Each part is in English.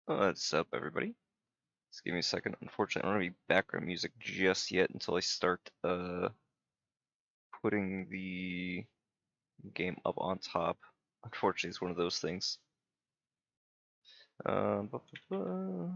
What's up, everybody? Just give me a second. Unfortunately, I don't have any background music just yet until I start putting the game up on top. Unfortunately, it's one of those things. Ba, ba, ba.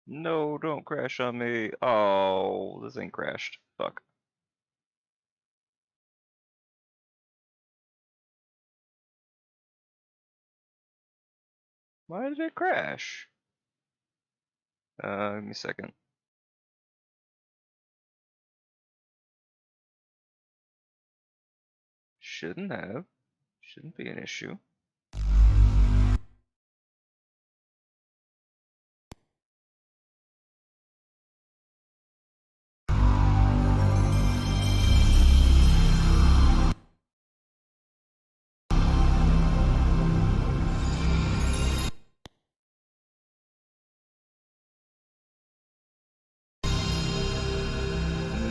No, don't crash on me. Oh, this thing crashed. Fuck. Why did it crash? Give me a second. Shouldn't have. Shouldn't be an issue.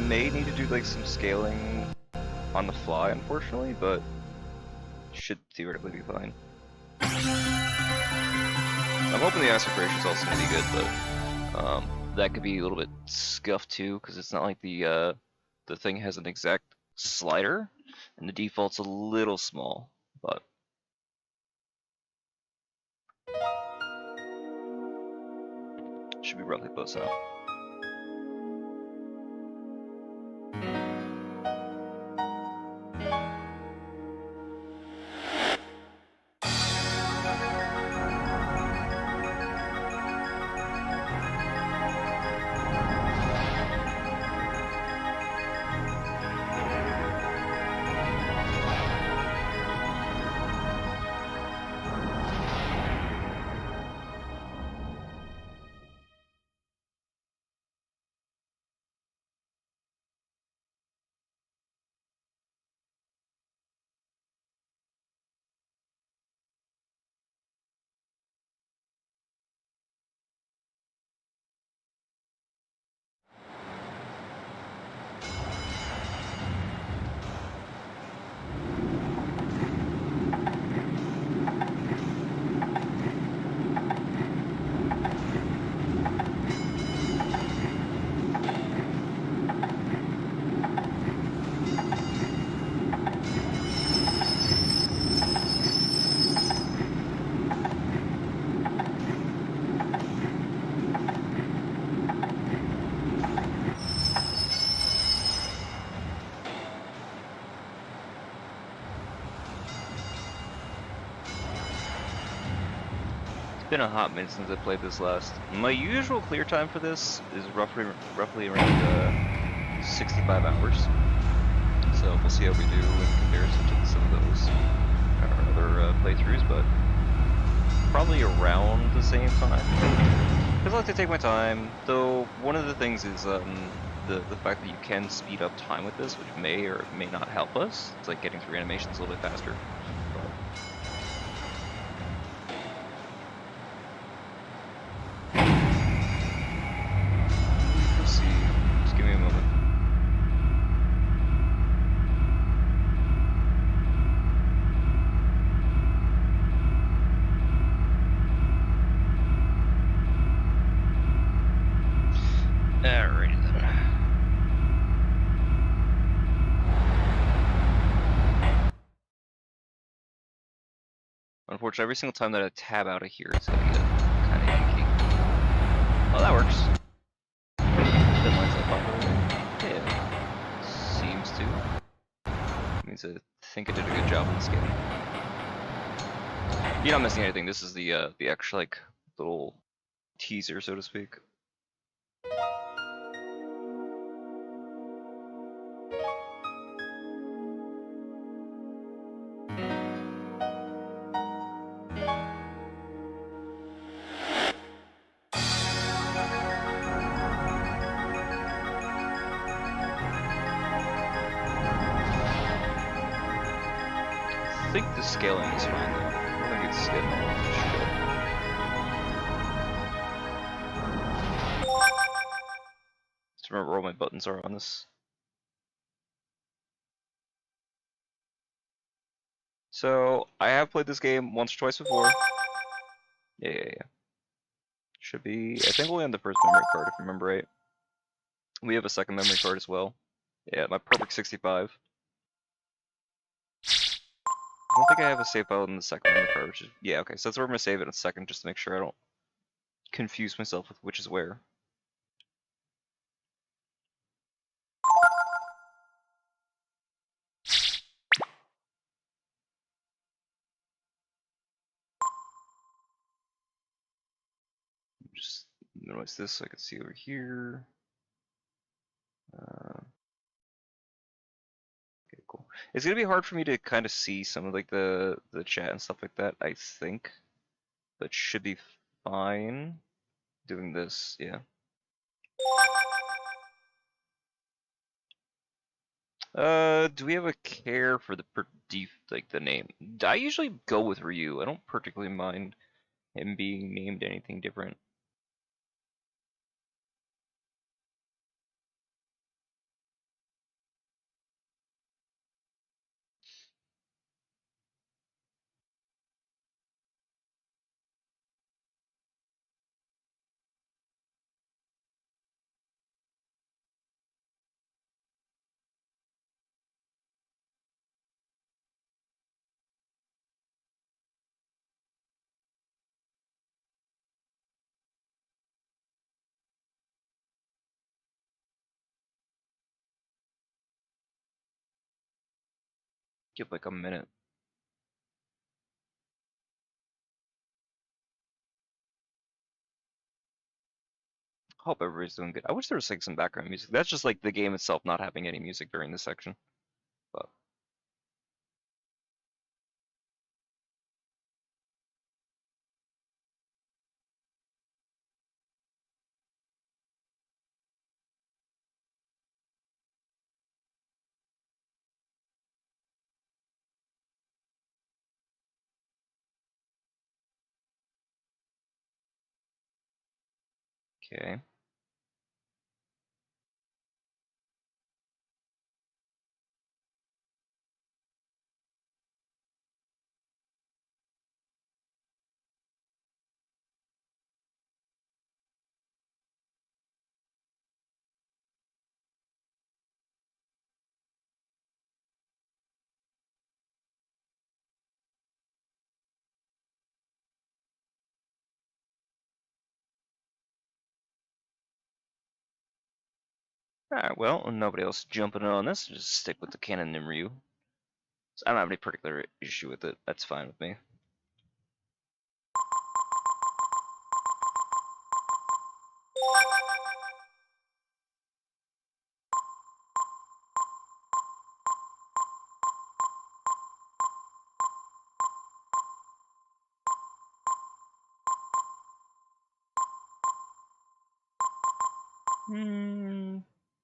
May need to do like some scaling on the fly, unfortunately, but should theoretically be fine. I'm hoping the aspect ratio is also going to be good, but that could be a little bit scuffed too, because it's not like the thing has an exact slider, and the default's a little small, but should be roughly close enough. Been a hot minute since I played this last. My usual clear time for this is roughly around 65 hours. So we'll see how we do in comparison to some of those other playthroughs, but probably around the same time. Because I like to take my time. Though one of the things is the fact that you can speed up time with this, which may or may not help us. It's like getting through animations a little bit faster. unfortunate. Every single time that I tab out of here, it's gonna get kind of yanky. Oh, that works. That lines up properly. Yeah, seems to. Means I think I did a good job in this game. You're not missing anything. This is the extra like little teaser, so to speak. I think the scaling is fine though. I don't think it's getting all shit. Just remember where all my buttons are on this. So I have played this game once or twice before. Yeah. Should be. I think only on the first memory card, if I remember right. We have a second memory card as well. Yeah, my perfect 65. I don't think I have a save file in the second memory card, which is yeah. Okay, so that's where I'm gonna save it in a second, just to make sure I don't confuse myself with which is where. Just minimize this so I can see over here. Okay, cool. It's gonna be hard for me to kind of see some of like the chat and stuff like that, I think. But should be fine doing this, yeah. Do we have a care for the like the name? I usually go with Ryu. I don't particularly mind him being named anything different. Give like a minute. Hope everybody's doing good. I wish there was like some background music. That's just like the game itself not having any music during this section. But okay. Alright, well, nobody else jumping in on this. Just stick with the canon and Ryu. So I don't have any particular issue with it. That's fine with me.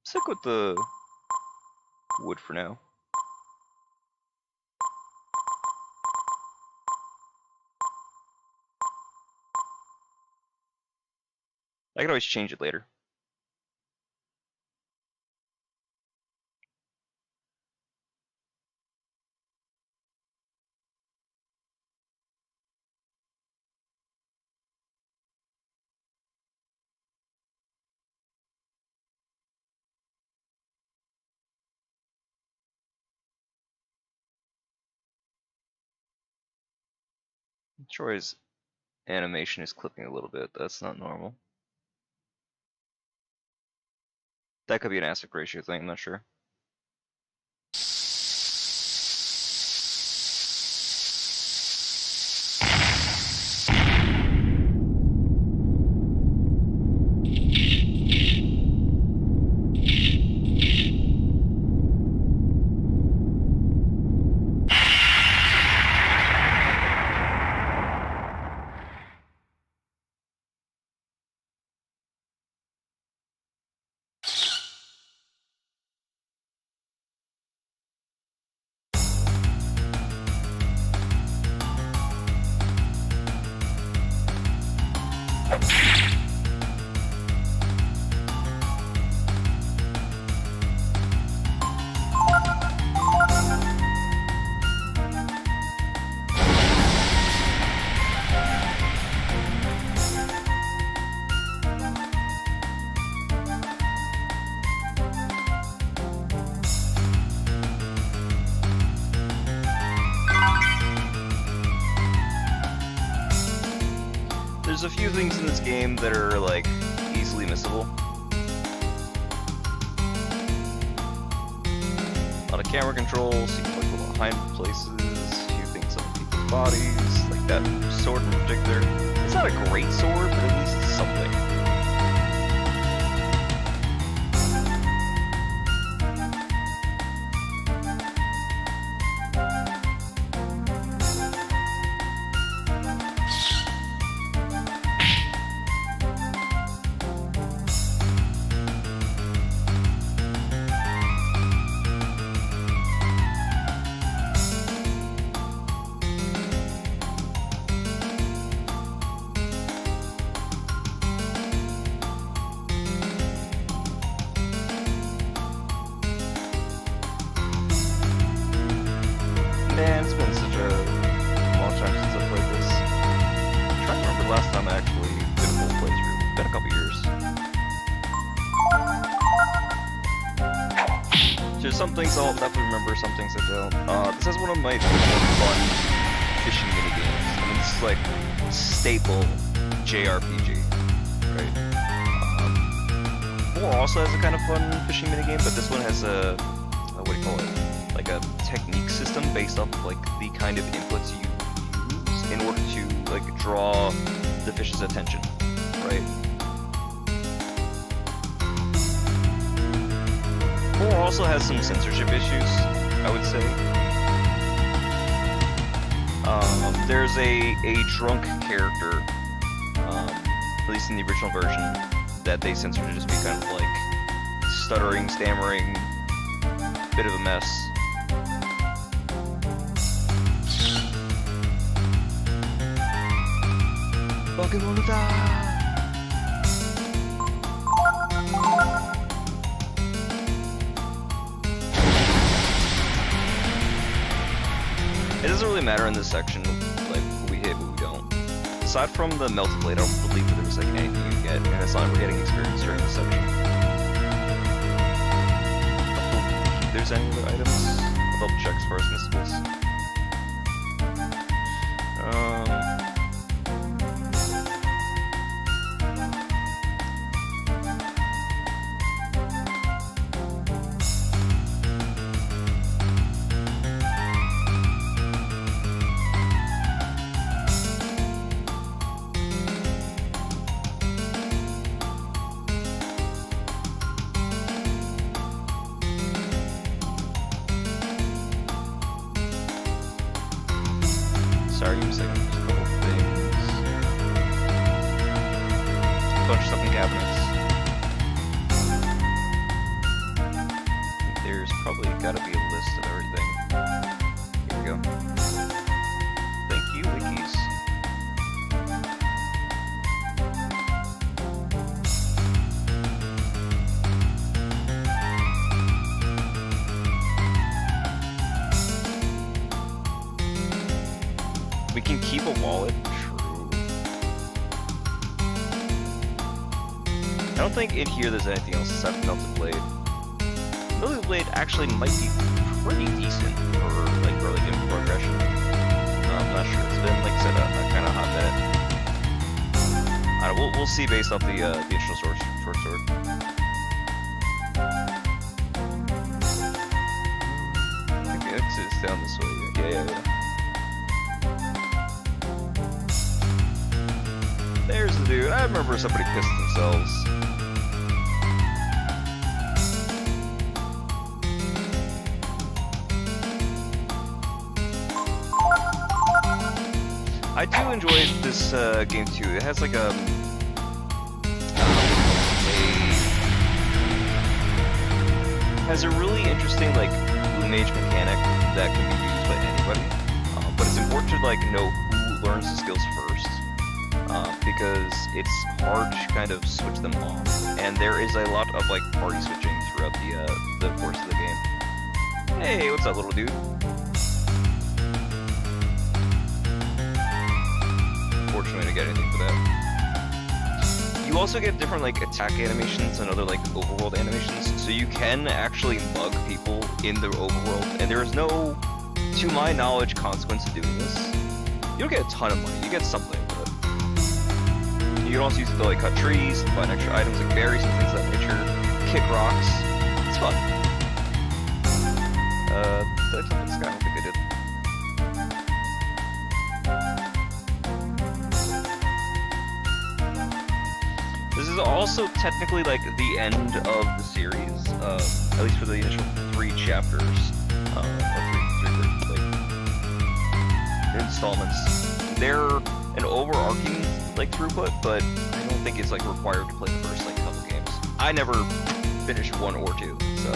Stick with the wood for now. I can always change it later. Troy's animation is clipping a little bit. That's not normal. That could be an aspect ratio thing, I'm not sure. There's a few things in this game that are like easily missable. A lot of camera controls, you can look a little behind places, a few things on people's bodies, like that sword in particular. It's not a great sword, but at least it's something. Man, it's been such a long time since I played this. I'm trying to remember the last time I actually did a full playthrough. It's been a couple years. There's some things I'll definitely remember, some things I don't. This is one of my more fun fishing minigames. I mean, this is like staple JRPG, right? 4 also has a kind of fun fishing minigame, but this one has a, what do you call it? Like a technique system based off of like the kind of inputs you use in order to like draw the fish's attention, right? 4 also has some censorship issues, I would say. There's a drunk character, at least in the original version, that they censored to just be kind of like stuttering, stammering, bit of a mess. Fucking wanna die! It doesn't really matter in this section, like, what we hit, what we don't. Aside from the melted blade, I don't believe that there was, like, anything you get, and it's not like we're getting experience during this section. I don't believe there's any other items. I'll double check as far as missables. Sorry, give me a second. There's a couple of things. A bunch of stuff in cabinets. I think there's probably gotta be a list of everything. Here we go. Thank you, wikis. We can keep a wallet. True. I don't think in here there's anything else except melted blade. Melted blade actually might be pretty decent for like early game progression. not sure. It's been, like I said, a kind of hot minute. I don't know, we'll see based off the initial short sword. I think the exit is down this way. Yeah. There's the dude. I remember somebody pissed themselves. I do enjoy this game too. It has like has a really interesting like blue mage mechanic that can be used by anybody. But it's important to like know who learns the skills first, because it's hard to kind of switch them off. And there is a lot of like party switching throughout the course of the game. Hey, what's up, little dude? Fortunately, to get anything for that. You also get different like attack animations and other like overworld animations, so you can actually mug people in the overworld, and there is no, to my knowledge, consequence to doing this. You don't get a ton of money, you get something with it. You can also use it to like cut trees, and find extra items like berries and things of that nature, kick rocks. It's fun. Did I talk to this guy? I don't think I did. This is also technically like the end of the series, at least for the initial 3 chapters, or three like, installments. They're an overarching like throughput, but I don't think it's like required to play the first like couple games. I never finished 1 or 2, so.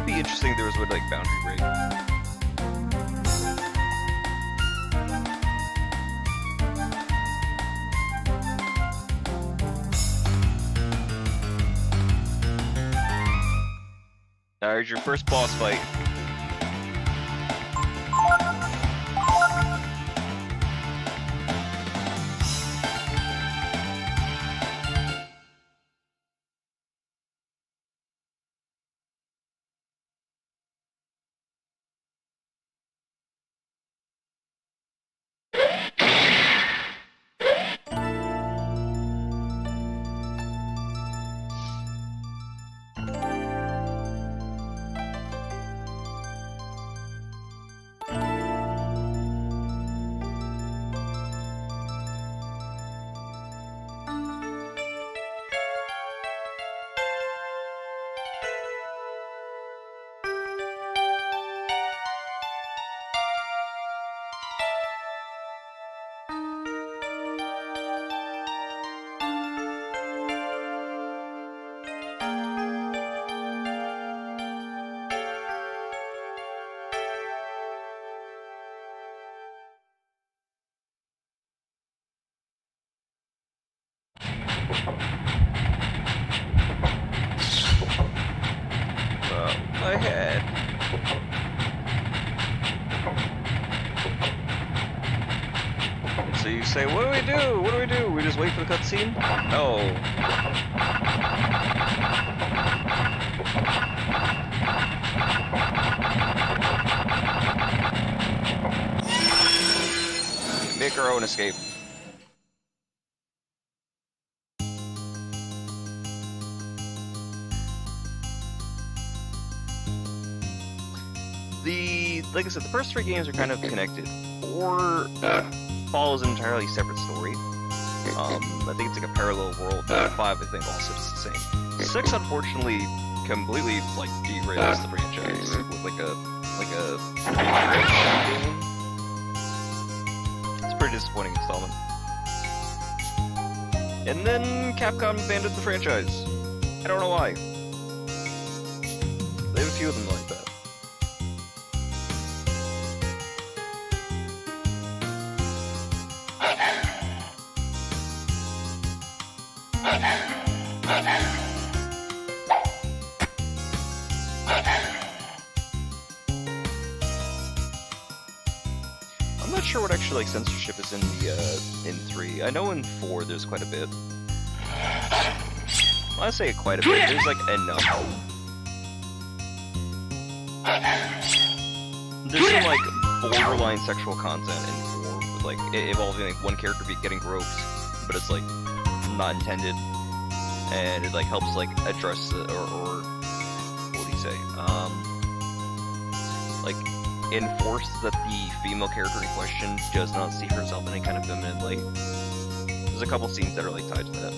Interesting there was a like boundary break. Here's your first boss fight. My head. So you say, what do we do? What do we do? We just wait for the cutscene? No. Make our own escape. Like I said, the first 3 games are kind of connected, or follows an entirely separate story. I think it's like a parallel world. 5, I think, also just the same. 6, unfortunately, completely like derails the franchise with like a game. It's a pretty disappointing installment. And then Capcom abandoned the franchise. I don't know why. They have a few of them like that. sure what actually like censorship is in the in 3. I know in 4 there's quite a bit. I say quite a bit. There's like enough. There's some like borderline sexual content in 4, with, like involving like one character getting groped, but it's like not intended, and it like helps like address or what do you say? Like enforce that the female character in question does not see herself in any kind of feminine light. There's a couple scenes that are like tied to that.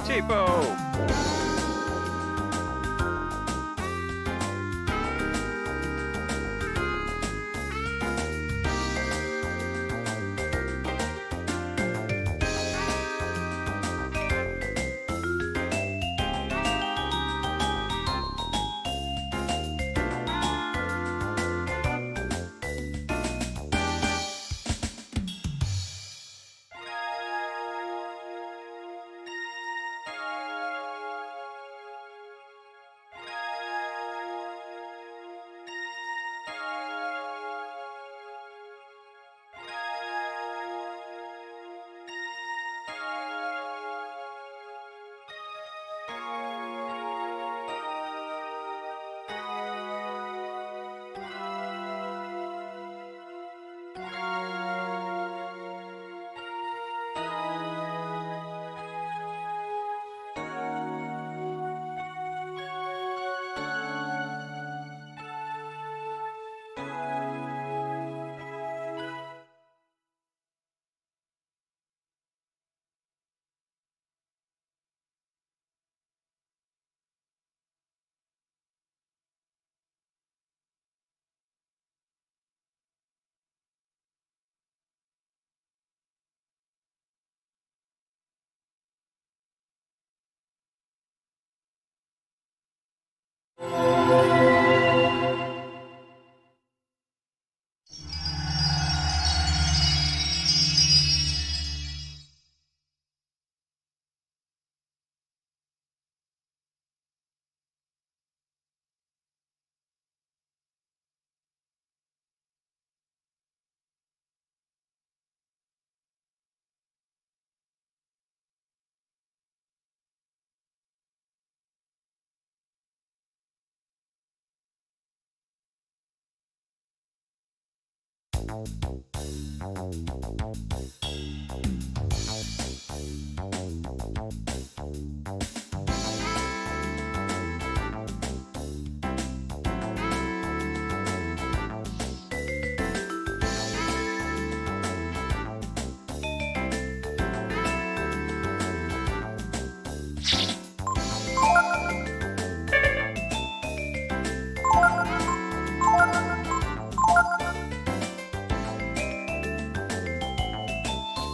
Tipo!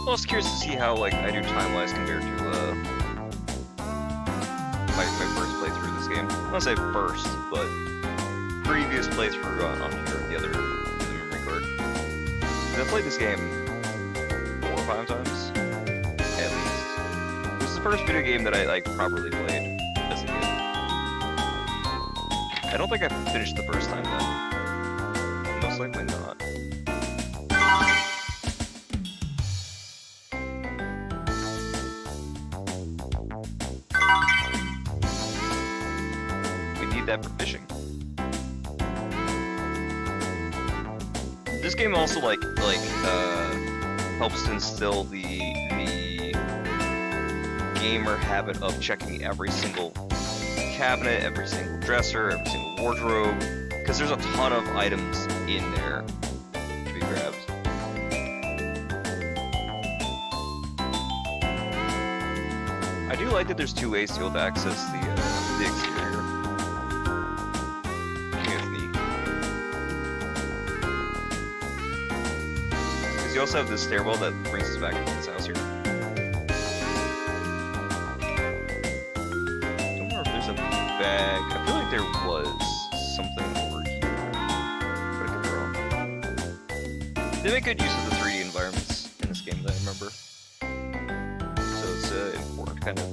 I was curious to see how like I do time-wise compared to my first playthrough of this game. I won't say first, but previous playthrough on here, the other memory card. I've played this game 4 or 5 times, at least. This is the first video game that I like properly played as a kid. I don't think I finished the first time though. Most likely not. that for fishing. This game also helps to instill the gamer habit of checking every single cabinet, every single dresser, every single wardrobe, because there's a ton of items in there to be grabbed. I do like that there's two ways to be able to access the exterior. I think it's neat. Because you also have this stairwell that brings us back into this house here. Bag. I feel like there was something over here, but I could be wrong. They make good use of the 3D environments in this game that I remember. So it's important to kind of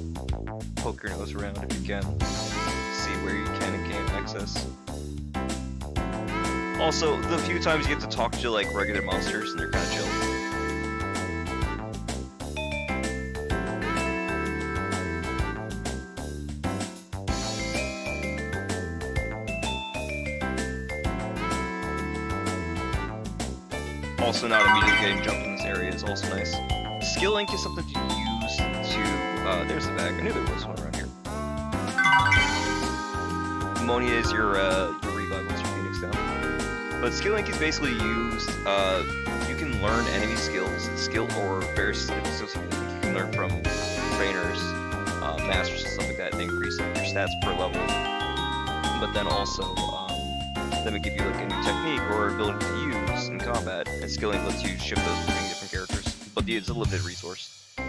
poke your nose around if you can, see where you can and can't access. Also, the few times you get to talk to like regular monsters and they're kind of chill. Also, not immediately getting jumped in this area is also nice. Skill Link is something you use to... there's the bag. I knew there was one around here. Ammonia is your revive once your Phoenix down. But Skill Link is basically used... you can learn enemy skills, or various skills you can learn from trainers, masters, and stuff like that, to increase your stats per level. But then also... Then we give you like a new technique or ability to use in combat, and Skill Link lets you shift those between different characters, but it's a limited resource. Your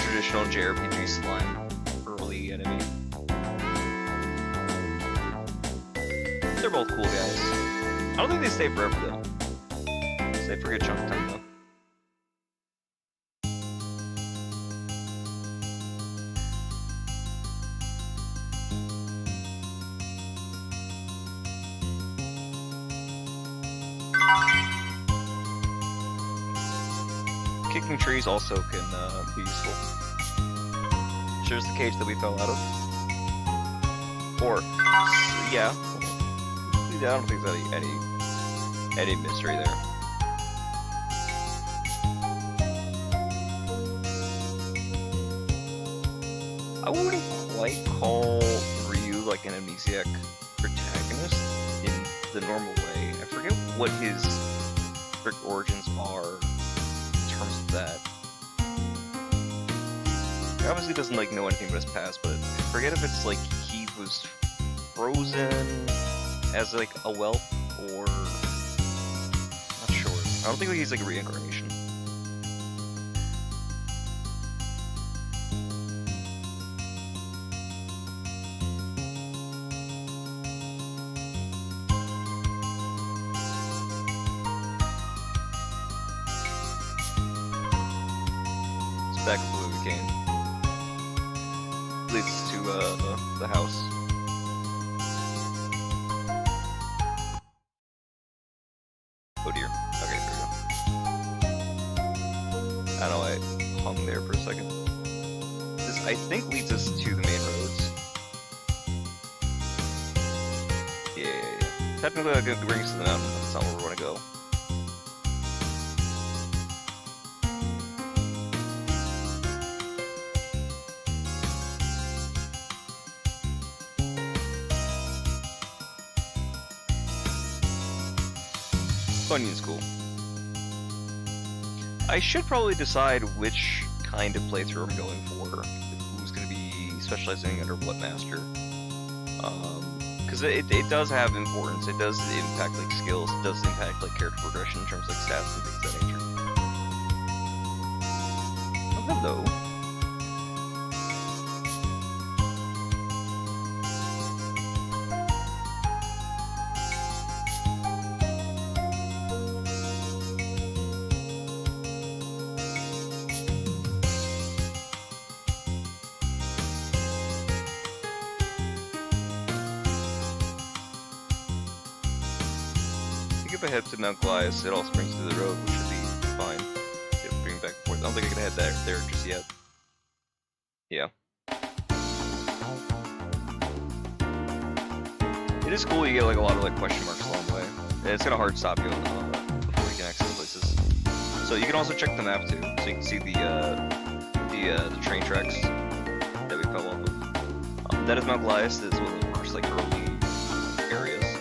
traditional JRPG slime, early enemy. They're both cool guys. I don't think they stay forever though. They stay for a good chunk of time though. Kicking trees also can be useful. There's the cage that we fell out of. Or, yeah. I don't think there's any mystery there. I wouldn't quite call Ryu like an amnesiac protagonist in the normal way. I forget what his strict origins are. Terms of that. He obviously doesn't like know anything about his past, but I forget if it's like he was frozen as like a whelp or not sure. I don't think he's like a reincarnation. Back up where we came. Leads to the house. Oh dear. Okay, there we go. I know I hung there for a second. This I think leads us to the main roads. Yeah. Technically that brings us to the mountain, but that's not where we want to go. Onion School. I should probably decide which kind of playthrough I'm going for. Who's going to be specializing under what master. Because it does have importance. It does impact like skills. It does impact like character progression in terms of like stats and things of that nature. Oh, hello. If I head to Mount Goliath, it also brings to the road, which should be fine. Bring back and forth. I don't think I can head there just yet. Yeah. It is cool. You get like a lot of like question marks along the way. And it's gonna hard stop you before you can access places. So you can also check the map too, so you can see the train tracks that we fell off of. That is Mount Goliath. That is one of the first like early areas.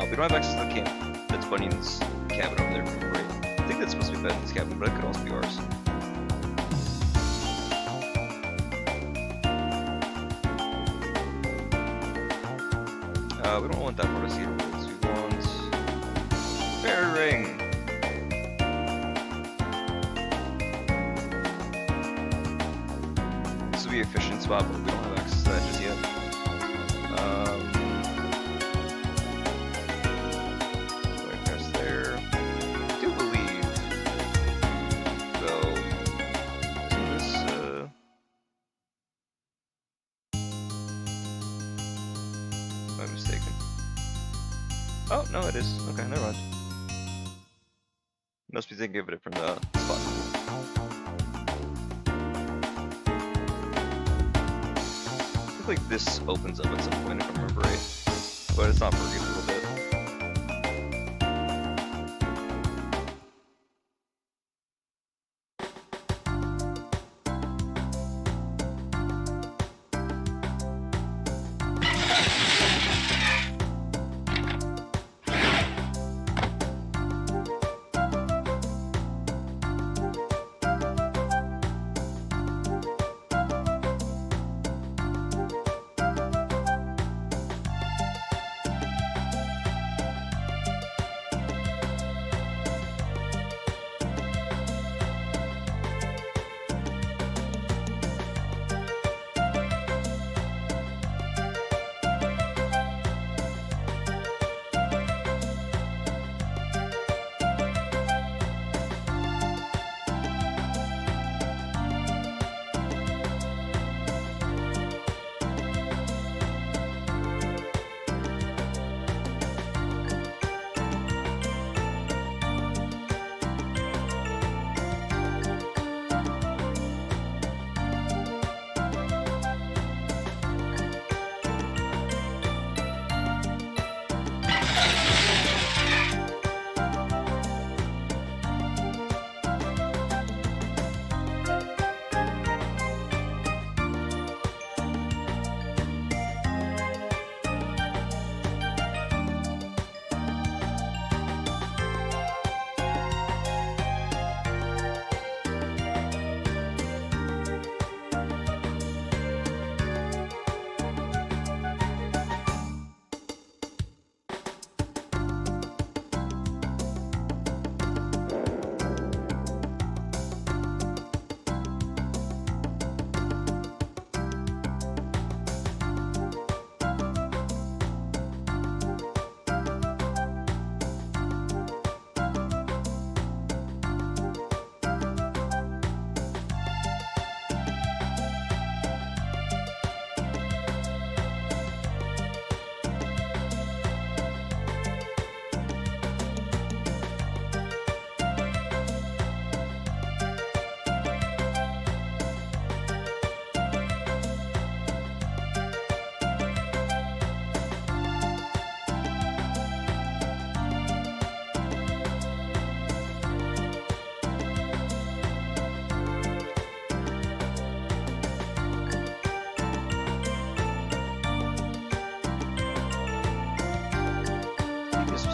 We don't have access to the camp. That's Bunyan's cabin over there, if I remember right. I think that's supposed to be Bunyan's cabin, but it could also be ours. We don't want that part of Cedar Woods. We want Fairy Ring. This would be a fishing spot, but we don't have access to that just yet. Going past there. I do believe, though, isn't this, am I mistaken? Oh, no, it is. Okay, never mind. Must be thinking of it from the spot. I think like this opens up at some point if I remember right, but it's not for a good little bit.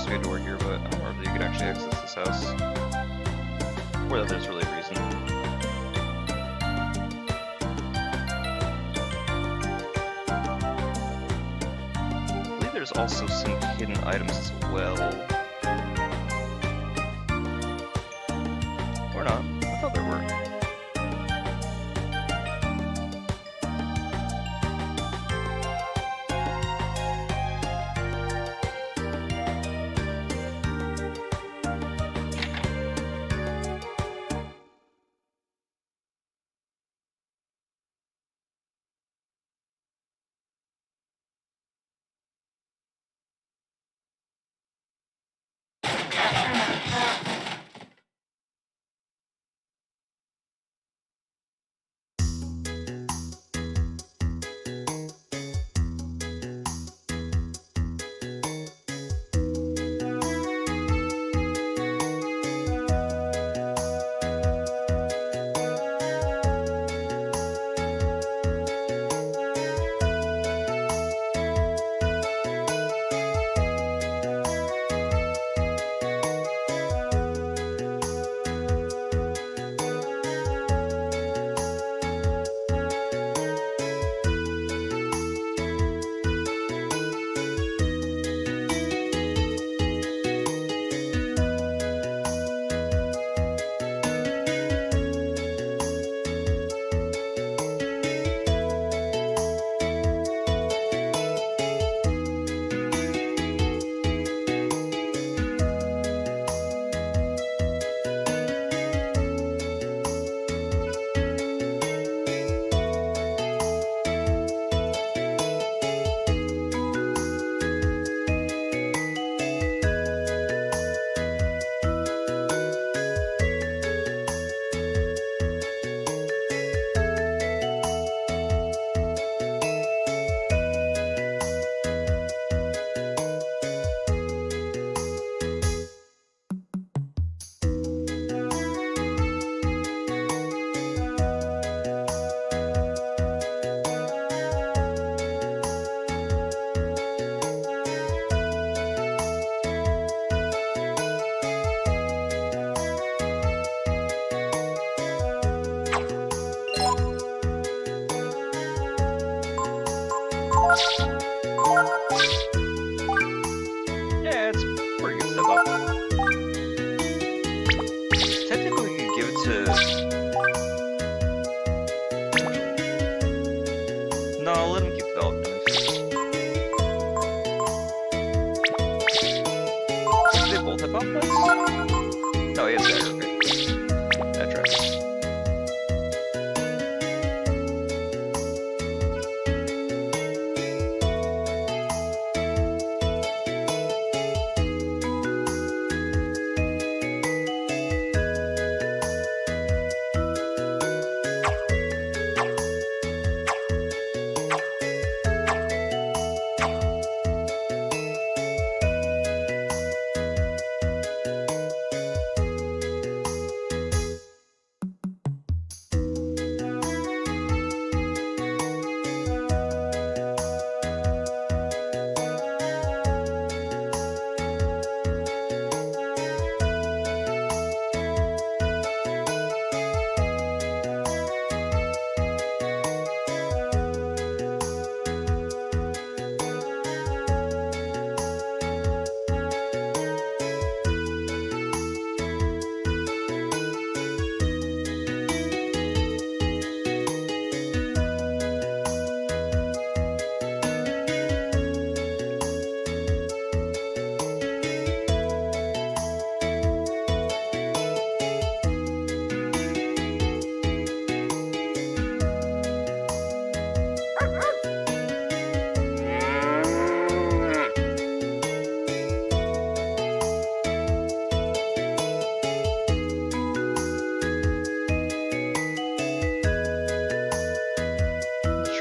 A door here, but I don't know if you could actually access this house. Or that there's really a reason. I believe there's also some hidden items as well. Or not. I thought there were. Yeah, it's a pretty good step up. Technically, we could give it to... No, let him keep developing. Do they both have offense? No, he has dagger, okay. That tracks.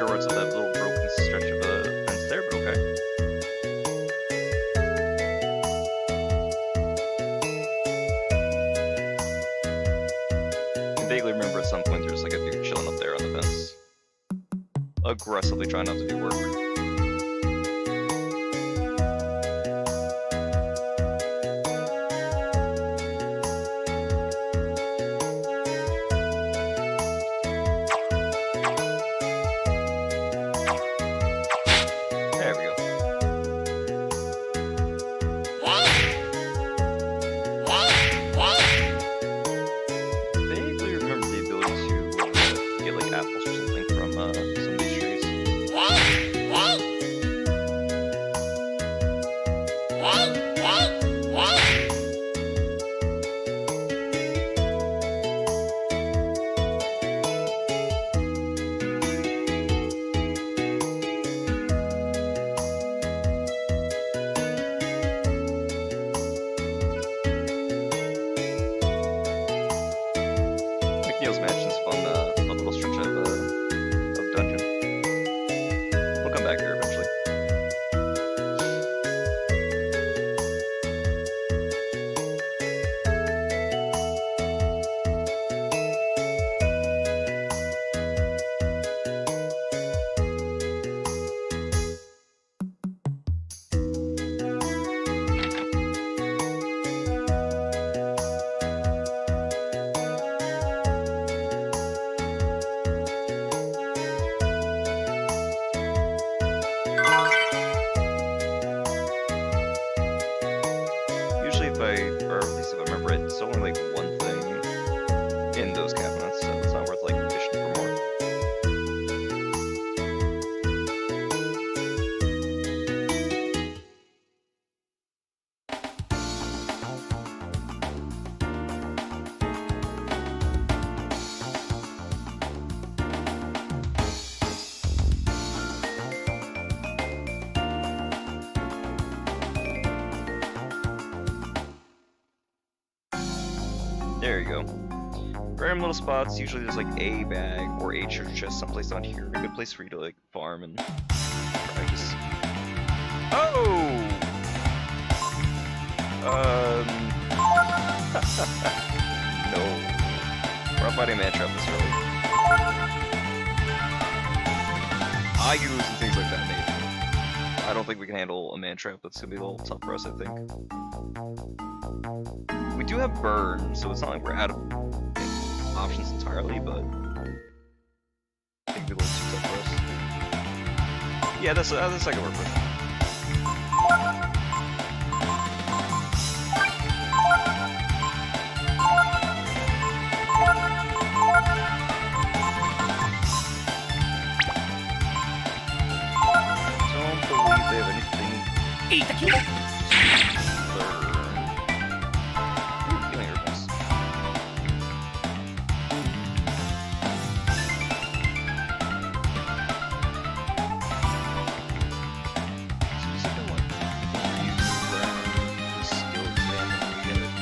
What's on that little broken stretch of a fence there, but okay. I vaguely remember at some point there's like a dude chilling up there on the fence. Aggressively trying not to do work. Or at least if I remember it, it's only like one thing in those cabinets, so it's not worth like fishing for more. There you go. Random little spots, usually there's like a bag or a treasure chest someplace down here. A good place for you to like farm and practice. Oh! No. We're not fighting a man trap this early. Ayus and things like that, maybe. I don't think we can handle a man trap. That's gonna be a little tough for us, I think. We do have burn, so it's not like we're out of options entirely, but I think it'll be a little too tough for us. Yeah, this I can work with. Don't believe they have anything. Healing herbs. Specifically, what you learn the skill exam when we get it.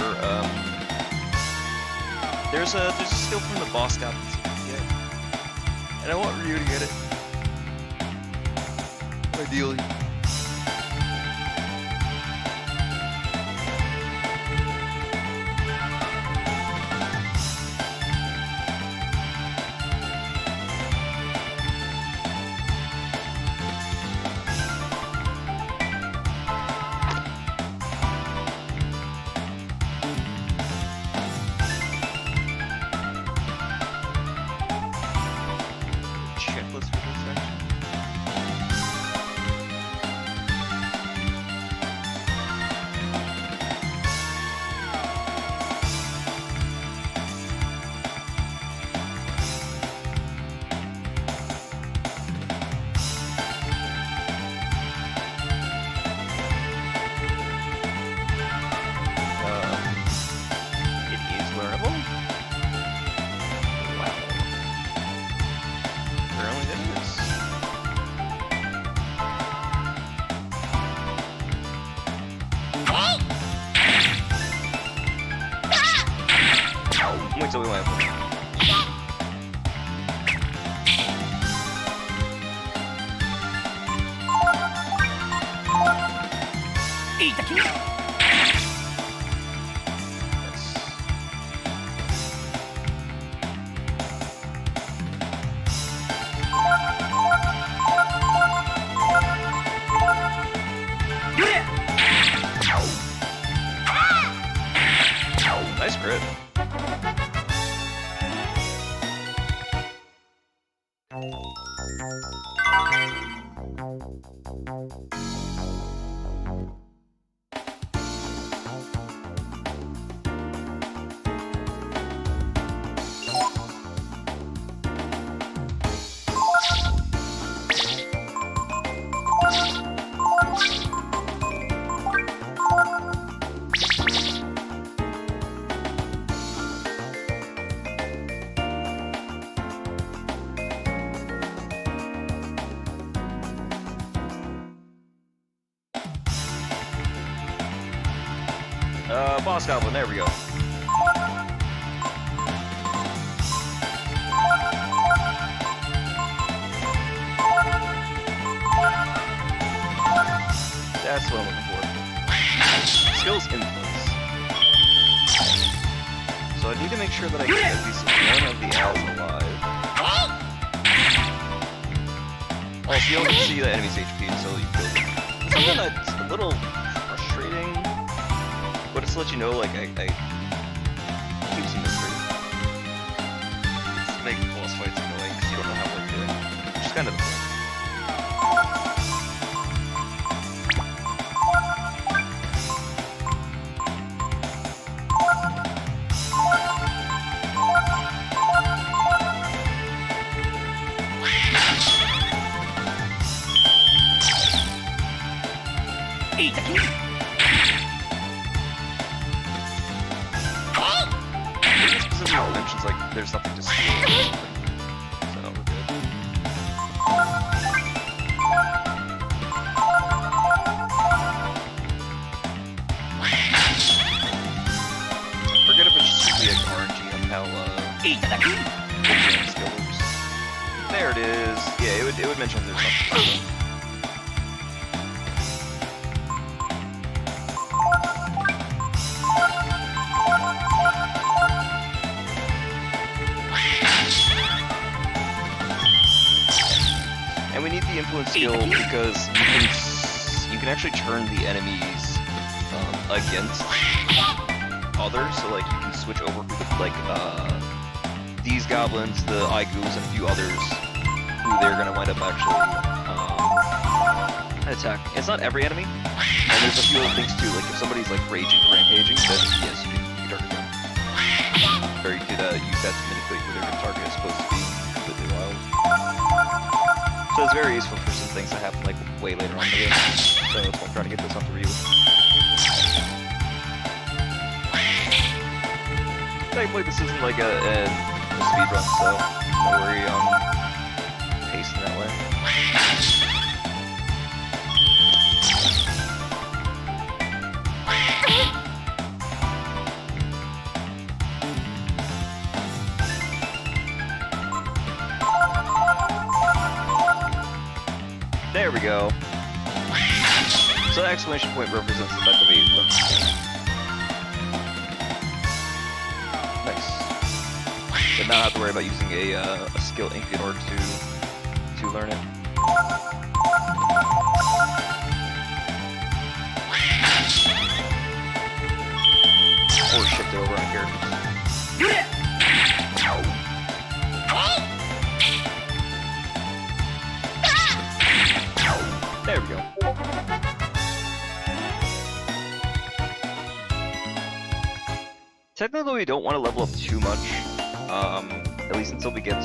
Or there's a skill from the boss goblins that you get, and I want Ryu to get it. Ideally. Checklist for this section. It is learnable. Wow. Apparently it is. Wait till we land. Nice crit. Boss goblin, there we go. That's what I'm looking for. Skills influence. So I need to make sure that I get at least one of the owls alive. Also, you don't see the enemy's HP until you kill them. Something that's a little frustrating, but it's to let you know, like, I keep some mystery. It's make boss fights annoying because you don't know how well you're doing. Which is kind of the point. Specifically mentions like there's something to steal or something. So we're good. I forget if it's just be like RNG on how skill loops. There it is. Yeah, it would mention there's something. And we need the influence skill because you can actually turn the enemies against others. So like you can switch over to the, like these goblins, the Igus, and a few others who they're gonna wind up actually attacking. It's not every enemy, and there's a few other things too. Like if somebody's like raging or rampaging, then yes, you can target them. Or you could use that to manipulate whether your target is supposed to be completely wild. So it's very useful for some things that happen like way later on in the game. So that's why I'm trying to get this onto Ryu. Thankfully this isn't like a speed run, so don't worry on pacing that way. There we go. So the exclamation point represents the fact that we nice. But not have to worry about using a skill ink in order to learn it. Or shift it over on characters. There we go. Technically, we don't want to level up too much, at least until we get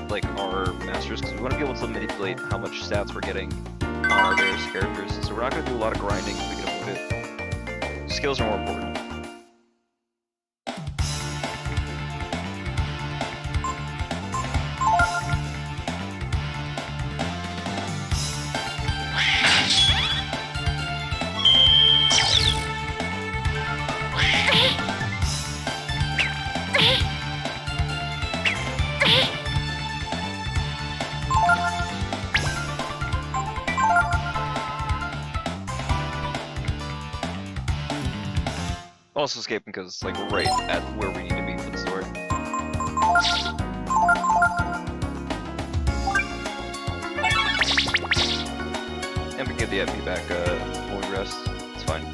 like our masters, because we want to be able to manipulate how much stats we're getting on our various characters. So we're not going to do a lot of grinding if we can avoid it. Skills are more important. Also escaping because it's like right at where we need to be for the story. And we can get the FP back when we rest. It's fine.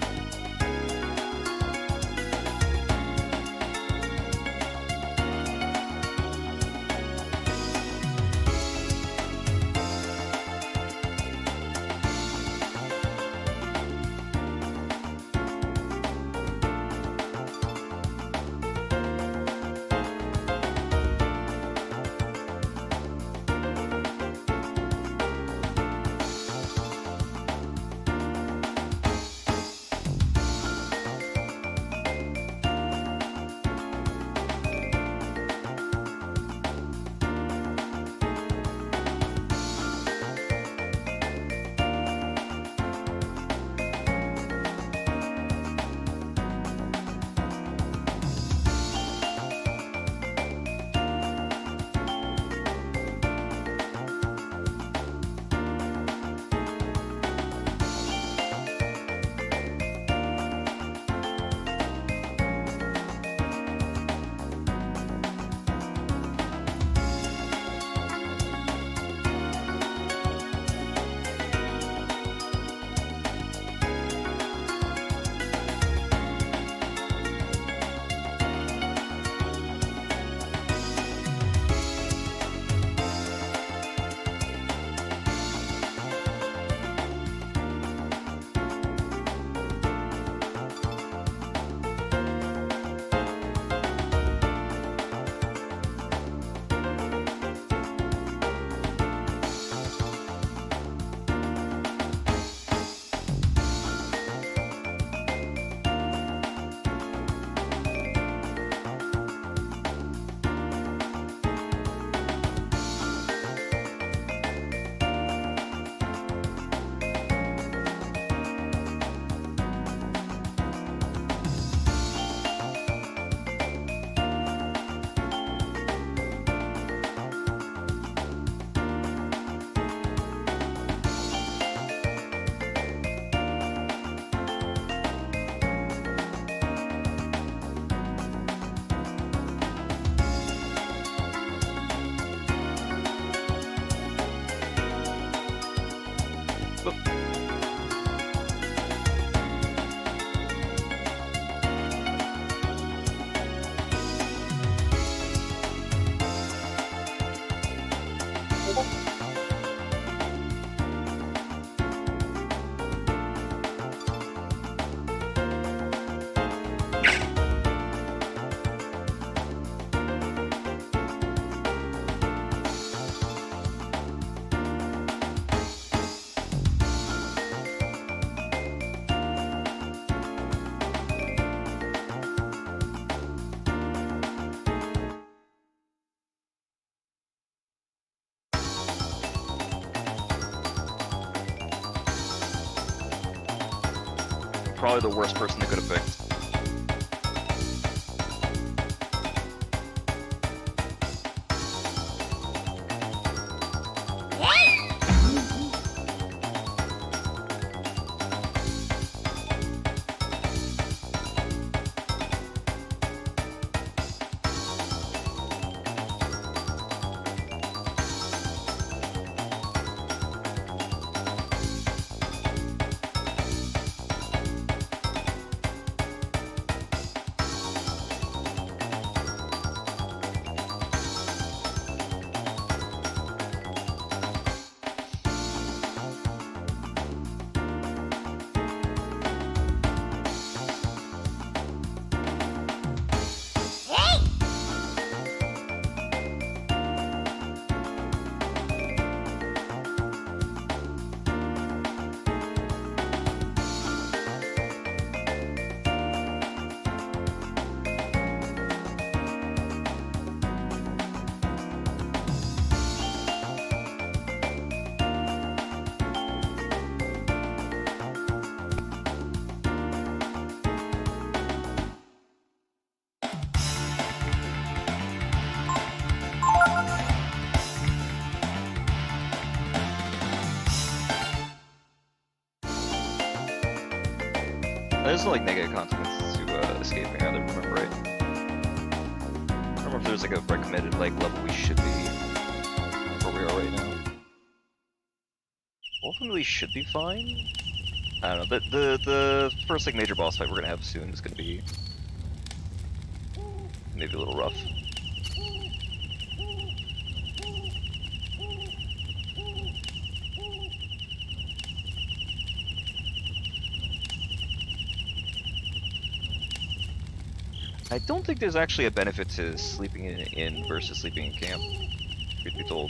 probably the worst person they could have picked. There's no like negative consequences to escaping, I remember right. I don't remember if there's like a recommended like level we should be where we are right now. Ultimately should be fine. I don't know, but the first like major boss fight we're gonna have soon is gonna be maybe a little rough. I don't think there's actually a benefit to sleeping in inn versus sleeping in camp, truth be told.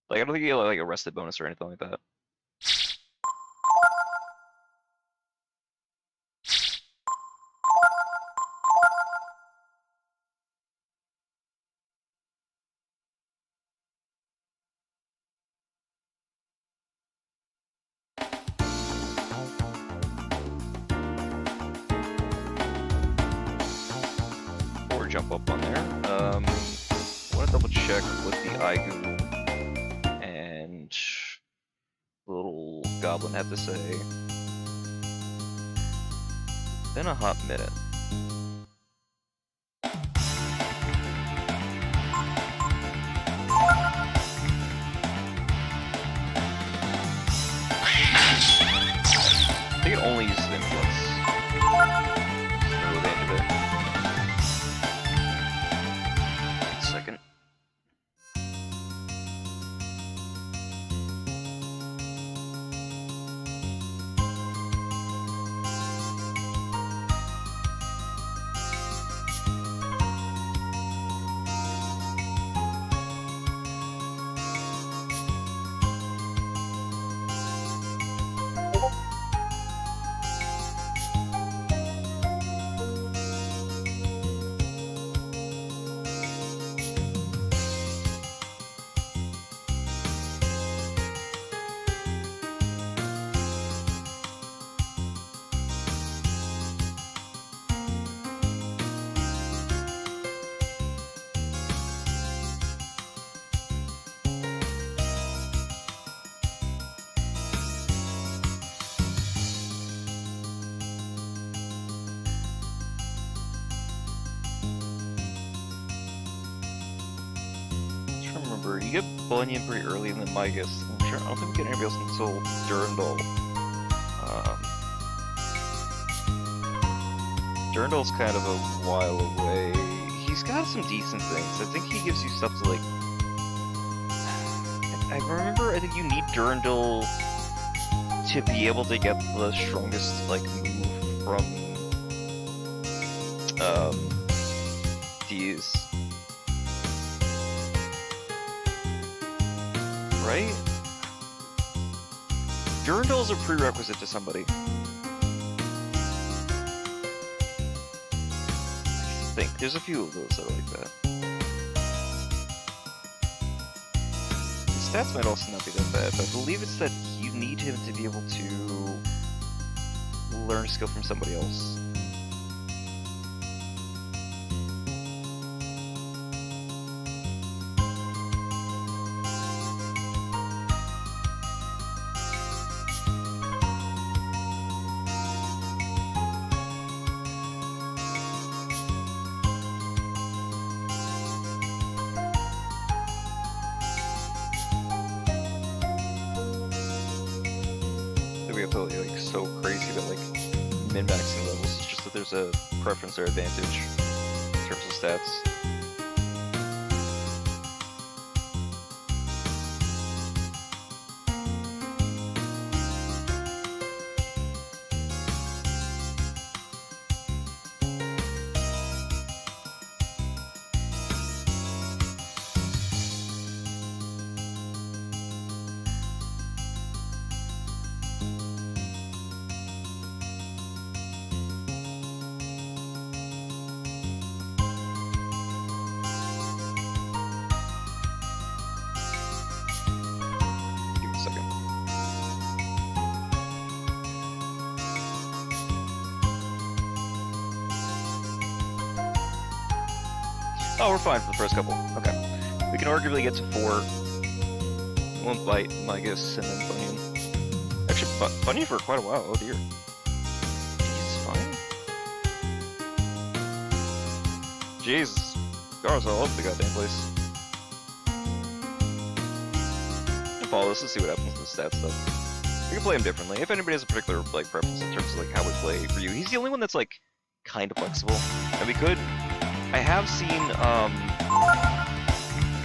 Like, I don't think you get like a rested bonus or anything like that. Or jump up on there. I want to double check what the Aigu and the little goblin have to say. Been a hot minute. I think it only uses influence. No danger there. Second. You get Bunyan pretty early, and then Migas. I'm sure. I don't think we get anybody else until Durandal. Durandal's kind of a while away. He's got some decent things. I think he gives you stuff to like. I remember. I think you need Durandal to be able to get the strongest like move from these. Right? Durandal is a prerequisite to somebody. think. There's a few of those that are like that. His stats might also not be that bad, but I believe it's that you need him to be able to learn a skill from somebody else. Like so crazy about like min-maxing levels. It's just that there's a preference or advantage in terms of stats. Oh, we're fine for the first couple. Okay. We can arguably get to 4. One bite, Migus, and then Bunyan. Actually, Bunyan for quite a while. Oh dear. He's fine. Jesus. Gar's all over the goddamn place. I'll follow this and see what happens with the stats stuff. We can play him differently. If anybody has a particular like preference in terms of like how we play Ryu, he's the only one that's like kind of flexible. And we could. I have seen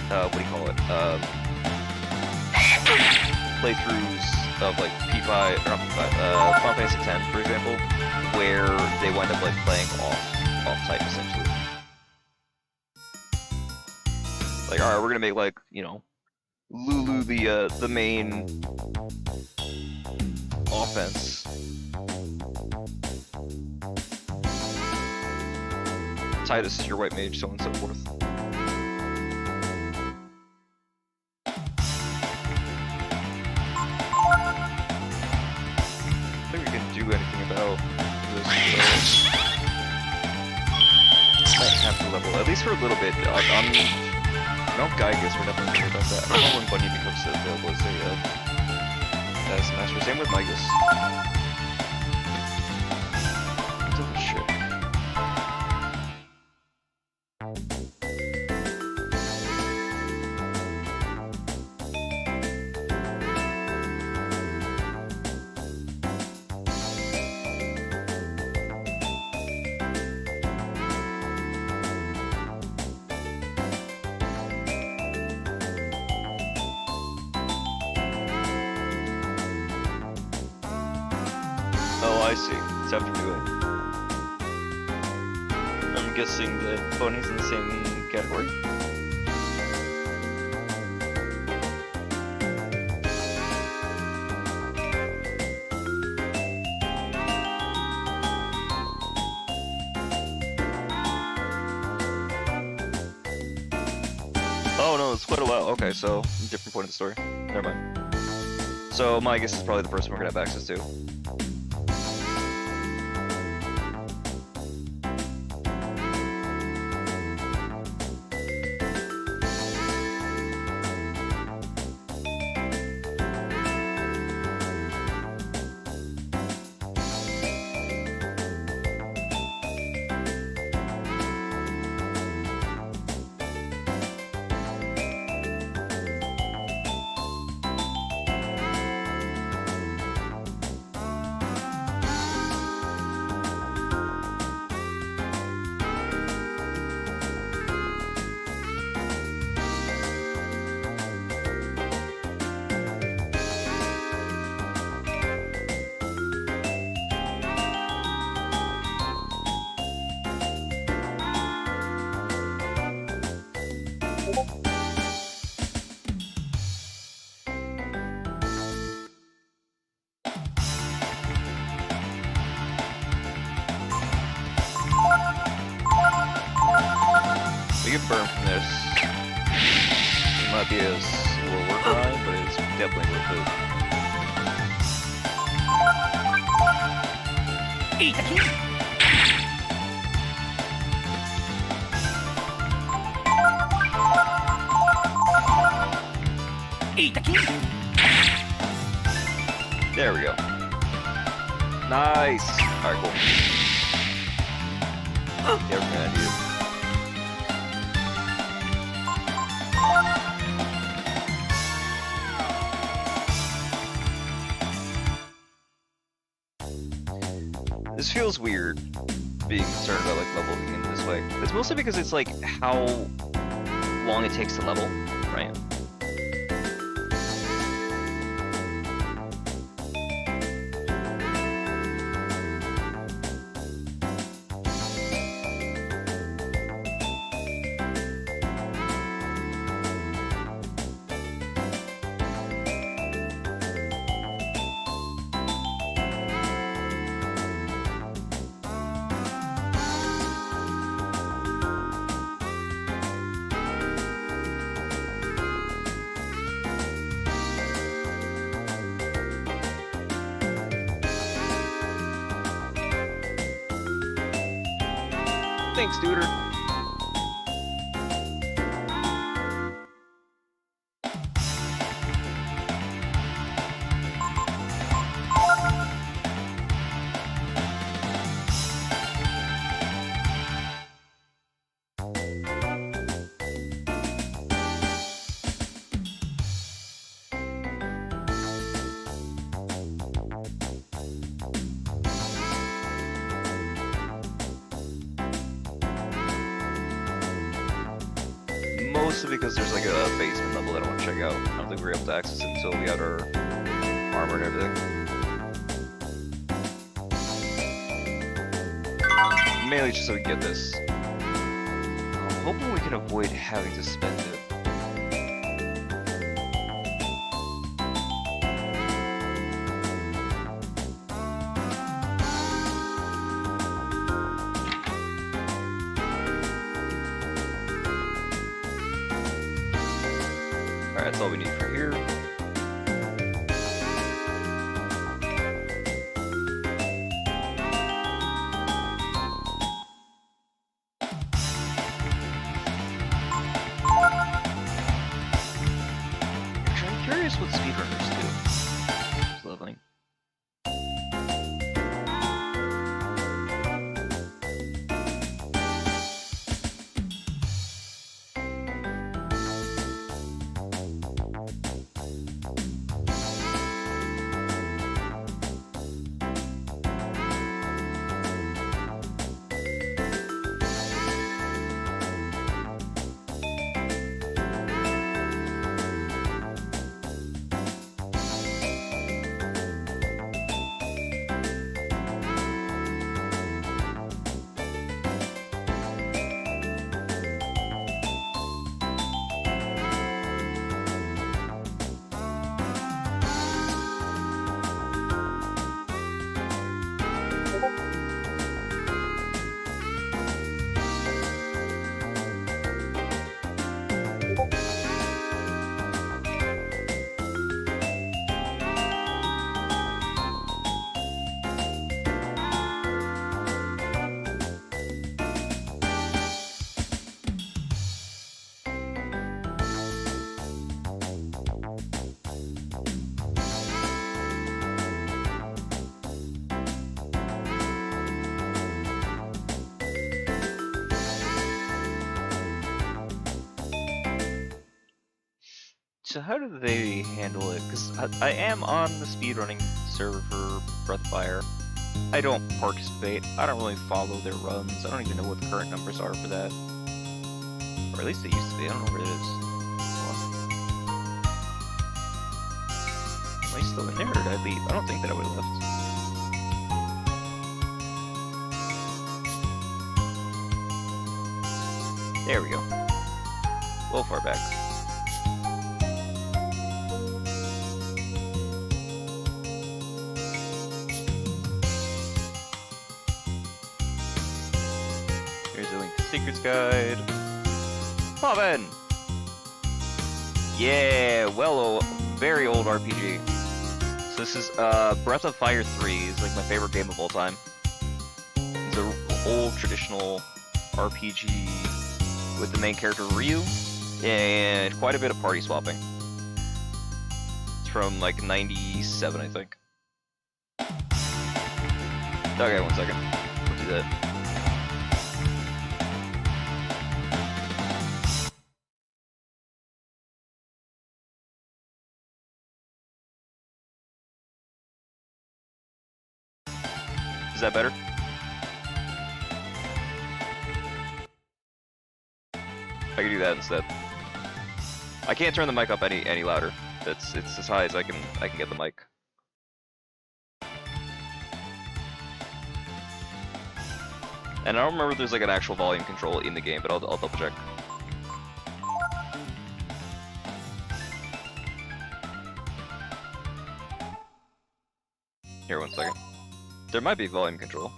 what do you call it? Playthroughs of like P5 or not P5, Final Fantasy X, for example, where they wind up like playing off type essentially. Like, alright, we're gonna make like, you know, Lulu the main offense. Titus is your white mage, so on and so forth. I think we can do anything about this. Might have to level, at least for a little bit. No, Gaius, we're definitely worried about that. I don't know when Bunny becomes available as a master. Same with Migus. Oh shit. Oh, I see. It's after doing. I'm guessing that Bunny's in the same category. Oh no, it's quite a while. Okay, so different point of the story. Never mind. So my guess is probably the first one we're gonna have access to. get burned from this. It might be a slower grind, but it's definitely worth it. There we go. Nice! Alright, cool. Yeah, we're gonna need it. This feels weird, being concerned about like leveling in this way. It's mostly because it's like how long it takes to level, right? Thanks, Duder. Mostly because there's like a basement level that I want to check out. I don't think we're able to access it until we got our armor and everything. Mainly just so we can get this. I'm hoping we can avoid having to spend it. Alright, that's all we need for here. Actually, I'm curious what speedrunners do. Just leveling. So how do they handle it? Because I am on the speedrunning server for Breath of Fire. I don't participate. I don't really follow their runs. I don't even know what the current numbers are for that. Or at least they used to be. I don't know where it is. Am I still in there or did I leave? I don't think that I would have left. There we go. A little far back. Here's a link to Secrets Guide. Poppin'! Yeah, well, very old RPG. So this is Breath of Fire 3 is like my favorite game of all time. It's an old traditional RPG with the main character Ryu and quite a bit of party swapping. It's from like 97, I think. Okay, 1 second. We'll do that. Is that better? I can do that instead. I can't turn the mic up any louder. It's as high as I can get the mic. And I don't remember if there's like an actual volume control in the game, but I'll double check. Here, 1 second. There might be volume control.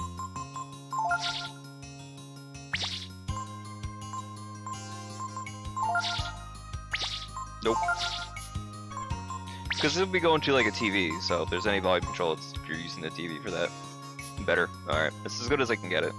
Nope. Because it'll be going to like a TV, so if there's any volume control, it's if you're using the TV for that. Better. Alright, it's as good as I can get it.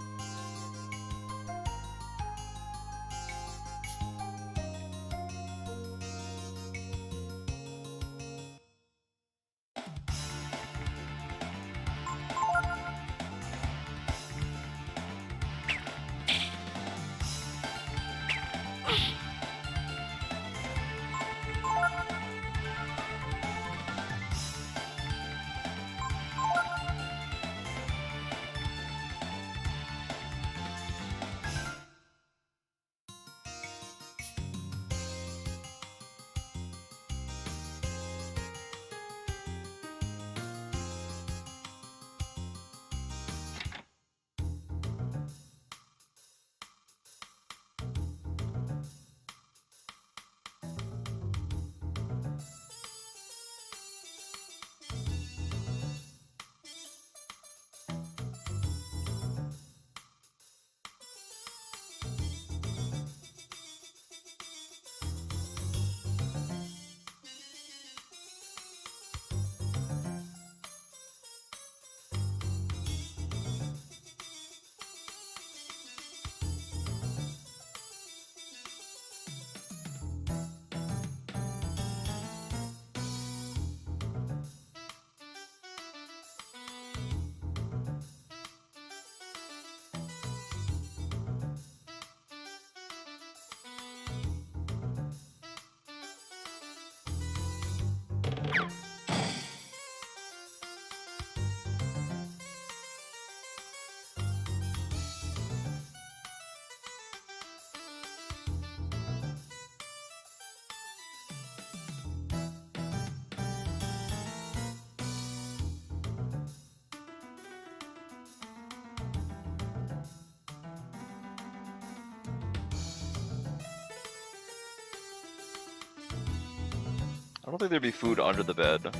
I don't think there'd be food under the bed.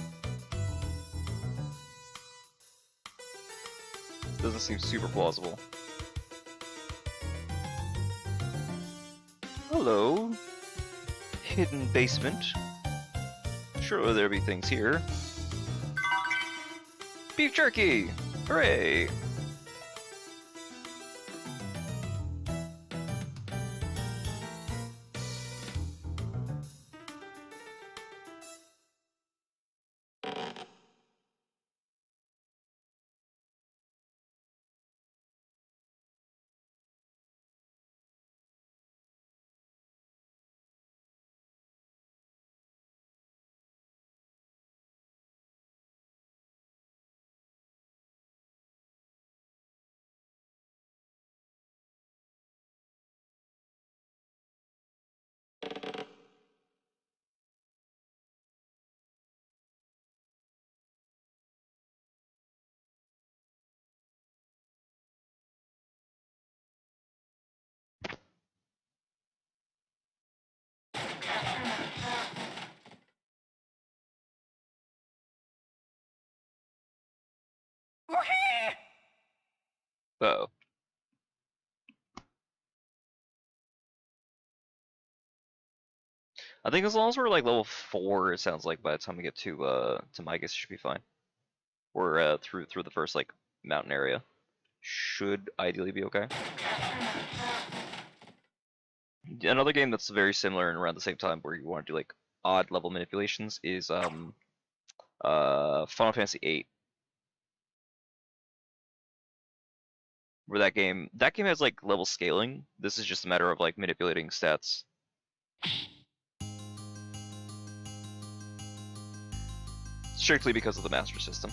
Doesn't seem super plausible. Hello. Hidden basement. Surely there'll be things here. Beef jerky! Hooray! Uh-oh. I think as long as we're like level 4, it sounds like by the time we get to Migas, it should be fine. Or through the first like mountain area, should ideally be okay. Another game that's very similar and around the same time where you want to do like odd level manipulations is Final Fantasy VIII. Where that game has like level scaling. This is just a matter of like manipulating stats. Strictly because of the Master System.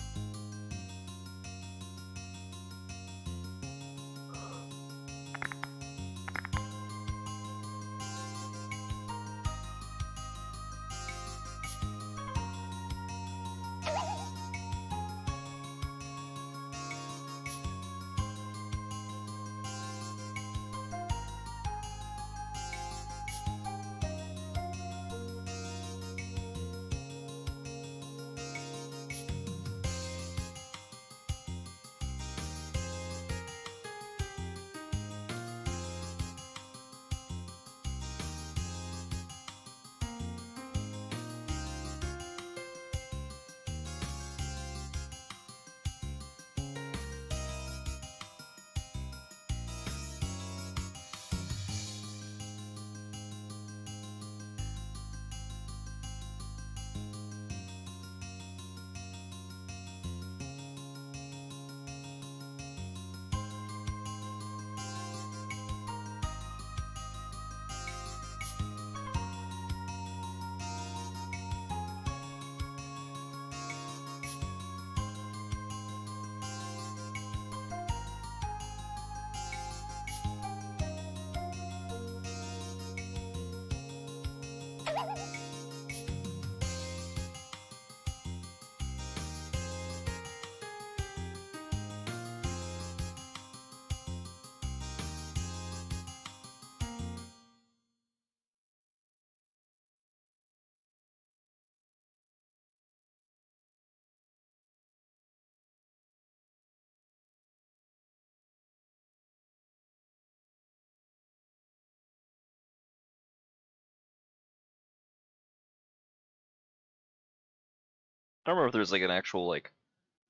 I don't remember if there's like an actual like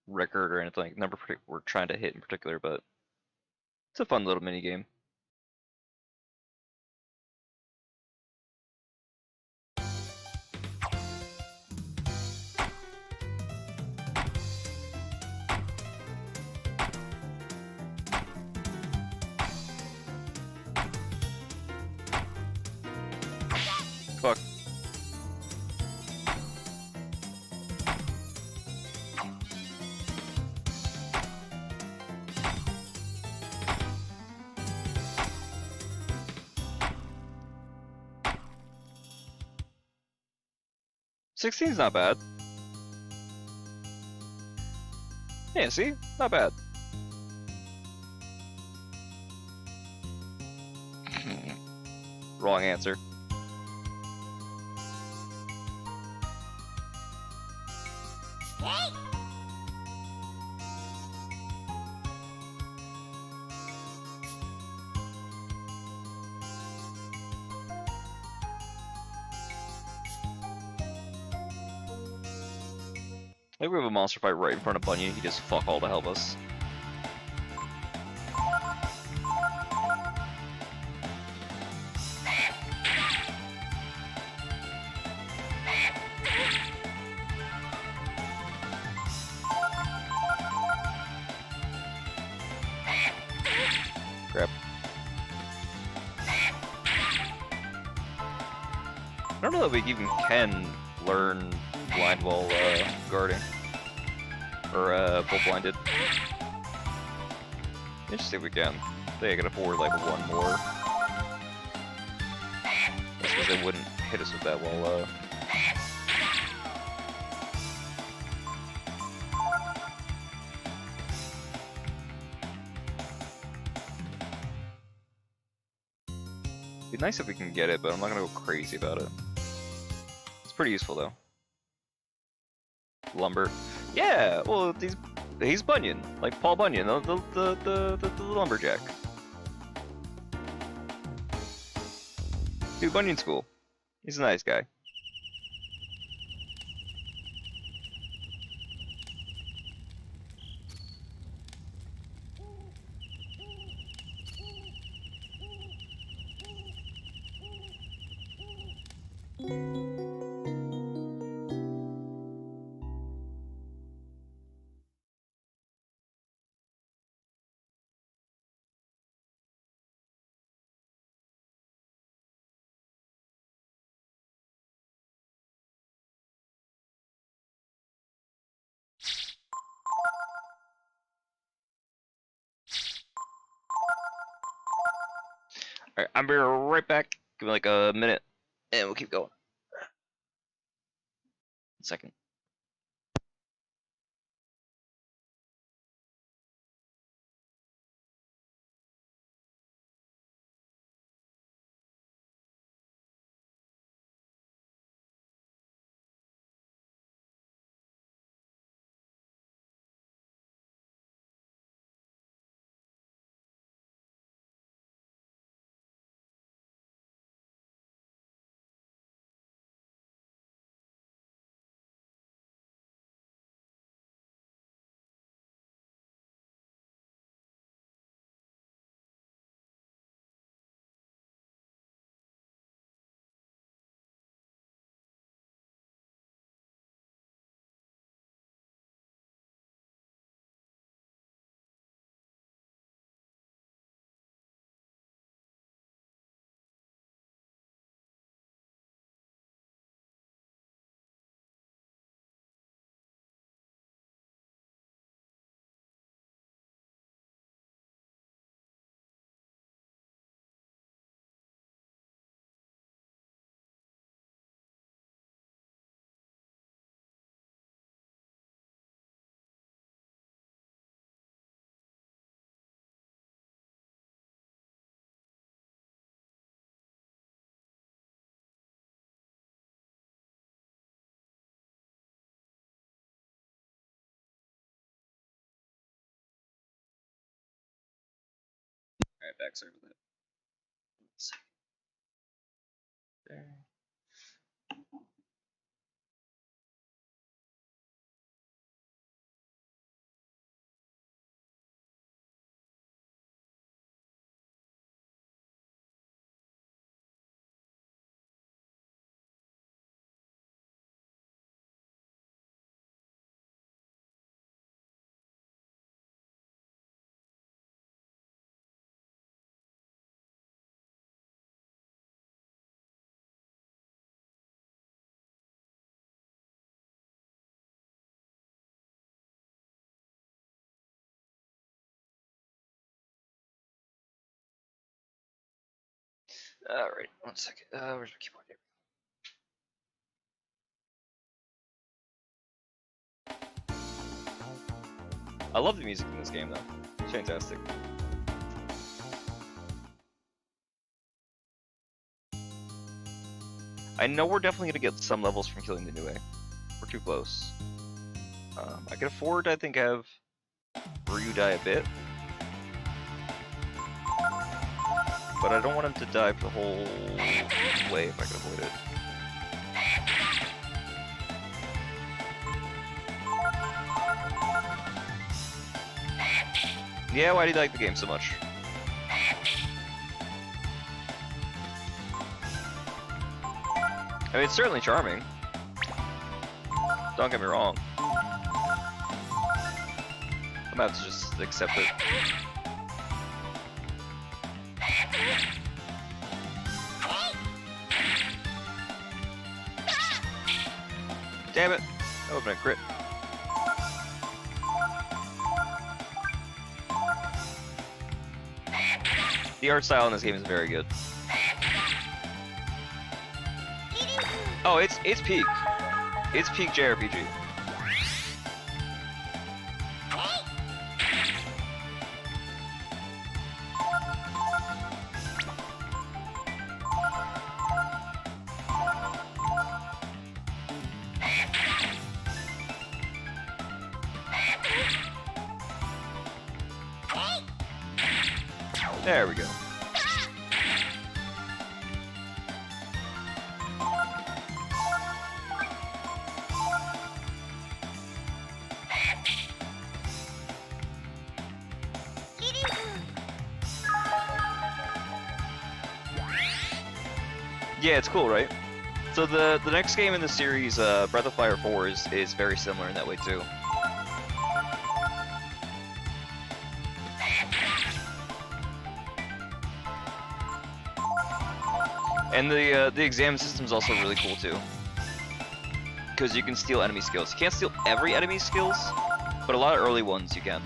record or anything, like number we're trying to hit in particular, but it's a fun little mini game. Fuck. Sixteen's not bad. Yeah, see? Not bad. Wrong answer. I think we have a monster fight right in front of Bunyan. He just fuck all to help us. Crap. I don't know that we even can learn blind while guarding. Or full blinded. Let's see if we can. I think I can afford like one more. That's because they wouldn't hit us with that while it'd be nice if we can get it, but I'm not gonna go crazy about it. It's pretty useful though. Lumber. Yeah, well, he's Bunyan, like Paul Bunyan, the lumberjack. Dude, Bunyan's cool. He's a nice guy. Alright, I'll be right back. Give me like a minute, and we'll keep going. 1 second. Alright, back. Sorry about that. 1 second. There. Alright, 1 second. Where's my keyboard? Here. I love the music in this game, though. It's fantastic. I know we're definitely gonna get some levels from killing the new A. We're too close. I can afford, I think, have Ryu die a bit. But I don't want him to die for the whole way if I can avoid it. Yeah, why do you like the game so much? I mean, it's certainly charming. Don't get me wrong. I'm gonna have to just accept it. Damn it! That would've been a crit. The art style in this game is very good. Oh, it's peak. It's peak JRPG. There we go. Yeah, it's cool, right? So the next game in the series, Breath of Fire 4, is very similar in that way too. And the exam system is also really cool too, because you can steal enemy skills. You can't steal every enemy's skills, but a lot of early ones you can.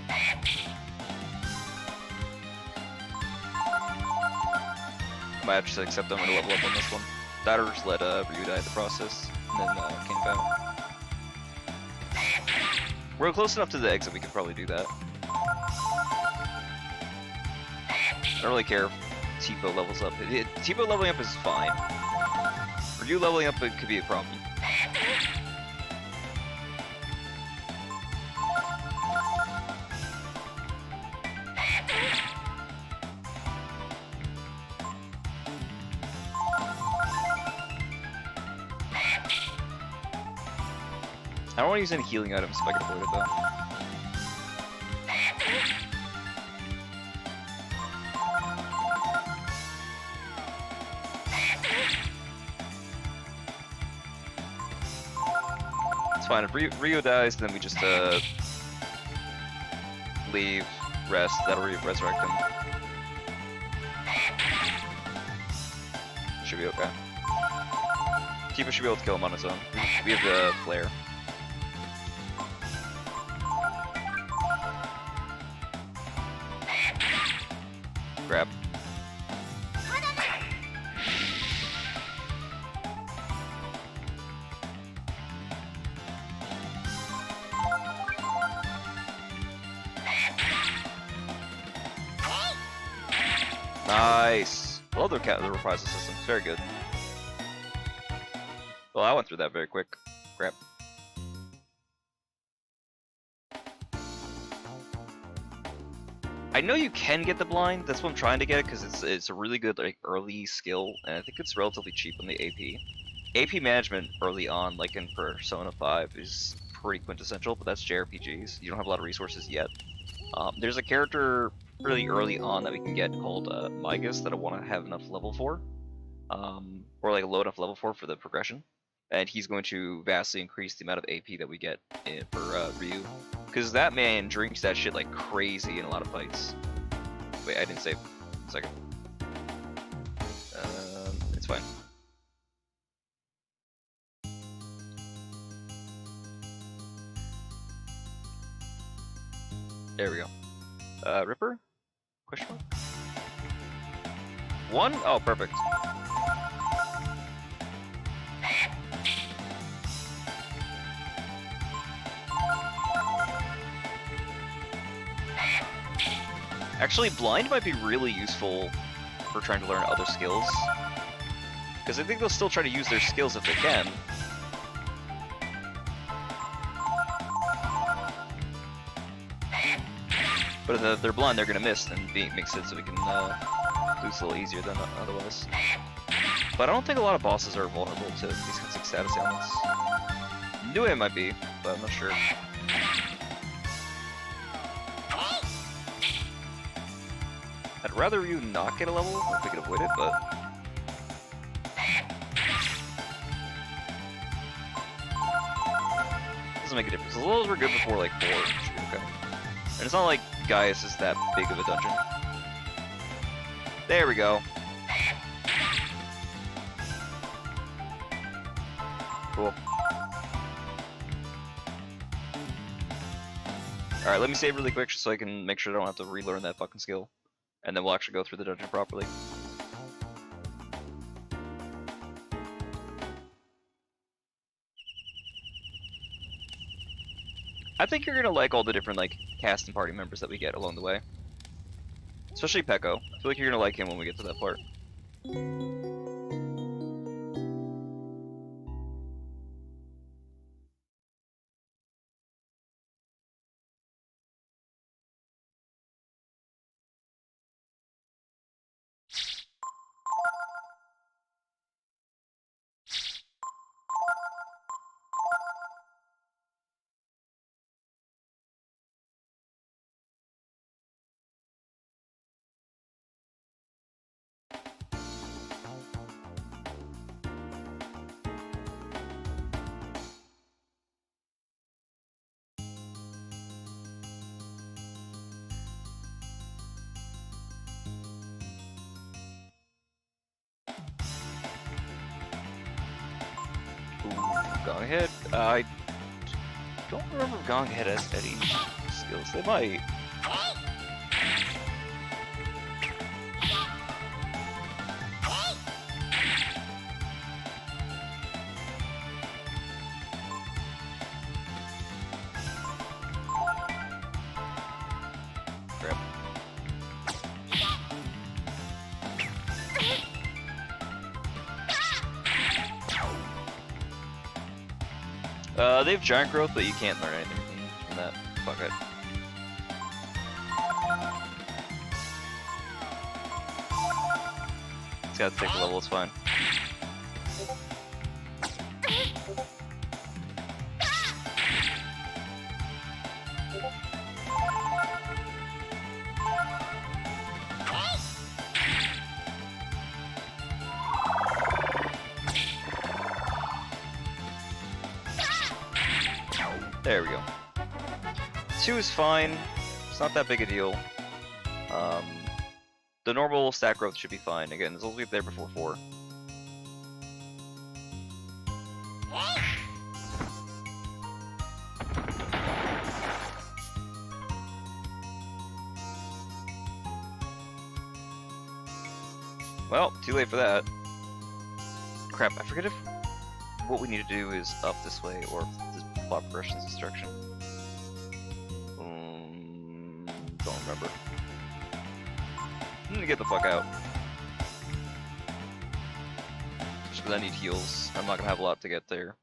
I might have to just accept I'm gonna level up on this one. That or just let Ryu die in the process, and then camp out. We're close enough to the exit we could probably do that. I don't really care if Tipo levels up. Tipo leveling up is fine. Ryu leveling up, it could be a problem. I don't want to use any healing items if I can avoid it though. It's fine, if Ryu dies, then we just leave, rest, that'll resurrect him. Should be okay. Tifa should be able to kill him on his own. We have the flare. Grab. Nice. I love the reprisal system. It's very good. Well, I went through that very quick. Crap. I know you can get the blind. That's what I'm trying to get, because it's a really good like early skill, and I think it's relatively cheap on the AP. AP management early on, like in Persona 5, is pretty quintessential, but that's JRPGs. You don't have a lot of resources yet. There's a character really early on that we can get called Migas that I want to have enough level for, or like a low enough level for the progression, and he's going to vastly increase the amount of AP that we get for Ryu, because that man drinks that shit like crazy in a lot of fights. Wait, I didn't save. A second. It's fine. There we go. Ripper? Question mark? 1? Oh, perfect. Actually, blind might be really useful for trying to learn other skills, because I think they'll still try to use their skills if they can. But if they're blind, they're gonna miss, and makes it so we can lose a little easier than otherwise. But I don't think a lot of bosses are vulnerable to these kinds of status ailments. Knew it might be, but I'm not sure. I'd rather you not get a level if we could avoid it, but... doesn't make a difference. As long as we're good before like 4, it should be okay. And it's not like Gaius is that big of a dungeon. There we go. Cool. Alright, let me save really quick so I can make sure I don't have to relearn that fucking skill. And then we'll actually go through the dungeon properly. I think you're gonna like all the different like cast and party members that we get along the way. Especially Peko. I feel like you're gonna like him when we get to that part. Going ahead. I don't remember if going ahead has any skills. They might. Crap. They have giant growth, but you can't learn anything from that. Fuck it. It's gotta take a level, it's fine. There we go. 2 is fine. It's not that big a deal. The normal stat growth should be fine. Again, as long as we get there before 4. Well, too late for that. Crap, I forget if what we need to do is up this way or the plot progression's instruction. Don't remember. I'm gonna get the fuck out. Just because I need heals. I'm not gonna have a lot to get there.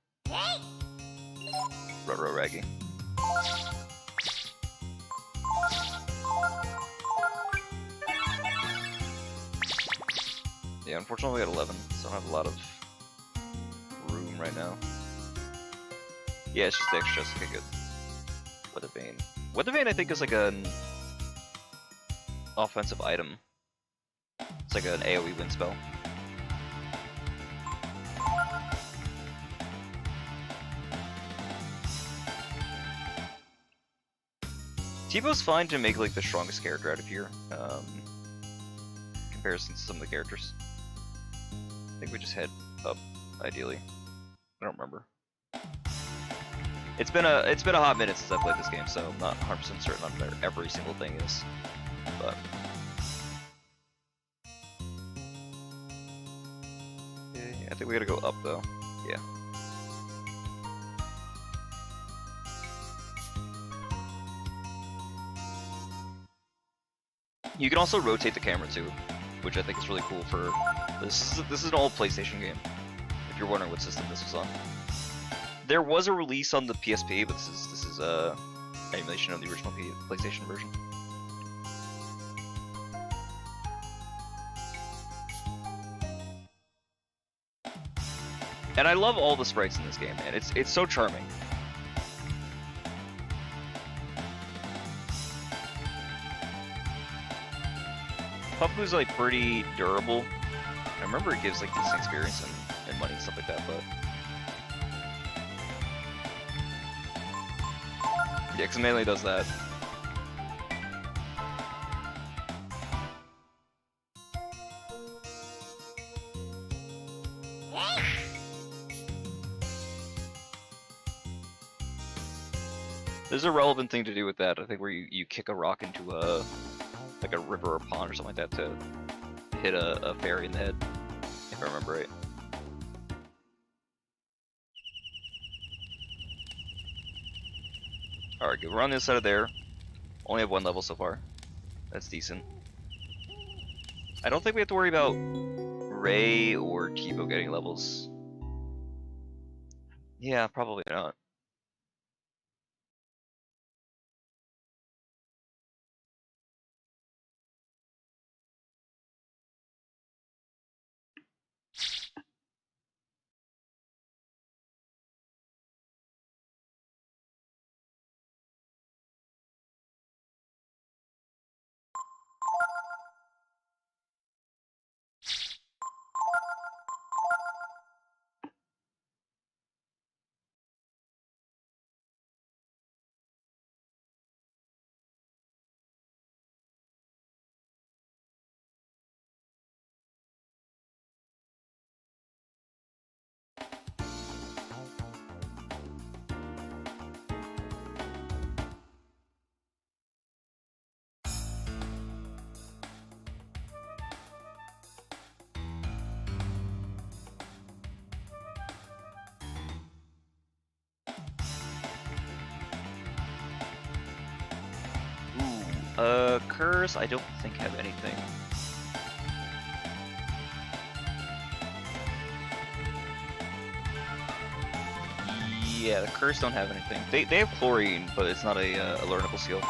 Ruh-roh Raggy. Yeah, unfortunately we had 11, so I don't have a lot of room right now. Yeah, it's just extra, okay, good. Weather Vane. Weather Vane I think is like an offensive item. It's like an AoE win spell. T-Bow's fine to make like the strongest character out of here, comparison to some of the characters. I think we just head up, ideally. I don't remember. It's been a hot minute since I played this game, so I'm not 100% certain on where every single thing is. But okay, I think we gotta go up though. Yeah. You can also rotate the camera too, which I think is really cool for this. This is an old PlayStation game. If you're wondering what system this was on, there was a release on the PSP, but this is a emulation of the original PlayStation version. And I love all the sprites in this game, man. It's so charming. Puffboo's like pretty durable. I remember it gives like decent experience and money and stuff like that, but yeah, because it mainly does that. There's a relevant thing to do with that, I think, where you kick a rock into a like a river or pond or something like that to hit a fairy in the head, if I remember right. Alright, good. We're on the other side of there. Only have 1 level so far. That's decent. I don't think we have to worry about Ray or T-Bow getting levels. Yeah, probably not. Curse, I don't think have anything. Yeah, the Curse don't have anything. They have Chlorine, but it's not a learnable skill.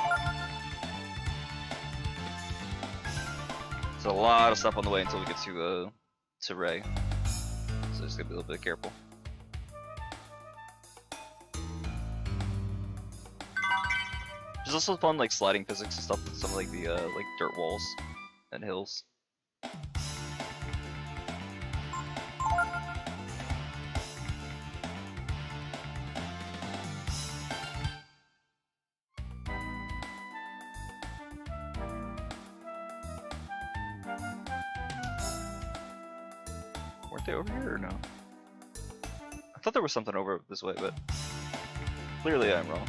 There's a lot of stuff on the way until we get to Ray. So just gotta be a little bit careful. There's also fun like sliding physics and stuff with some like the like dirt walls and hills. Weren't they over here or no? I thought there was something over this way, but clearly I'm wrong.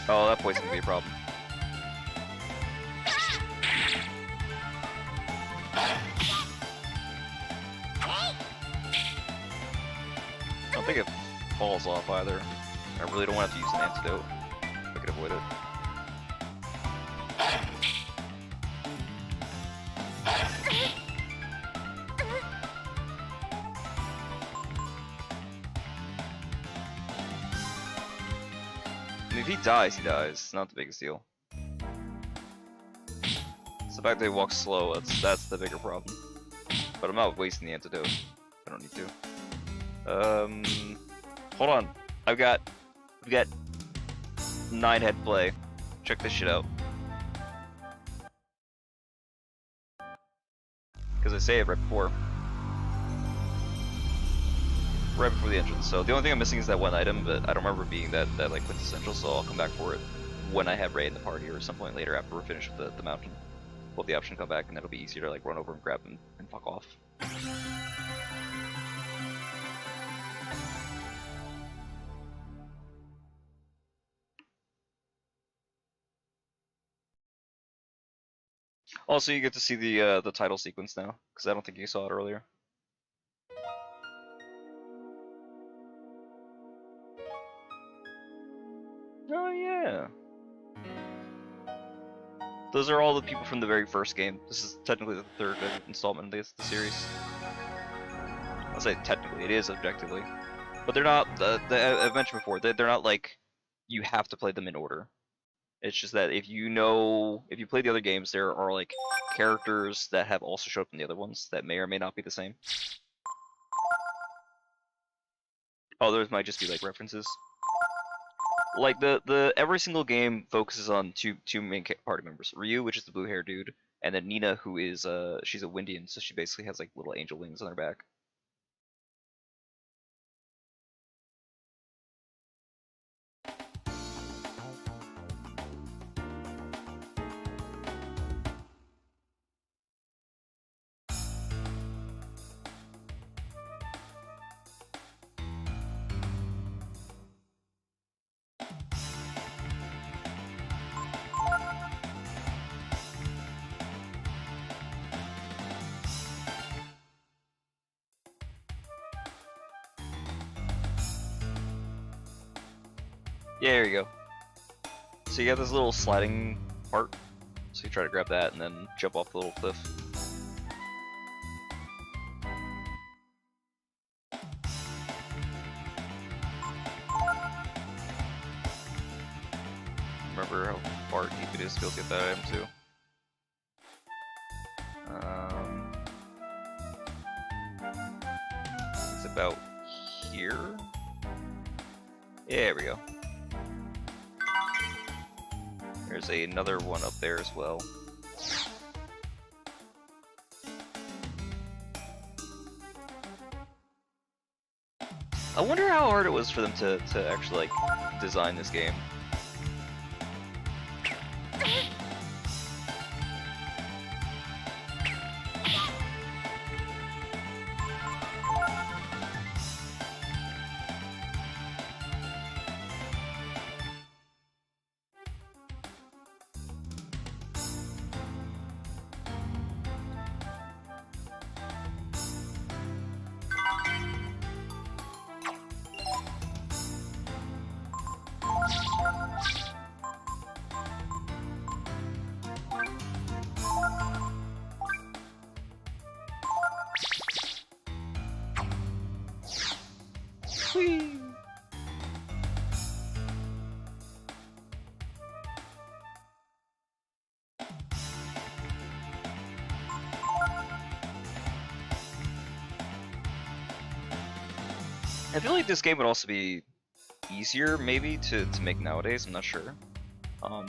Oh, that poison can be a problem. I don't think it falls off either. I really don't want to have to use an antidote if I could avoid it. I mean, if he dies, he dies. It's not the biggest deal. It's the fact that he walks slow, that's the bigger problem. But I'm not wasting the antidote. I don't need to. Hold on. We've got 9 head play. Check this shit out. Because I saved right before. Right before the entrance. So the only thing I'm missing is that one item, but I don't remember being that like quintessential, so I'll come back for it when I have Ray in the party or some point later after we're finished with the mountain. We'll have the option to come back and that'll be easier to like run over and grab him and fuck off. Also, you get to see the title sequence now, because I don't think you saw it earlier. Oh yeah. Those are all the people from the very first game. This is technically the third installment of the series. I'll say technically, it is objectively. But they're not, I've mentioned before, they're not like, you have to play them in order. It's just that if you play the other games, there are like characters that have also showed up in the other ones that may or may not be the same. Others might just be like references. Like every single game focuses on two main party members: Ryu, which is the blue hair dude, and then Nina, who is she's a Windian, so she basically has like little angel wings on her back. Yeah, there you go. So you got this little sliding part, so you try to grab that and then jump off the little cliff. Remember how far deep it is to be able to get that item too. It's about here. Yeah, there we go. There's another one up there as well. I wonder how hard it was for them to actually like design this game. I feel like this game would also be easier, maybe, to make nowadays. I'm not sure.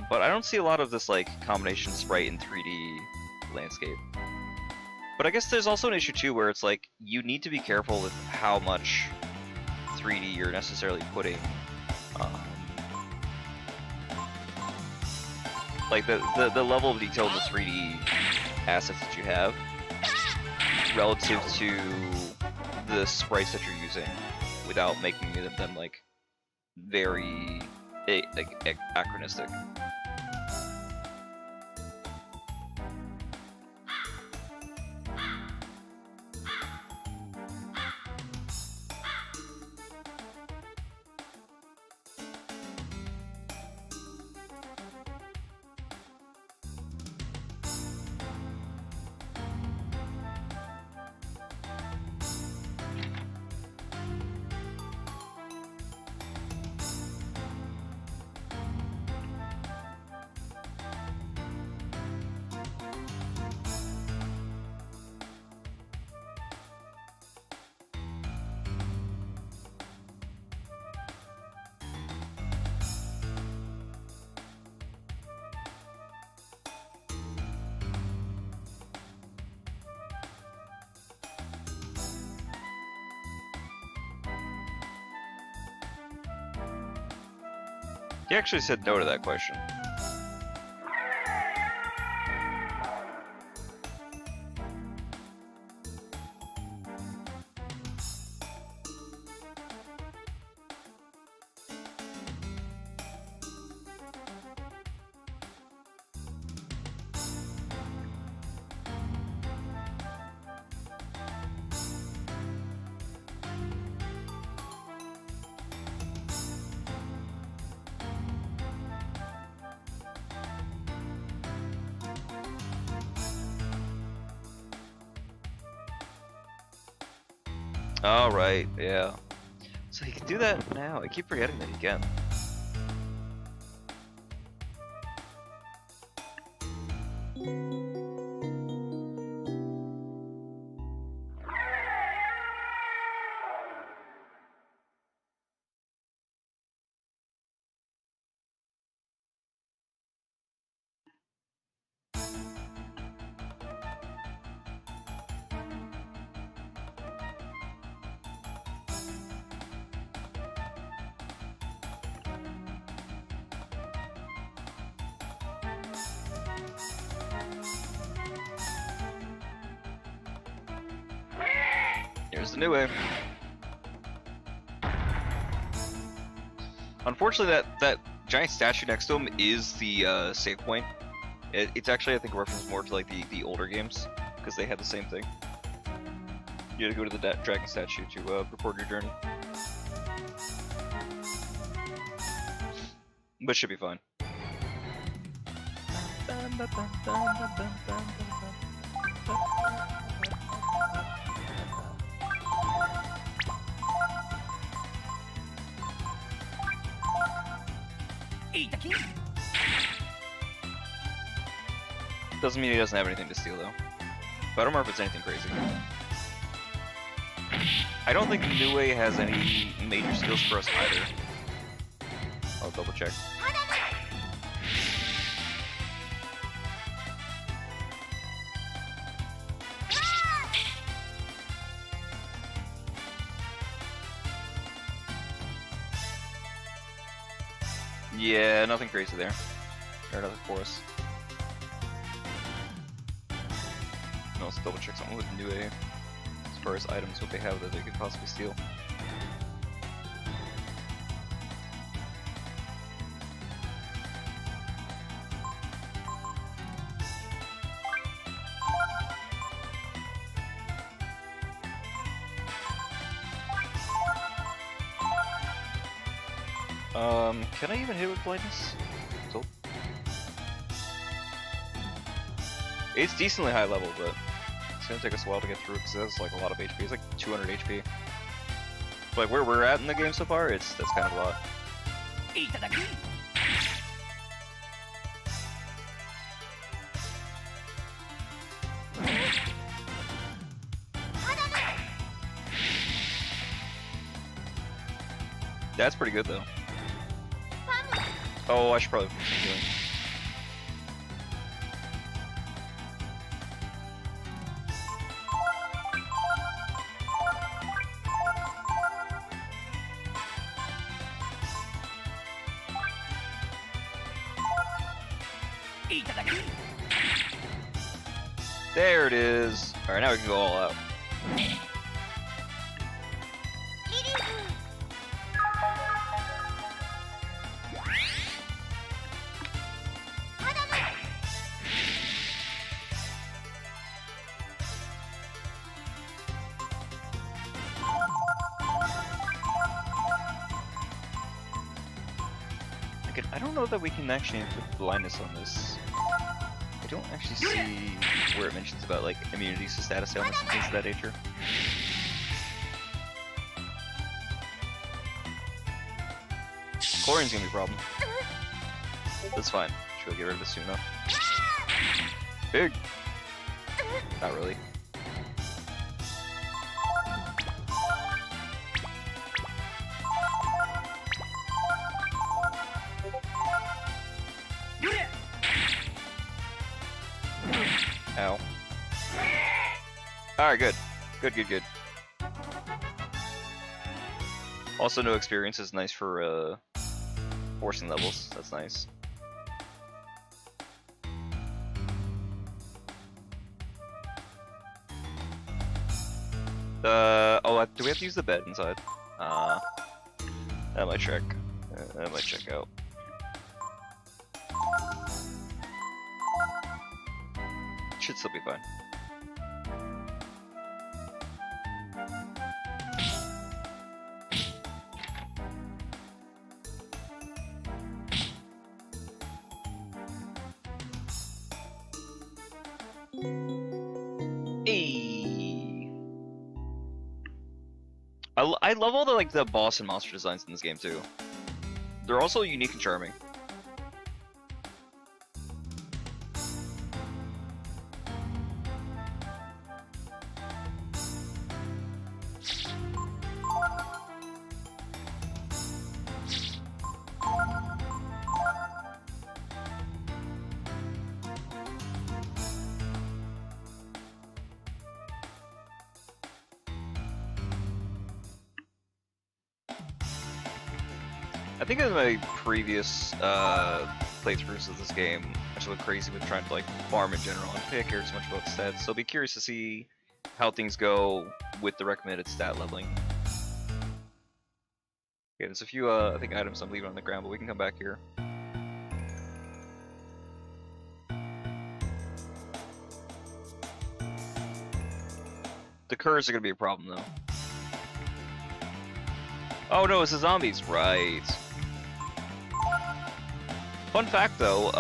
But I don't see a lot of this like combination sprite and 3D landscape. But I guess there's also an issue too, where it's like you need to be careful with how much 3D you're necessarily putting. Like the level of detail in the 3D assets that you have relative to the sprites that you're using, without making them like very anachronistic. He actually said no to that question. All right, yeah. So you can do that now. I keep forgetting that you can. Here's the new way. Unfortunately, that giant statue next to him is the save point. It's actually, I think, a reference more to like the older games, because they had the same thing. You had to go to the dragon statue to report your journey. But should be fine. Doesn't mean he doesn't have anything to steal though. But I don't remember if it's anything crazy. I don't think Nue has any major skills for us either. I'll double check. Yeah, nothing crazy there. Or nothing for us. No, let's double check something with Nue as far as items, what they have that they could possibly steal. Can I even hit with blindness? So it's decently high level, but it's gonna take us a while to get through because it has like a lot of HP. It's like 200 HP. But like where we're at in the game so far, that's kind of a lot. That's pretty good though. Oh, I should probably put some healing. There it is. Alright, now we can go all out. I don't know that we can actually inflict blindness on this. I don't actually see where it mentions about like immunities to status ailments and things of that nature. Chlorine's gonna be a problem. That's fine. Should we get rid of it soon enough? Big! Not really. Ow. Alright, good. Good. Also, no experience is nice for forcing levels. That's nice. Oh, do we have to use the bed inside? That might check. That might check out. Should still be fine. Hey. I love all the boss and monster designs in this game too. They're also unique and charming. I think in my previous playthroughs of this game, I just went crazy with trying to like farm in general. I don't think I cared so much about stats, so I'll be curious to see how things go with the recommended stat leveling. Okay, there's a few I think items I'm leaving on the ground, but we can come back here. The curs are gonna be a problem though. Oh no, it's the zombies, right. Fun fact though,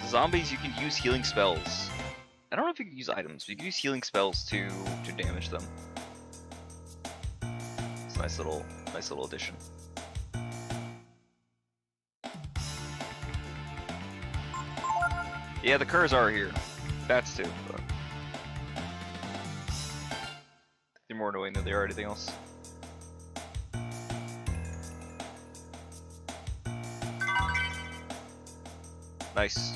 zombies you can use healing spells. I don't know if you can use items, but you can use healing spells to damage them. It's a nice little addition. Yeah, the curs are here. Bats too, but they're more annoying than they are anything else. Nice.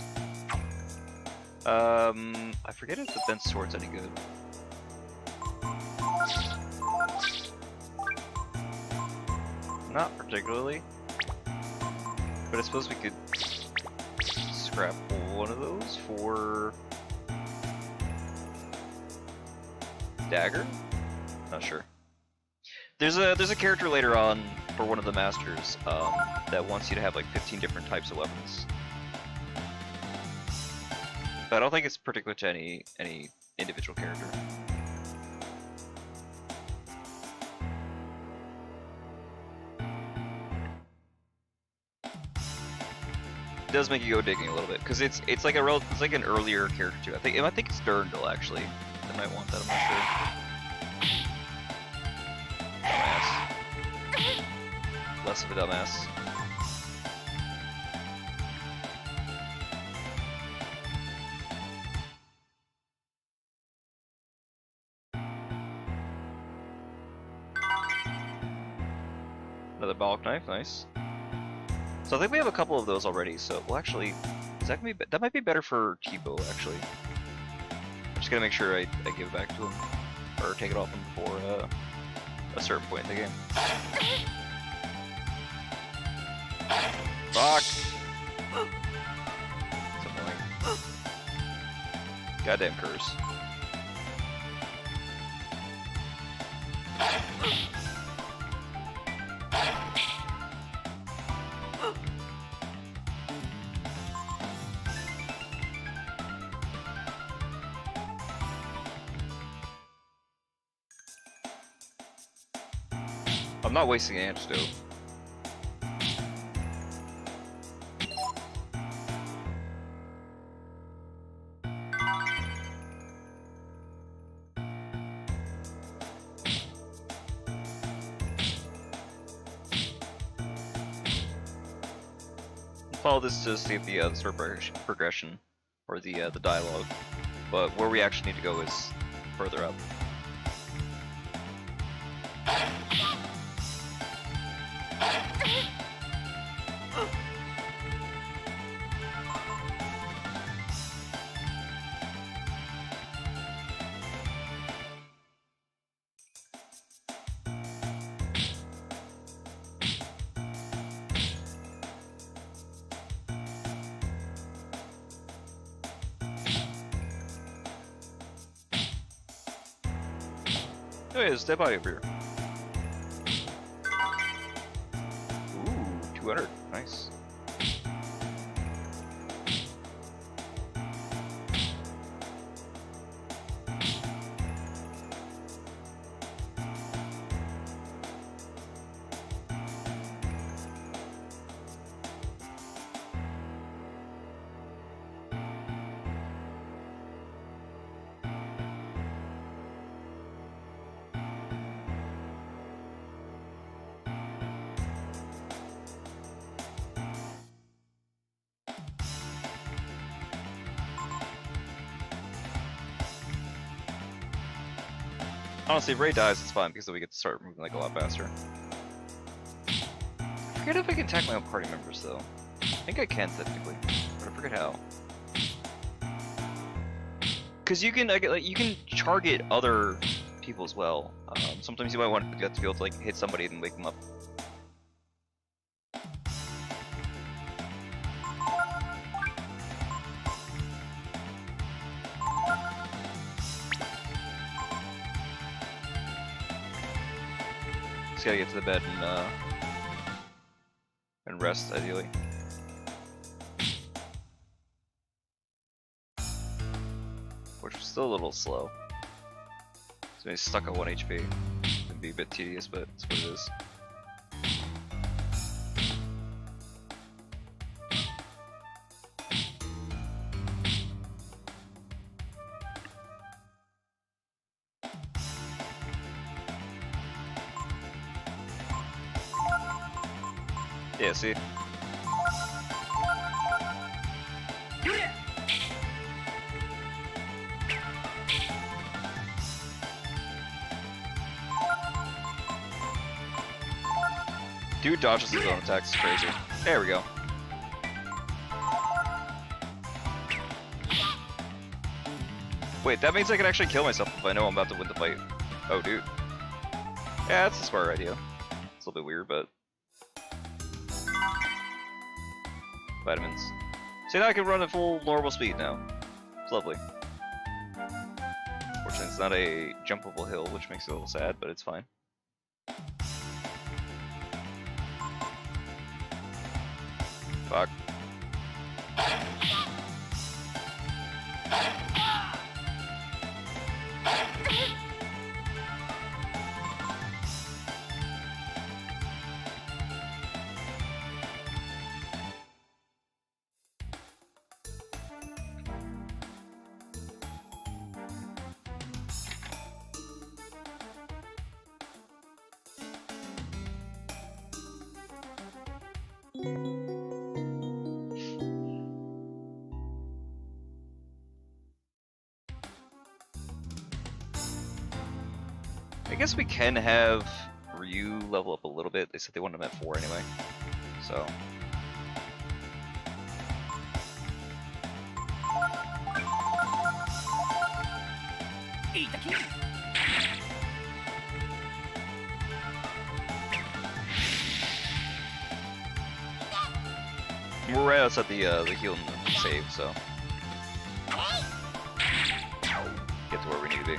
I forget if the bent sword's any good. Not particularly. But I suppose we could scrap one of those for dagger? Not sure. There's a character later on for one of the masters that wants you to have like 15 different types of weapons. But I don't think it's particular to any individual character. It does make you go digging a little bit because it's like an earlier character too. I think it's Durndal actually. I might want that. I'm not sure. Dumbass. Less of a dumbass. Another bulk. knife, nice. So I think we have a couple of those already. So well, actually, is that gonna be that might be better for Tipo actually. I'm just gonna make sure I give it back to him or take it off him before a certain point in the game. Fuck! It's annoying. Goddamn curse. I'm not wasting antidote. Follow this to see if the sort of progression or the dialogue, but where we actually need to go is further up. Oh yeah, there's a dead body over here. Ooh, 200, nice. Honestly, if Ray dies, it's fine because then we get to start moving like a lot faster. I forget if I can attack my own party members though. I think I can technically, but I forget how. Because you can target other people as well. Sometimes you might want to be able to like hit somebody and wake them up. Just gotta get to the bed and rest ideally. Which is still a little slow. So he's stuck at 1 HP. It'd be a bit tedious, but it's what it is. Yeah, see? Dude dodges his own attacks, it's crazy. There we go. Wait, that means I can actually kill myself if I know I'm about to win the fight. Oh, dude. Yeah, that's a smart idea. It's a little bit weird, but... Vitamins. See, now I can run at full normal speed now. It's lovely. Fortunately, it's not a jumpable hill, which makes it a little sad, but it's fine. Fuck. I guess we can have Ryu level up a little little bit. They said they wanted him at 4 anyway. So. We're right outside the heal and save, so get to where we need to be.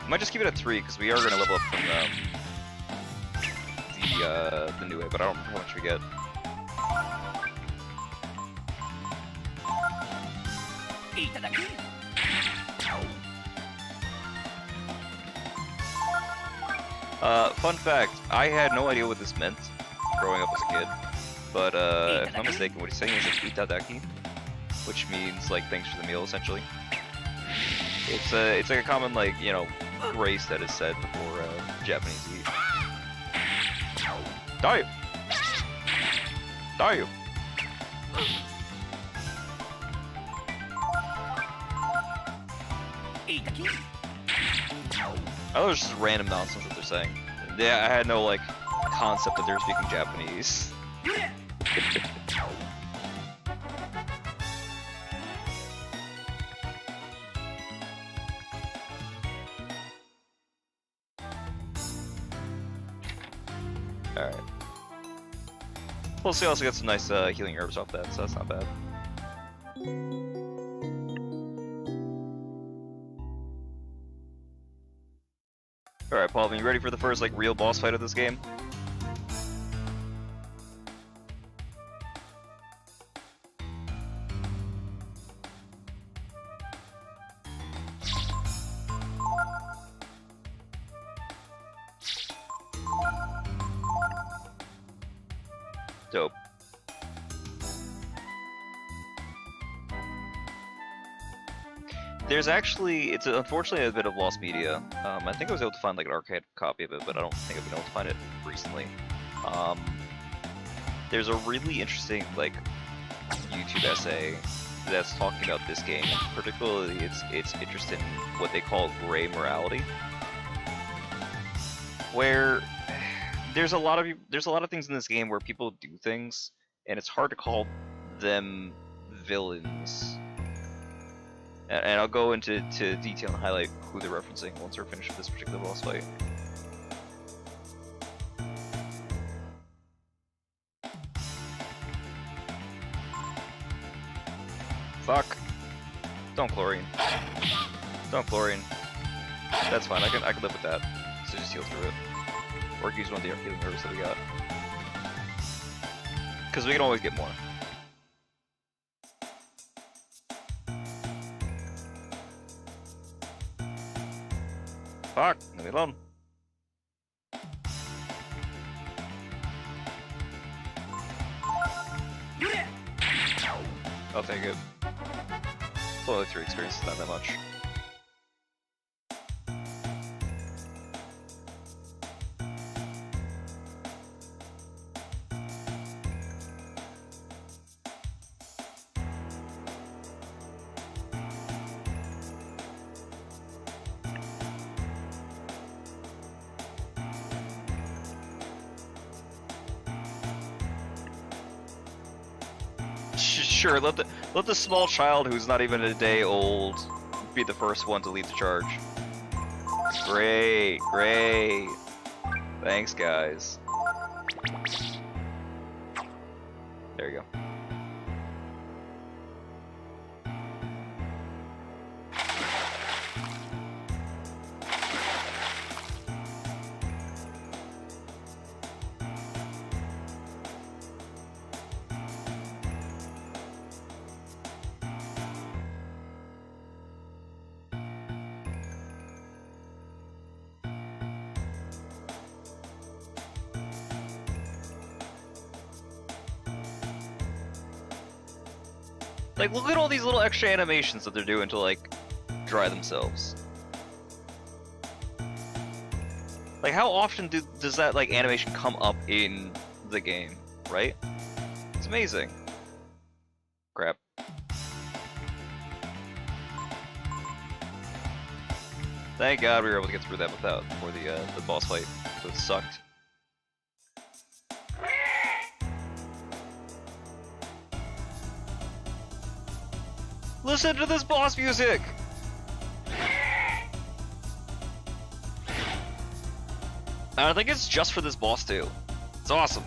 Might just keep it at 3 because we are going to level up from the new way, but I don't know how much we get. Fun fact, I had no idea what this meant growing up as a kid, but if I'm not mistaken, what he's saying is like itadaki, which means like thanks for the meal essentially. It's like a common like, you know, grace that is said before Japanese eat. Die! Die! I thought it was just random nonsense that they're saying. Yeah, I had no like concept that they're speaking Japanese. Alright. Plus we also got some nice healing herbs off that, so that's not bad. Alright, Paul, are you ready for the first like real boss fight of this game? Dope. There's actually, it's unfortunately a bit of lost media. I think I was able to find like an arcade copy of it, but I don't think I've been able to find it recently. There's a really interesting like YouTube essay that's talking about this game. Particularly, its interest in what they call gray morality, where there's a lot of things in this game where people do things, and it's hard to call them villains. And I'll go into detail and highlight who they're referencing once we're finished with this particular boss fight. Fuck. Don't chlorine. Don't chlorine. That's fine, I can live with that. So just heal through it. Or use one of the healing herbs that we got. Because we can always get more. Fuck, leave me alone. I'll take it. It's only 3 experiences, not that much. Sure, let the small child who's not even a day old be the first one to lead the charge. Great, great. Thanks, guys. There you go. Like, look at all these little extra animations that they're doing to, like, dry themselves. Like, how often does that, like, animation come up in the game, right? It's amazing. Crap. Thank God we were able to get through that before the boss fight, so it sucked. Listen to this boss music! I think it's just for this boss too. It's awesome.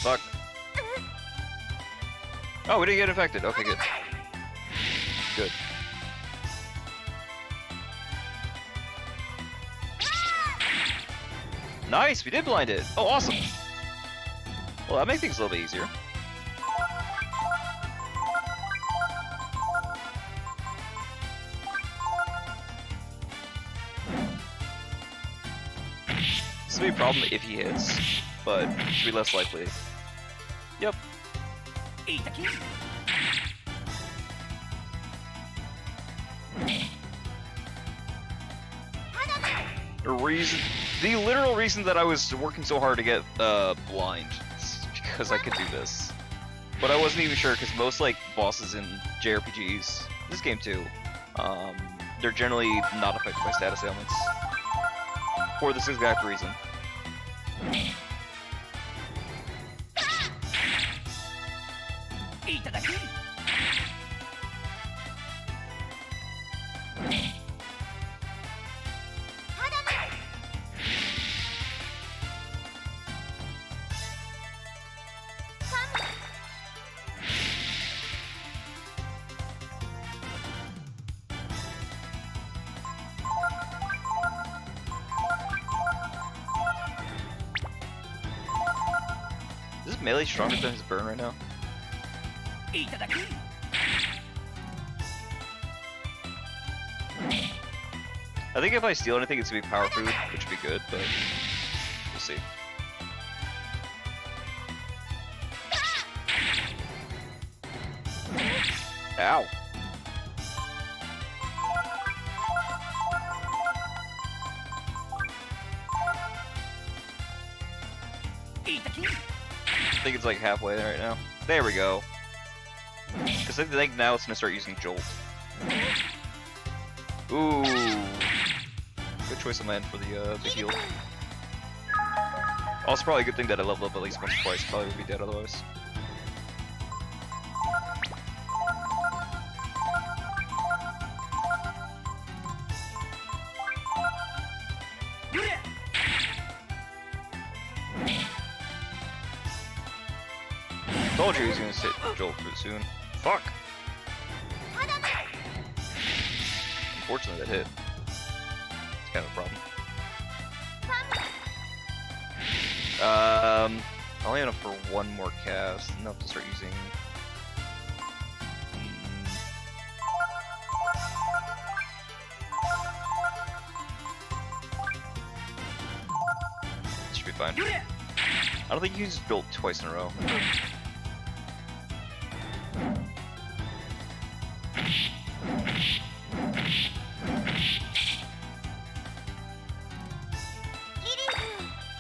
Fuck. Oh, we didn't get infected. Okay, good. Good. Nice, we did blind it. Oh, awesome. Well, that makes things a little bit easier. This will be a problem if he hits, but it should be less likely. Yep. The literal reason that I was working so hard to get blind is because I could do this. But I wasn't even sure because most like bosses in JRPGs, this game too, they're generally not affected by status ailments. For this exact reason. Is this melee stronger than his burn right now? I think if I steal anything, it's gonna be power food, which would be good, but we'll see. Ow. I think it's like halfway there right now. There we go. Because I think now it's gonna start using Jolt. Ooh. Good choice of man for the heal. Also, probably a good thing that I leveled up at least once or twice. Probably would be dead otherwise. Told you he was gonna hit Jolt soon. Fuck! Unfortunately, that hit. It's kind of a problem. Only enough for one more cast. Enough to start using. This should be fine. I don't think you used Jolt twice in a row.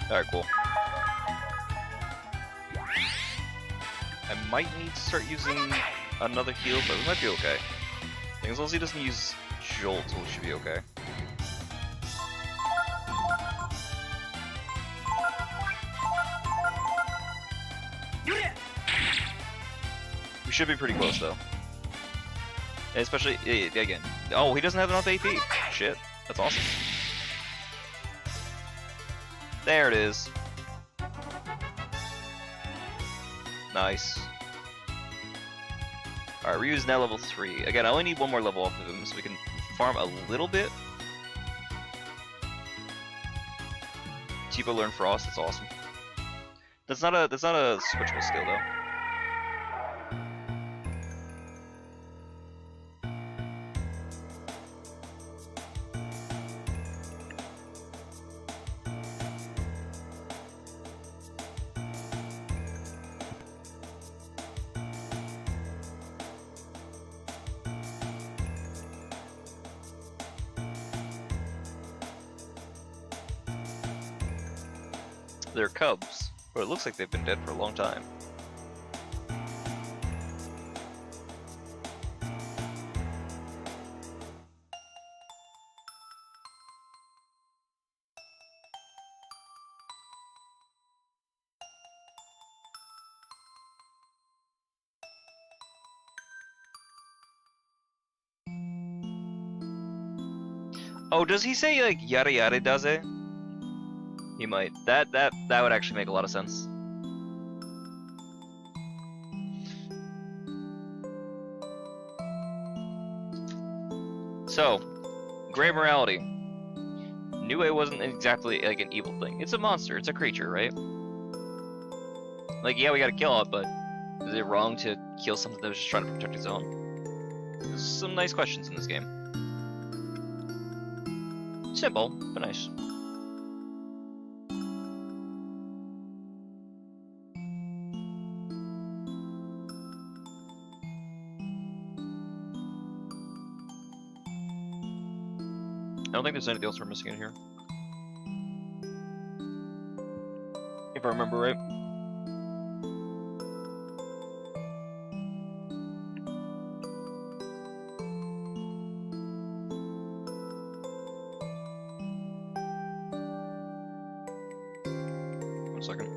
Alright, cool. I might need to start using another heal, but we might be okay. I think as long as he doesn't use Jolt, we should be okay. We should be pretty close though. And especially, again, oh, he doesn't have enough AP. Shit, that's awesome. There it is. Nice. Alright, Ryu's now level 3. Again, I only need one more level off of him so we can farm a little bit. Tipo learn Frost, that's awesome. That's not a switchable skill though. They're cubs, but it looks like they've been dead for a long time. Oh, does he say like yada yada does it? He might. That would actually make a lot of sense. So, gray morality. Nue wasn't exactly like an evil thing. It's a monster. It's a creature, right? Like, yeah, we gotta kill it, but is it wrong to kill something that was just trying to protect its own? There's some nice questions in this game. Simple, but nice. I don't think there's anything else we're missing in here. If I remember right. One second.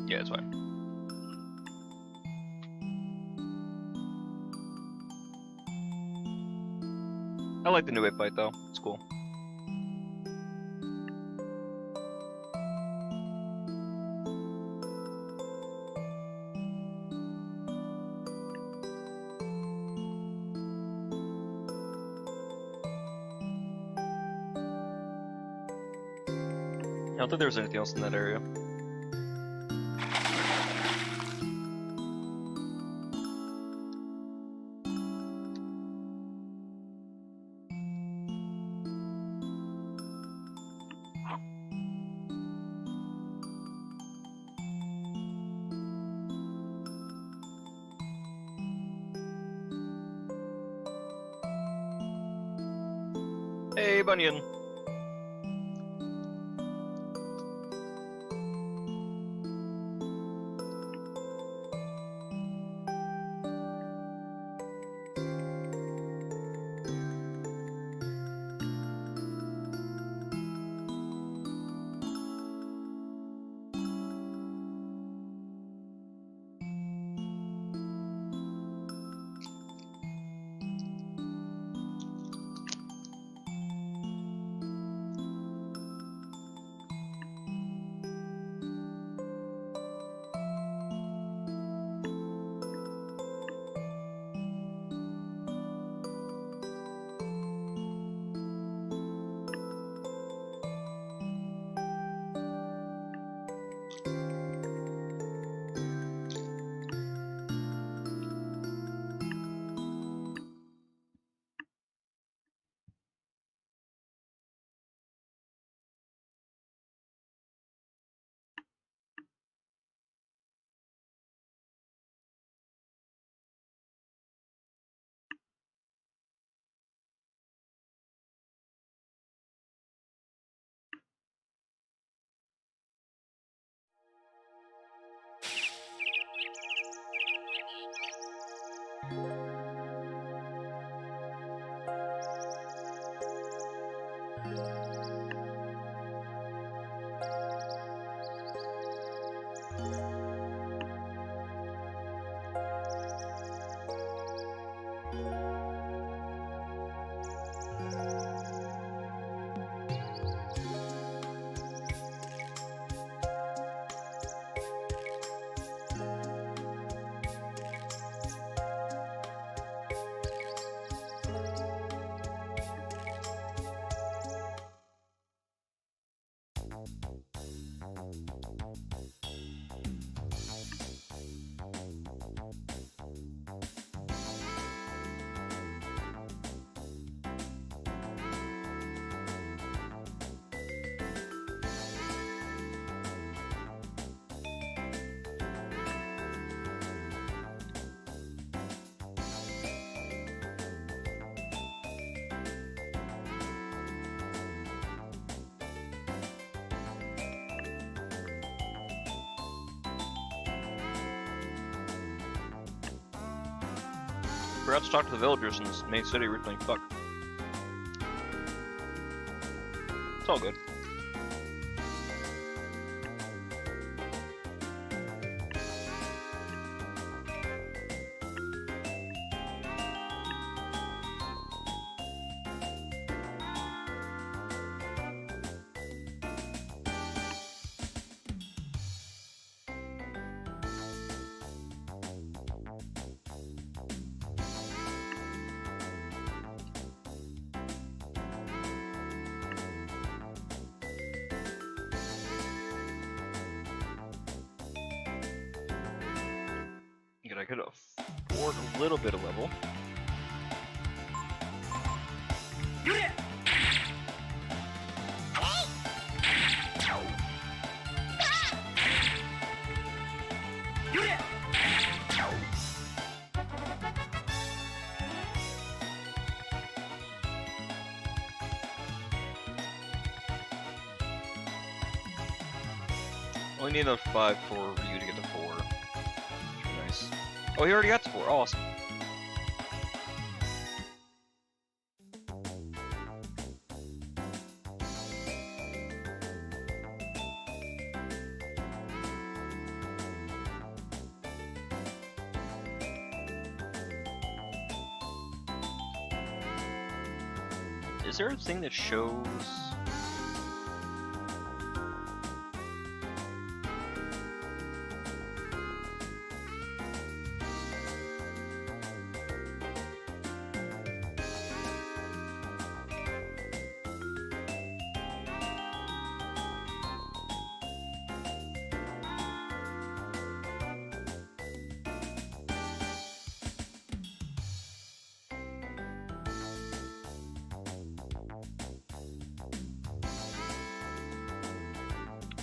Yeah, it's fine. I like the Nue fight though. It's cool. I don't think there was anything else in that area. Hey, Bunyan. Forgot to talk to the villagers in this main city originally. Fuck. It's all good. I could afford a little bit of level. Only need another 5 for Ryu to get to 4. Nice. Oh, he already got to 4. Oh, awesome. Is there a thing that shows?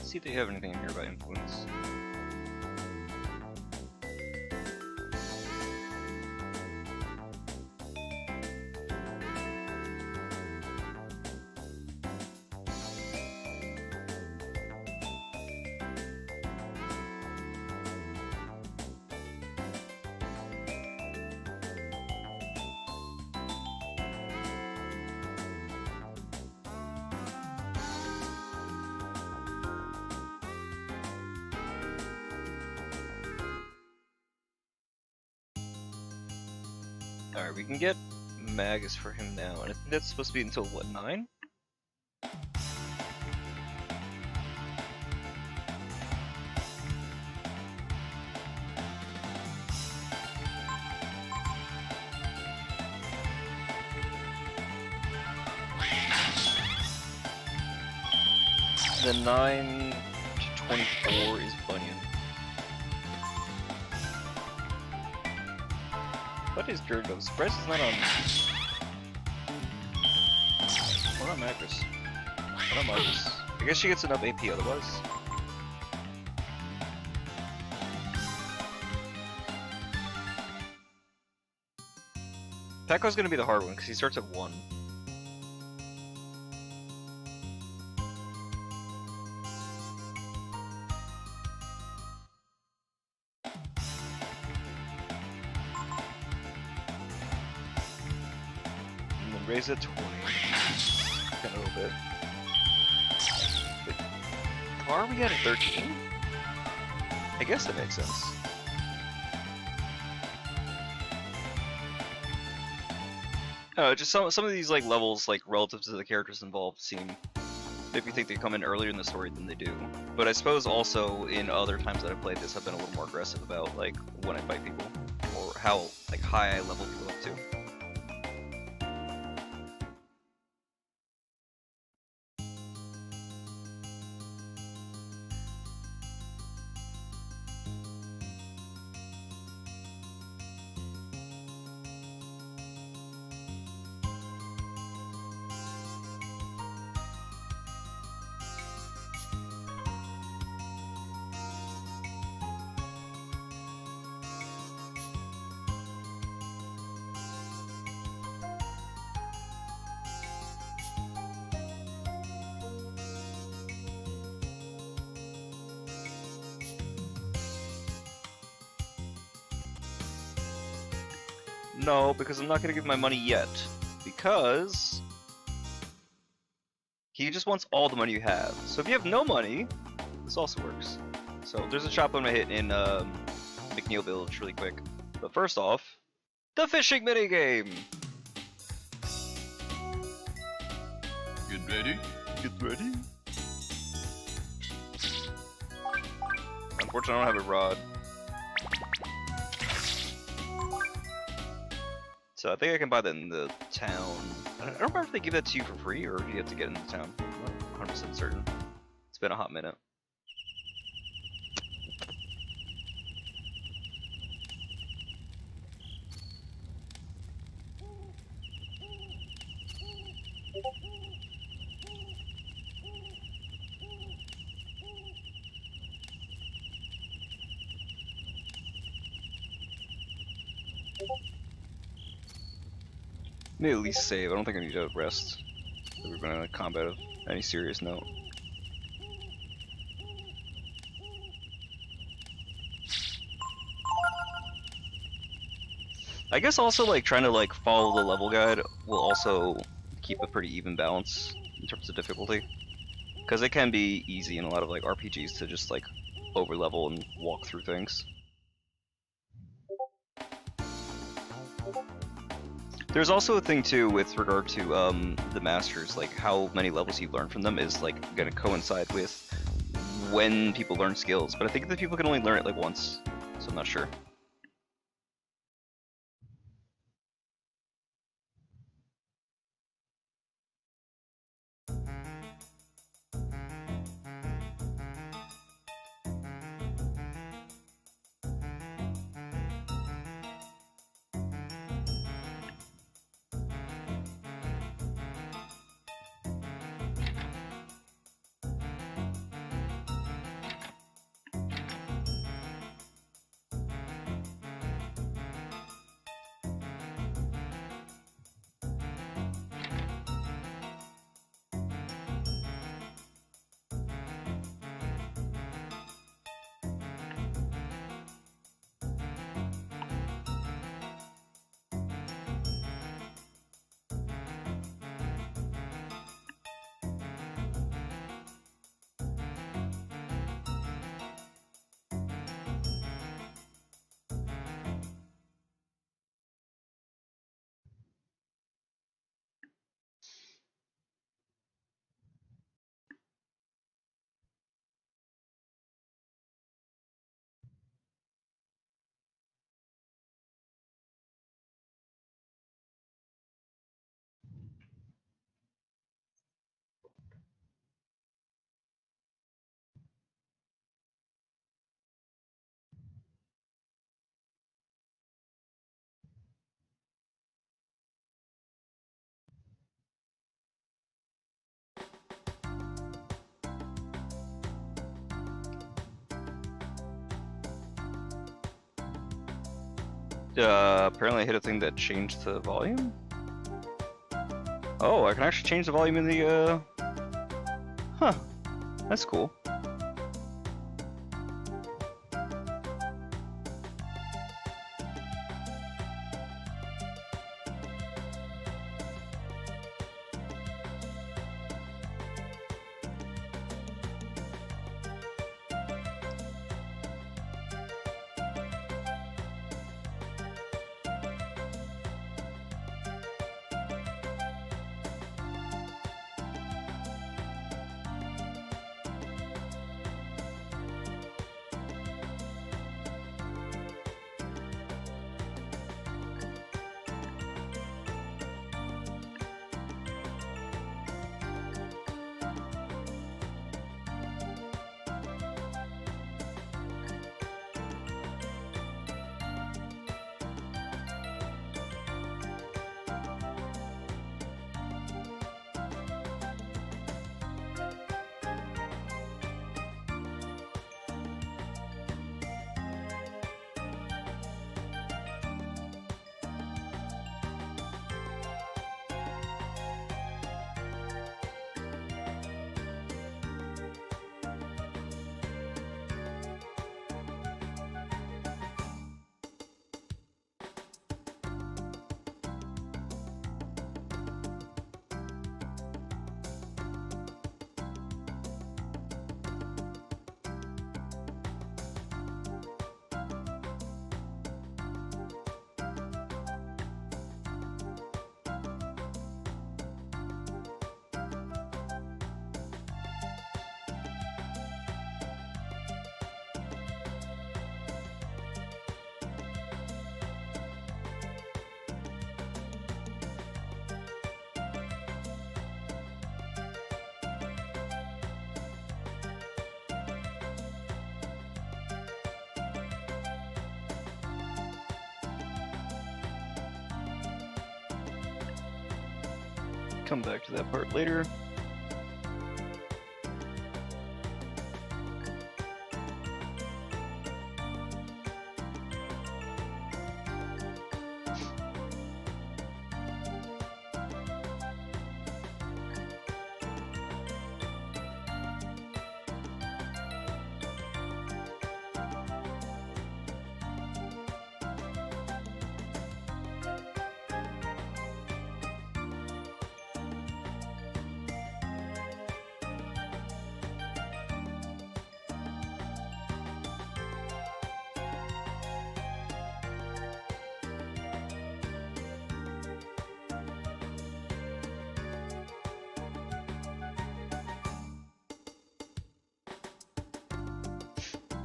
See if they have anything in here about influence. Alright, we can get Magus for him now, and I think that's supposed to be until, what, 9? Then 9 to 24 is Bunyan. What is Gyarados? Surprise is not on. What about Magus? What about Magus? I guess she gets enough AP otherwise. Pekka's gonna be the hard one because he starts at 1. Raise it 20. A little bit. But are we at a 13? I guess that makes sense. Just some of these like levels, like relative to the characters involved, seem if you think they come in earlier in the story than they do. But I suppose also in other times that I've played this, I've been a little more aggressive about like when I fight people or how like high I level people up to. No, because I'm not gonna give my money yet. Because he just wants all the money you have. So if you have no money, this also works. So there's a shop I'm gonna hit in McNeil Village really quick. But first off, the fishing minigame! Get ready? Get ready? Unfortunately, I don't have a rod. So I think I can buy that in the town. I don't remember if they give that to you for free or if you have to get in the town. I'm not 100% certain. It's been a hot minute. Maybe at least save. I don't think I need to rest. If we're going to combat of any serious note. I guess also like trying to like follow the level guide will also keep a pretty even balance in terms of difficulty. Because it can be easy in a lot of like RPGs to just like over level and walk through things. There's also a thing too with regard to the masters, like how many levels you learn from them is like gonna coincide with when people learn skills. But I think that people can only learn it like once, so I'm not sure. Apparently I hit a thing that changed the volume? Oh, I can actually change the volume in the, Huh. That's cool. come back to that part later.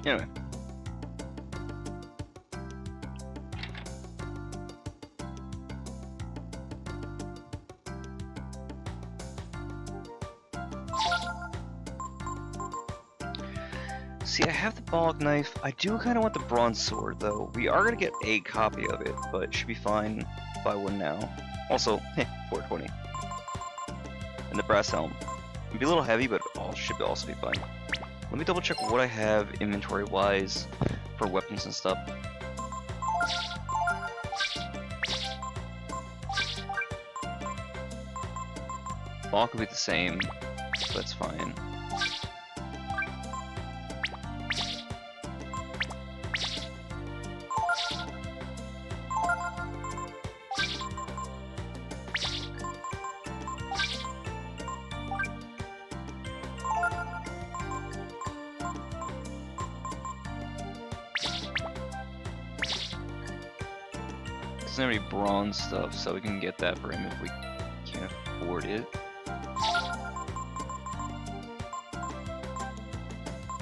Anyway. See, I have the Bollock knife. I do kind of want the bronze sword, though. We are going to get a copy of it, but it should be fine. Buy one now. Also, 420. And the brass helm. It'd be a little heavy, but it should also be fine. Let me double check what I have inventory-wise for weapons and stuff. Ball could be the same, so that's fine. Doesn't have any bronze stuff, so we can get that for him if we can't afford it.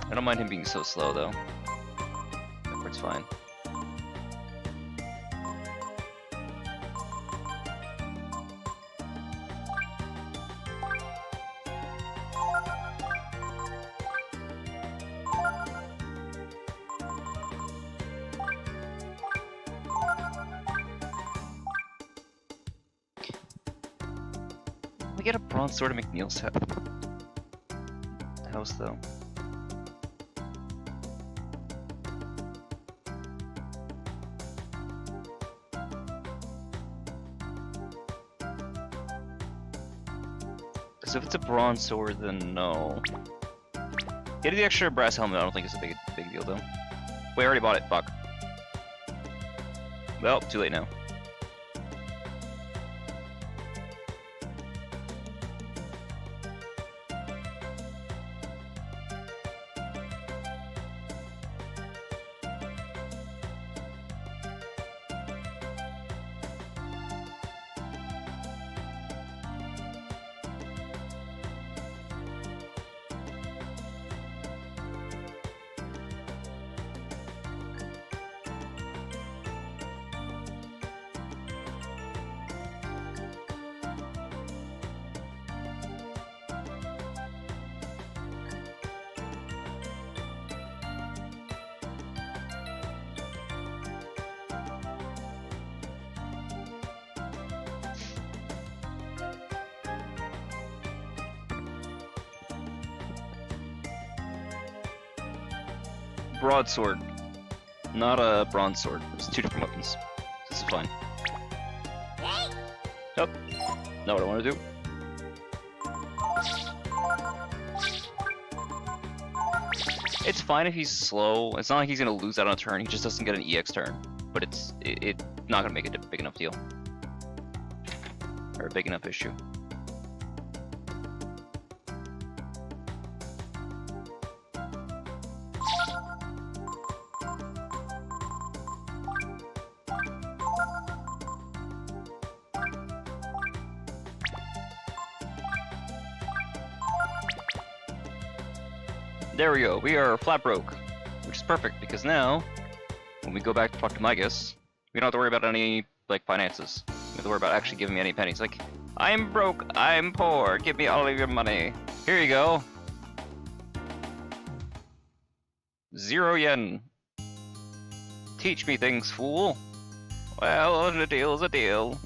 I don't mind him being so slow though. That part's fine. We get a bronze sword to McNeil's house though. So if it's a bronze sword, then no. Getting the extra brass helmet, I don't think it's a big deal though. We already bought it. Fuck. Well, too late now. Broadsword, not a bronze sword. It's two different weapons. This is fine. Nope, not what I want to do. It's fine if he's slow. It's not like he's gonna lose out on a turn. He just doesn't get an EX turn. But it's not gonna make it a big enough deal or a big enough issue. There we go, we are flat broke, which is perfect because now, when we go back to talk to Migas, we don't have to worry about any, like, finances. We don't have to worry about actually giving me any pennies. Like, I'm broke, I'm poor, give me all of your money. Here you go. 0 yen. Teach me things, fool. Well, a deal's a deal.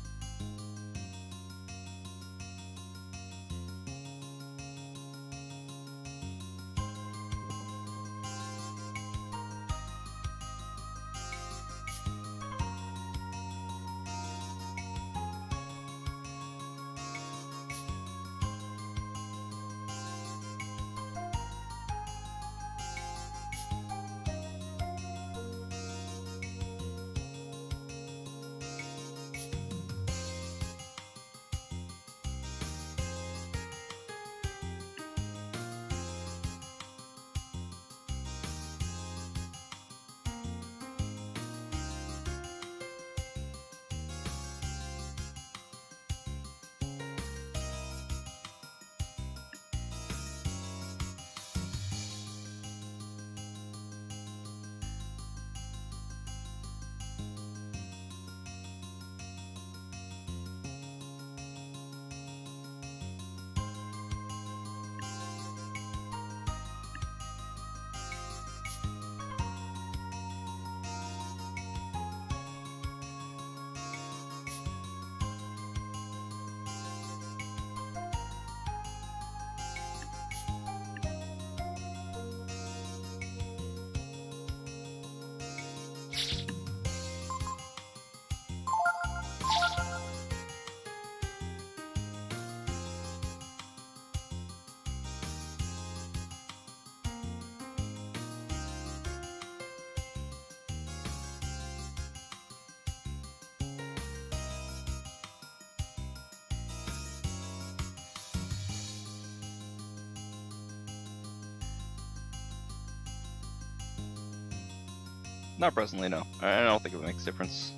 Not presently, no. I don't think it makes a difference.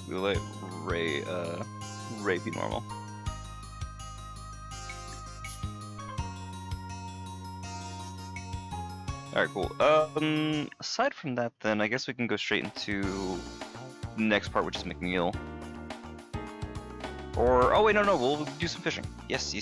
We'll let Ray be normal. Alright, cool. Aside from that then, I guess we can go straight into the next part, which is McNeil. Or, oh wait, no, we'll do some fishing. Yes.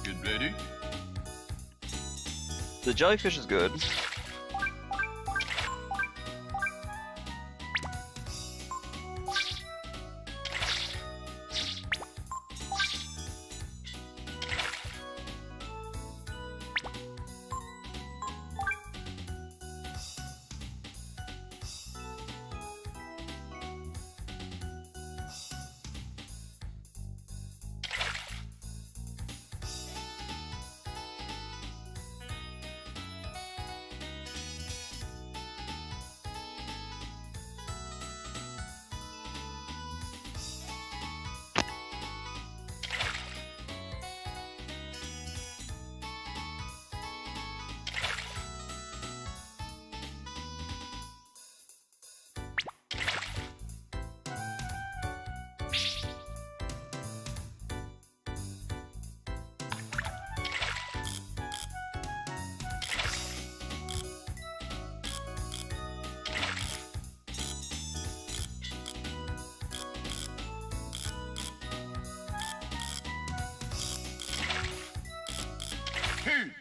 Get ready. The jellyfish is good. Hey.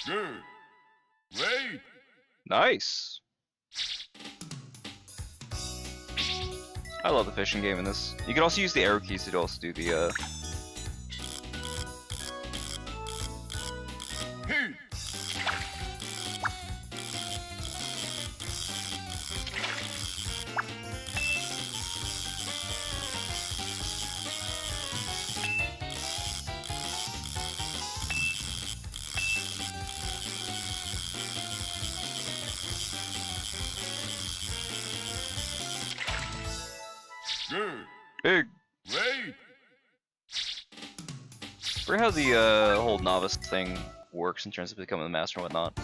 Good. Wait. Nice! I love the fishing game in this. You can also use the arrow keys to also do the, Hey. Good. big. Wait. For how the whole novice thing works in terms of becoming the master and whatnot.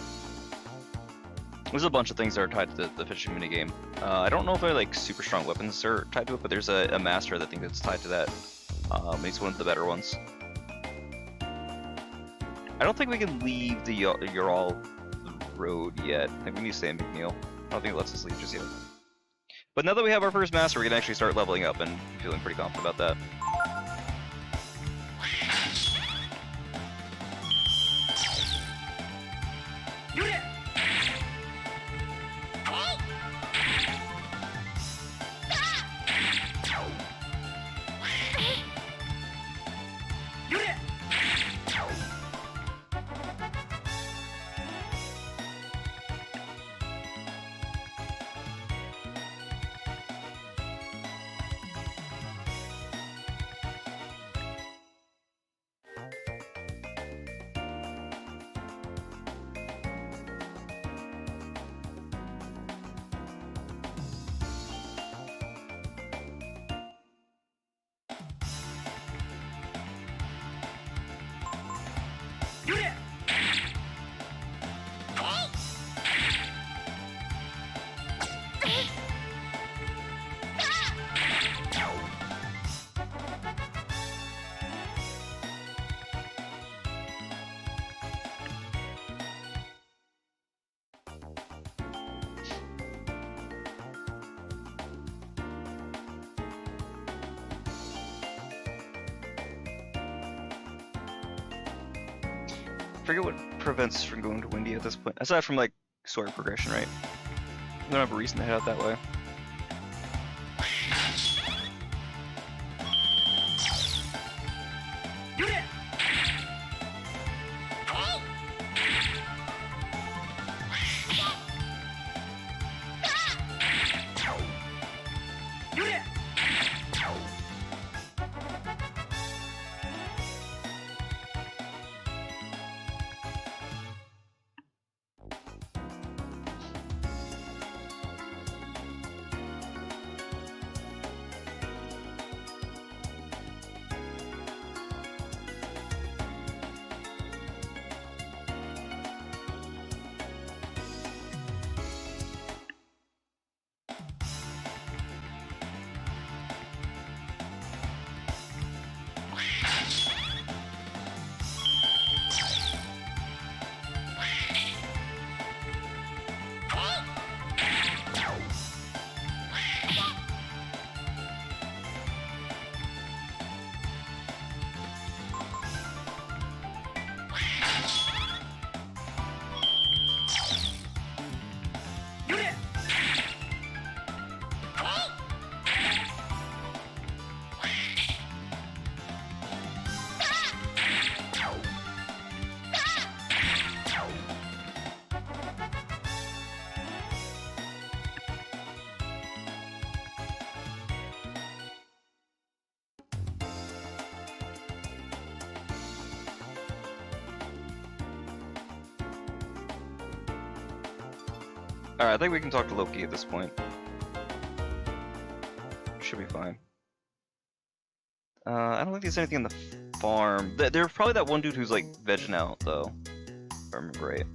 There's a bunch of things that are tied to the fishing minigame. I don't know if they're like super strong weapons are tied to it, but there's a master that I think that's tied to that. He's one of the better ones. I don't think we can leave the Ural road yet. I think we need to stay in McNeil. I don't think it lets us leave just yet. But now that we have our first master, we can actually start leveling up, and I'm feeling pretty confident about that. forget what prevents us from going to Windy at this point. Aside from like story progression, right? We don't have a reason to head out that way. Alright, I think we can talk to Loki at this point. Should be fine. I don't think there's anything in the farm. There's probably that one dude who's like vegging out, though. If I remember right.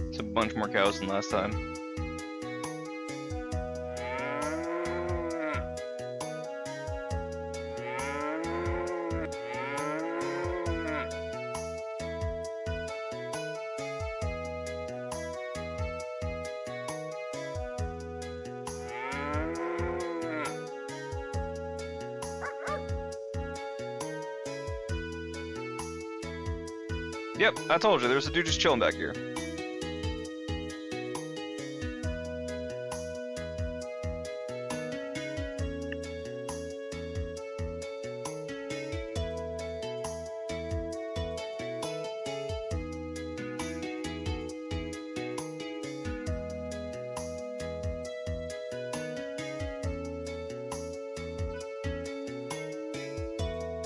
It's a bunch more cows than last time. Yep, I told you, there's a dude just chilling back here.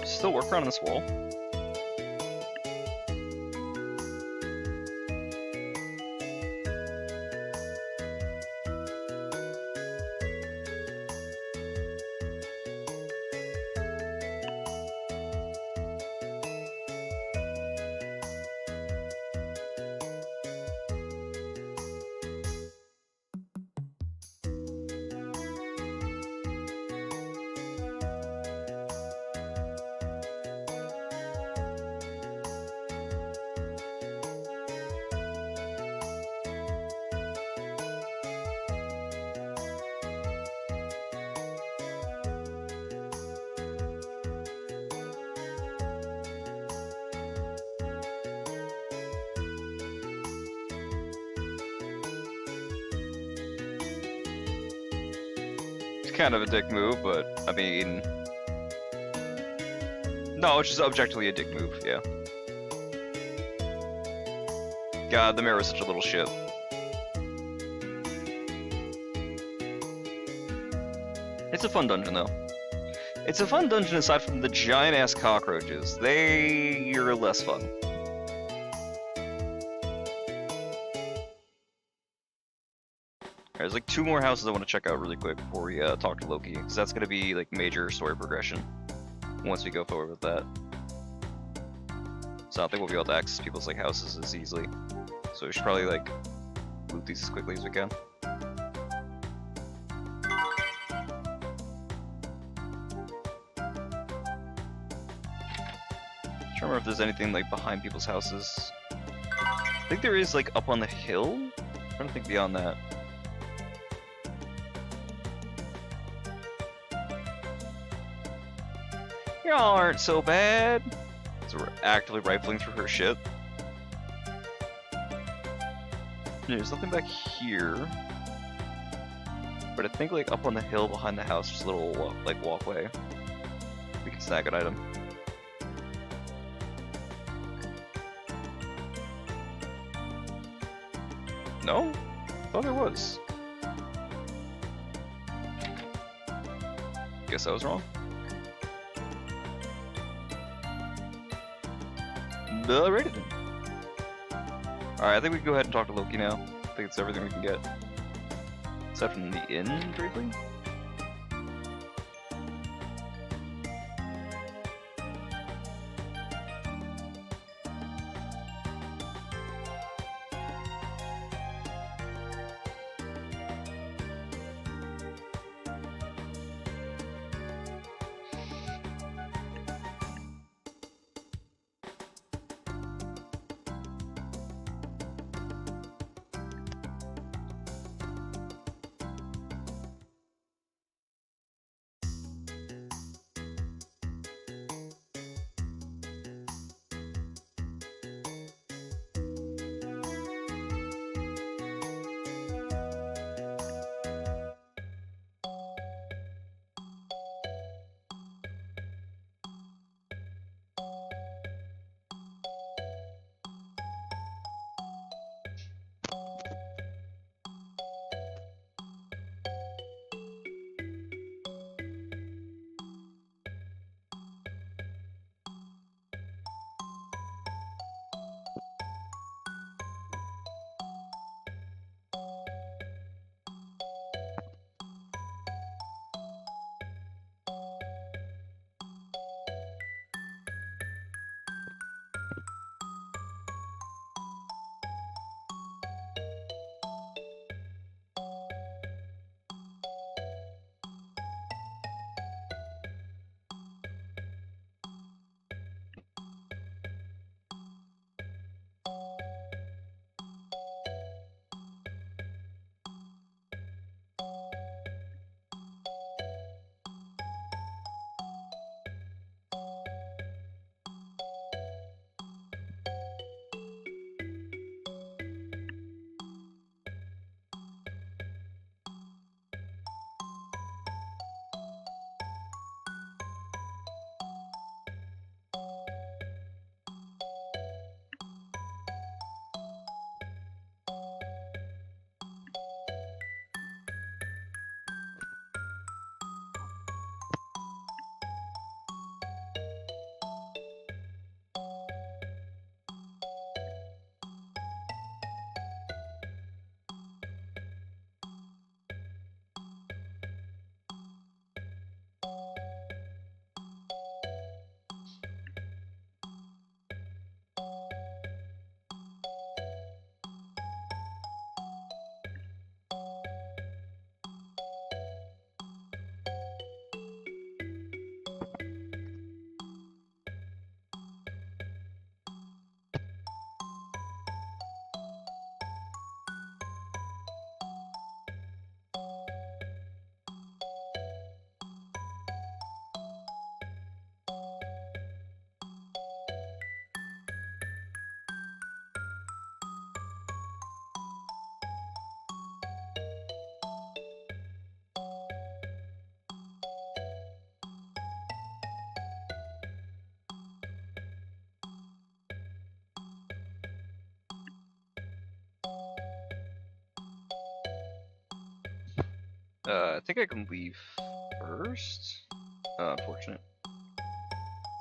Still working on this wall. kind of a dick move, but I mean, no, it's just objectively a dick move. Yeah. God, the mayor is such a little shit. It's a fun dungeon though. It's a fun dungeon aside from the giant ass cockroaches. They're less fun. There's like 2 more houses I want to check out really quick before we talk to Loki, because that's gonna be like major story progression once we go forward with that. So I don't think we'll be able to access people's like houses as easily. So we should probably like loot these as quickly as we can. Trying to remember if there's anything like behind people's houses. I think there is like up on the hill. I'm trying to think beyond that. Y'all aren't so bad. So we're actively rifling through her shit. There's nothing back here. But I think like up on the hill behind the house, there's a little like walkway. We can snag an item. No? I thought there was. Guess I was wrong. Alrighty then. Alright, I think we can go ahead and talk to Loki now. I think it's everything we can get. Except from the inn, briefly. I think I can leave first. Unfortunate.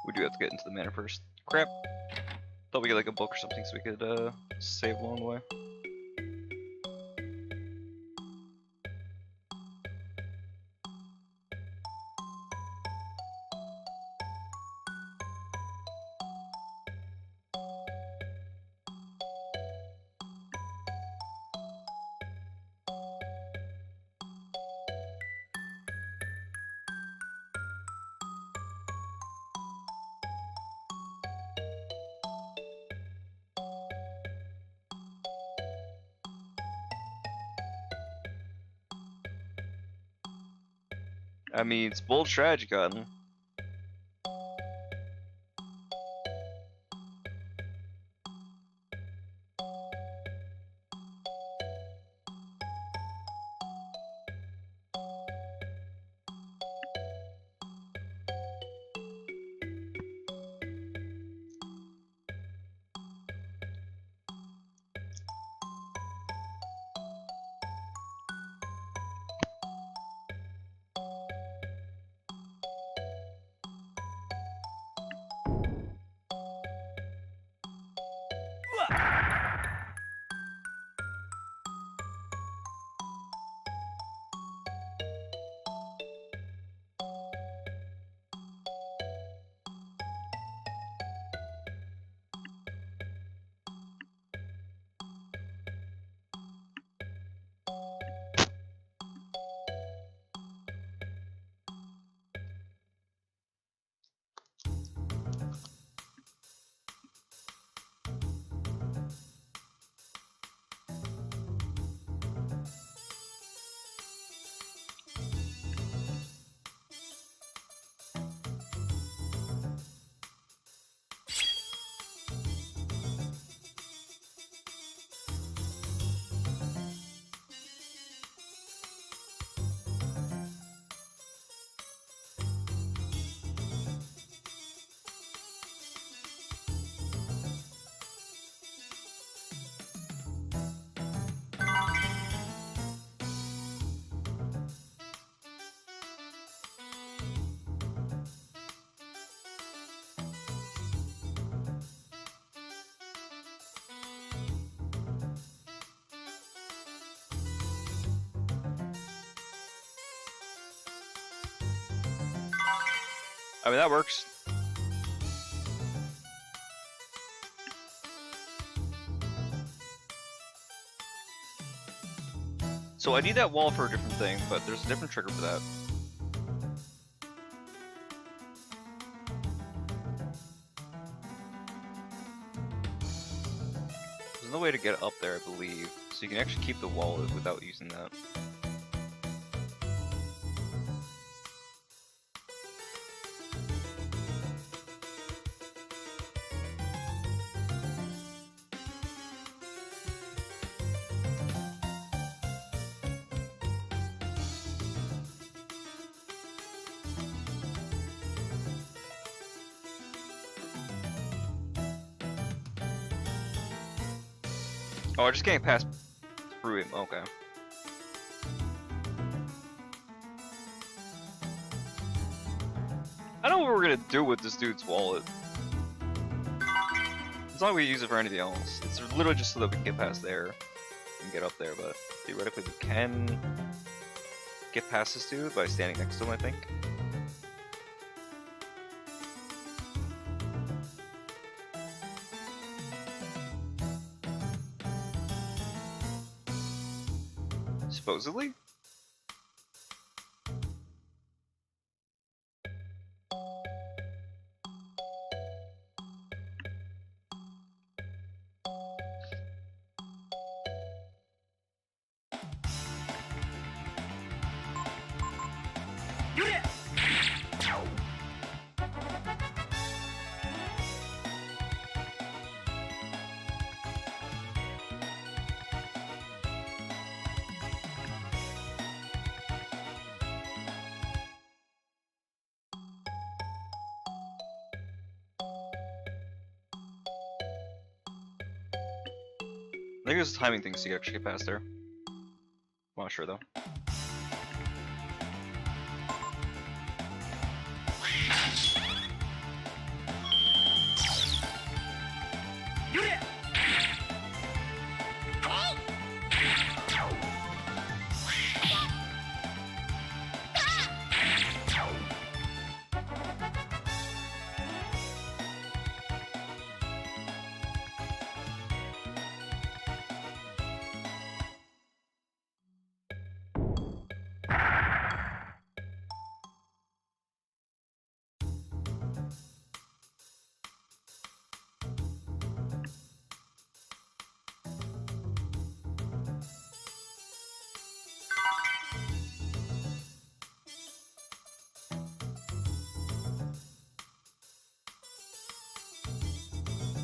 We do have to get into the manor first. Crap. Thought we get like a book or something so we could save along the way. I mean, it's bold strategy, Cotton. I mean, that works. So I need that wall for a different thing, but there's a different trigger for that. There's no way to get up there, I believe. So you can actually keep the wall without using that. Oh, I just can't pass through him. Okay. I know what we're gonna do with this dude's wallet. It's not like we use it for anything else. It's literally just so that we can get past there and get up there, but theoretically we can get past this dude by standing next to him, I think. Supposedly? I think there's timing things to actually get past there. I'm not sure though.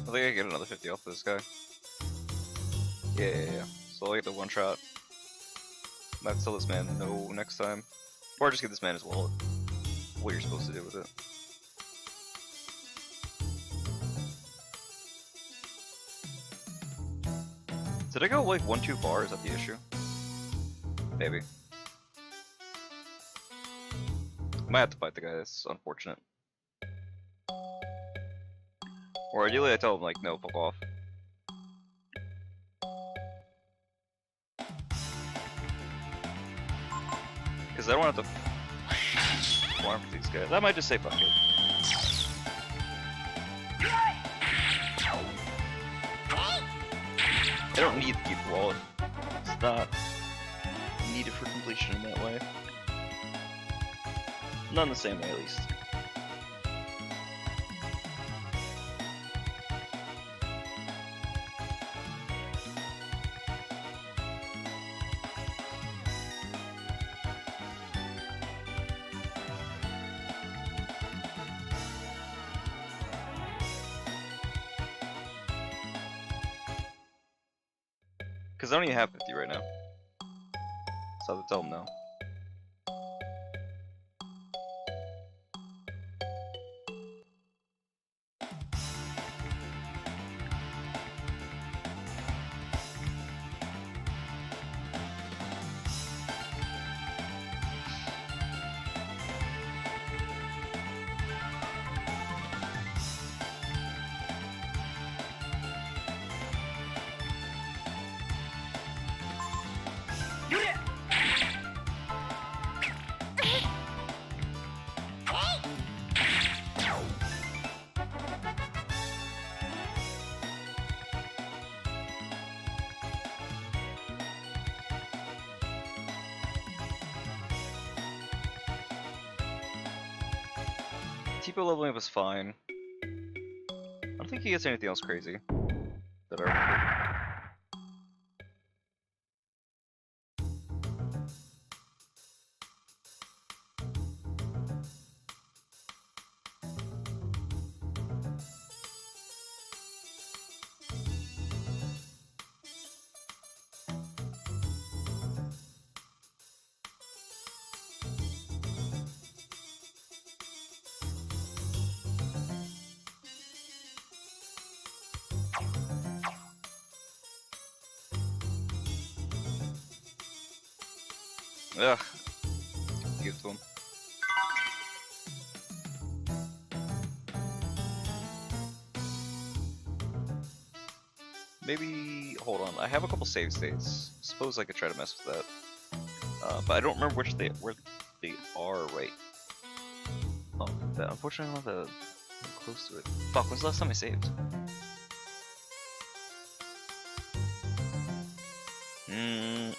I think I can get another 50 off this guy. Yeah. So I'll get the one shot. Might tell this man no next time. Or just give this man his wallet. What you're supposed to do with it. Did I go like one too far? Is that the issue? Maybe. Might have to fight the guy, that's unfortunate. Or ideally I tell him like, no, fuck off. Because I don't have to farm for these guys. I might just say fuck it. I don't need to keep the wallet. It's not needed for completion in that way. Not in the same way, at least. Because I don't even have 50 right now. So I have to tell him no. Tipo leveling up is fine. I don't think he gets anything else crazy that I remember. Ugh. Give it to him. Maybe, hold on, I have a couple save states. Suppose I could try to mess with that. But I don't remember where they are right. Oh, that, unfortunately I'm not that close to it. Fuck, when's the last time I saved?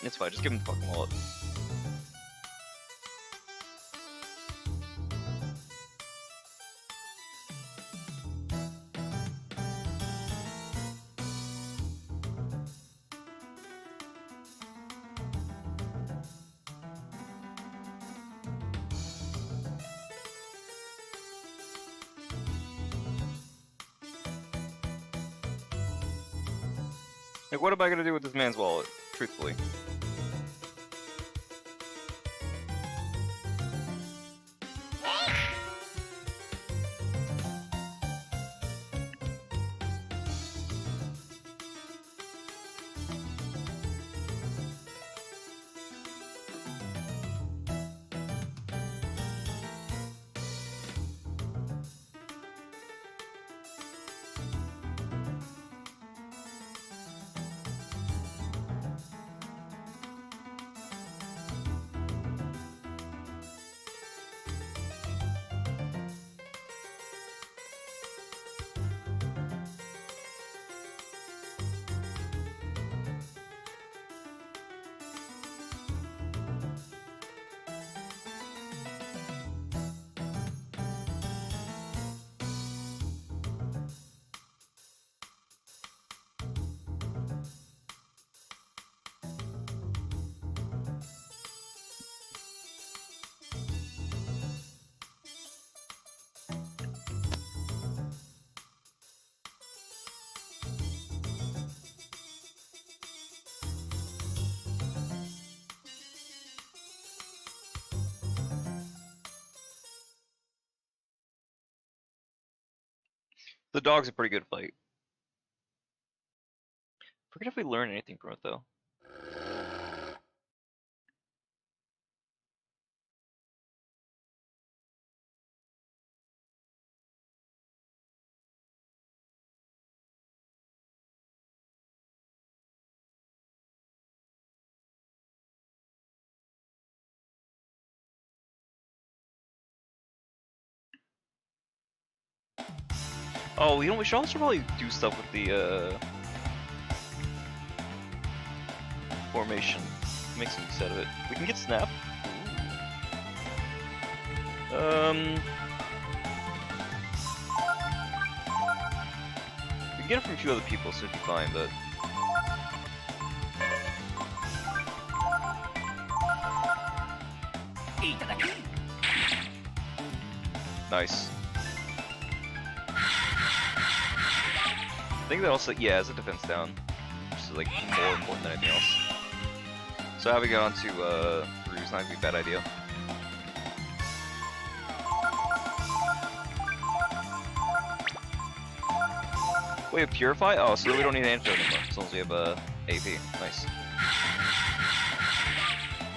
It's fine, just give him the fucking wallet. Like, what am I gonna do with this man's wallet, truthfully? The dog's a pretty good fight. Forget if we learn anything from it though. Oh, you know, we should also probably do stuff with the formation. Make some use out of it. We can get snap. Ooh. We can get it from a few other people, so it'd be fine, but nice. I think that also, yeah, as a defense down, which is like more important than anything else. So having it onto Ryu's not gonna be a bad idea. We have Purify? Oh, so we don't need Antidote anymore, as long as we have AP. Nice.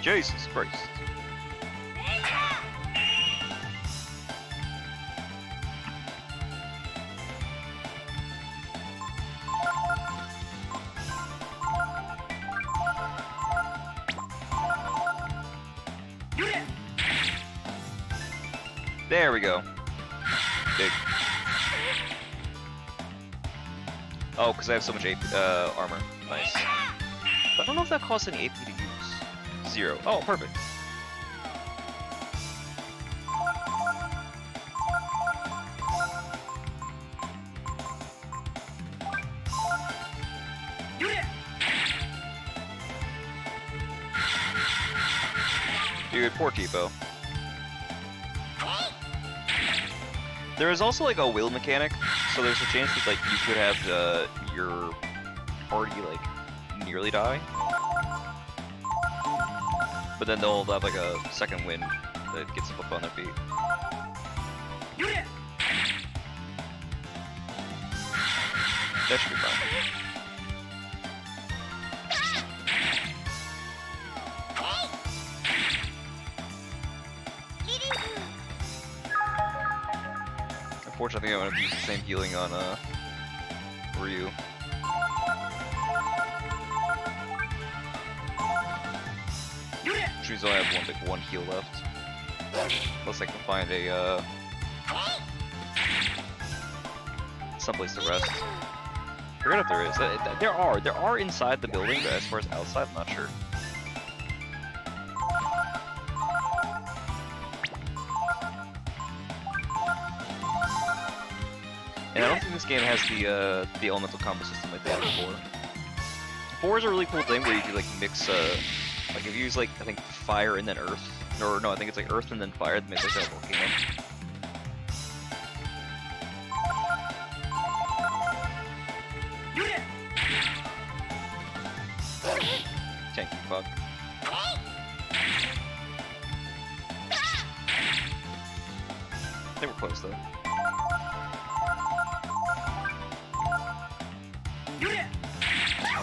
Jesus Christ. There we go. Big. Oh, because I have so much AP, armor. Nice. But I don't know if that costs any AP to use. 0. Oh, perfect. Dude, poor Tipo. There is also like a will mechanic, so there's a chance that like you could have your party like nearly die, but then they'll have like a second wind that gets them up on their feet. That should be fine. Unfortunately, I'm going to use the same healing on Ryu. Which means I only have one heal left. Unless I can find a someplace to rest. I forget if there is. There are inside the building, but as far as outside, I'm not sure. And I don't think this game has the elemental combo system like they had before. 4 is a really cool thing where you can like mix like if you use like I think fire and then earth, or no, I think it's like earth and then fire that makes like a volcano. Tanky fuck. I think we're close though.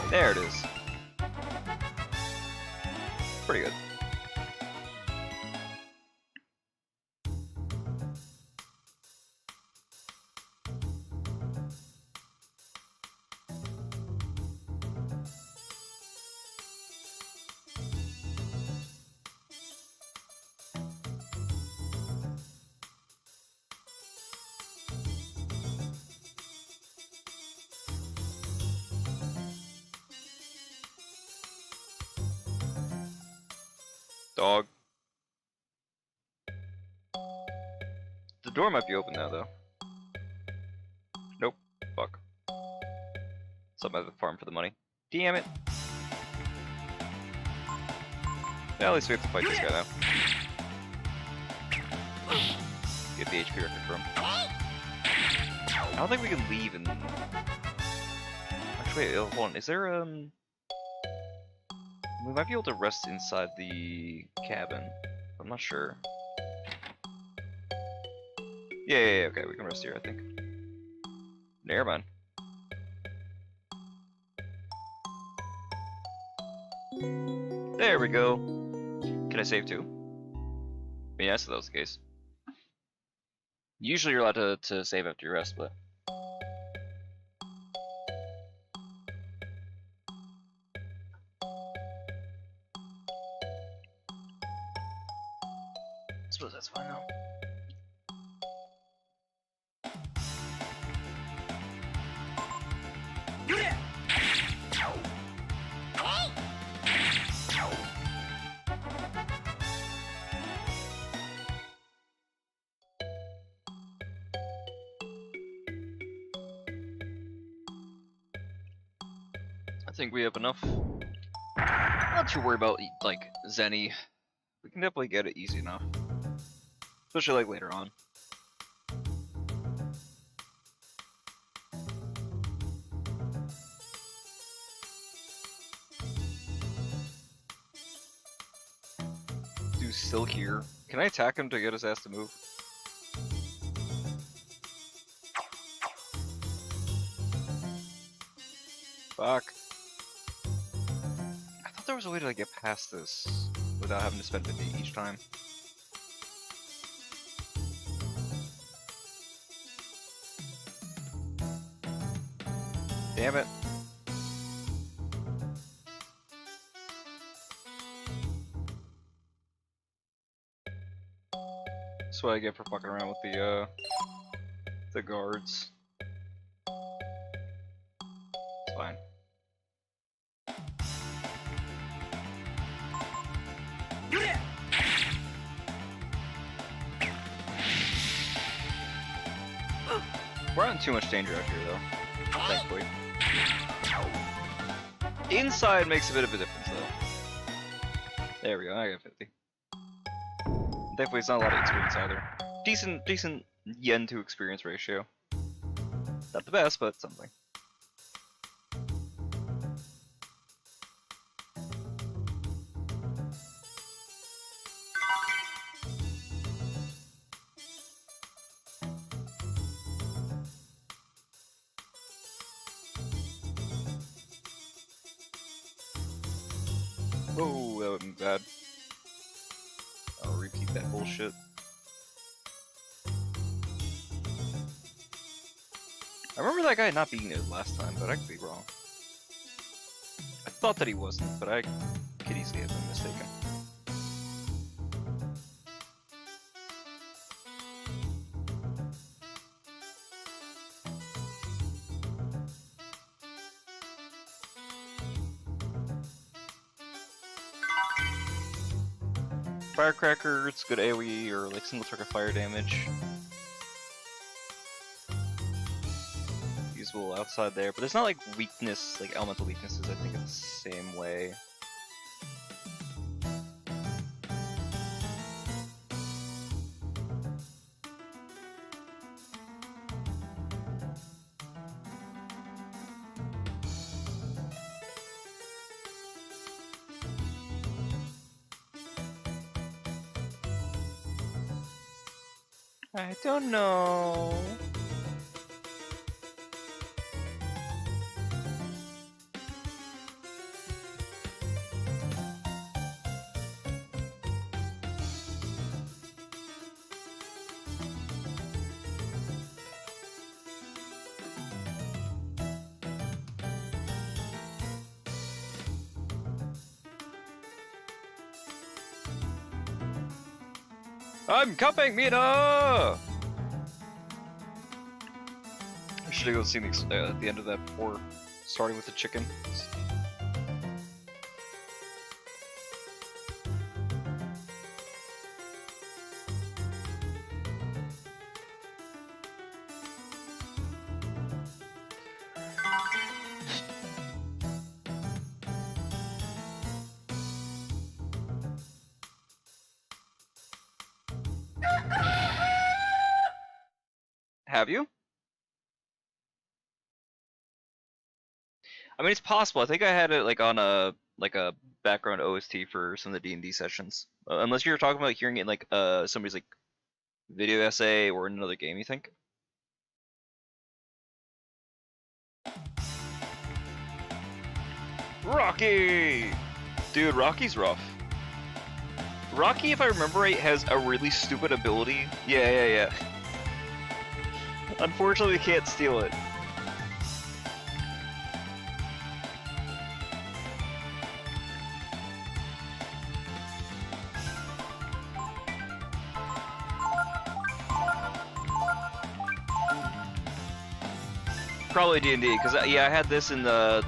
There it is. Pretty good. Dog. The door might be open now, though. Nope. Fuck. Something at the farm for the money. Damn it. Yeah, at least we have to fight this guy now. Get the HP record for him. I don't think we can leave and... Actually, wait, hold on. Is there, we might be able to rest inside the cabin. I'm not sure. Yeah, okay, we can rest here, I think. Never mind. There we go. Can I save too? I mean, yes, that was the case. Usually you're allowed to save after your rest, but... I suppose that's fine now. I think we have enough. Not too worried about like Zenny. We can definitely get it easy enough, especially like later on. Dude's still here. Can I attack him to get his ass to move? Fuck. I thought there was a way to like get past this without having to spend 50 each time. Damn it. That's what I get for fucking around with the guards. It's fine. We're not in too much danger out here though, thankfully. Inside makes a bit of a difference though. There we go, I got 50. Thankfully it's not a lot of experience either. Decent yen to experience ratio. Not the best, but something. Whoa, that would've been bad. I'll repeat that bullshit. I remember that guy not beating it last time, but I could be wrong. I thought that he wasn't, but I could easily have been mistaken. Firecracker, it's good AoE or like single target fire damage. Usable outside there, but there's not like weakness, like elemental weaknesses, I think, in the same way. I don't know. I'm coming, Mina! I should have go seen at the end of that before starting with the chicken. Have you? I mean, it's possible. I think I had it like on a background OST for some of the D&D sessions. Unless you're talking about hearing it in like somebody's like video essay or in another game, you think? Rocky! Dude, Rocky's rough. Rocky, if I remember right, has a really stupid ability. Yeah. Unfortunately, we can't steal it. Probably D&D, because yeah, I had this in the...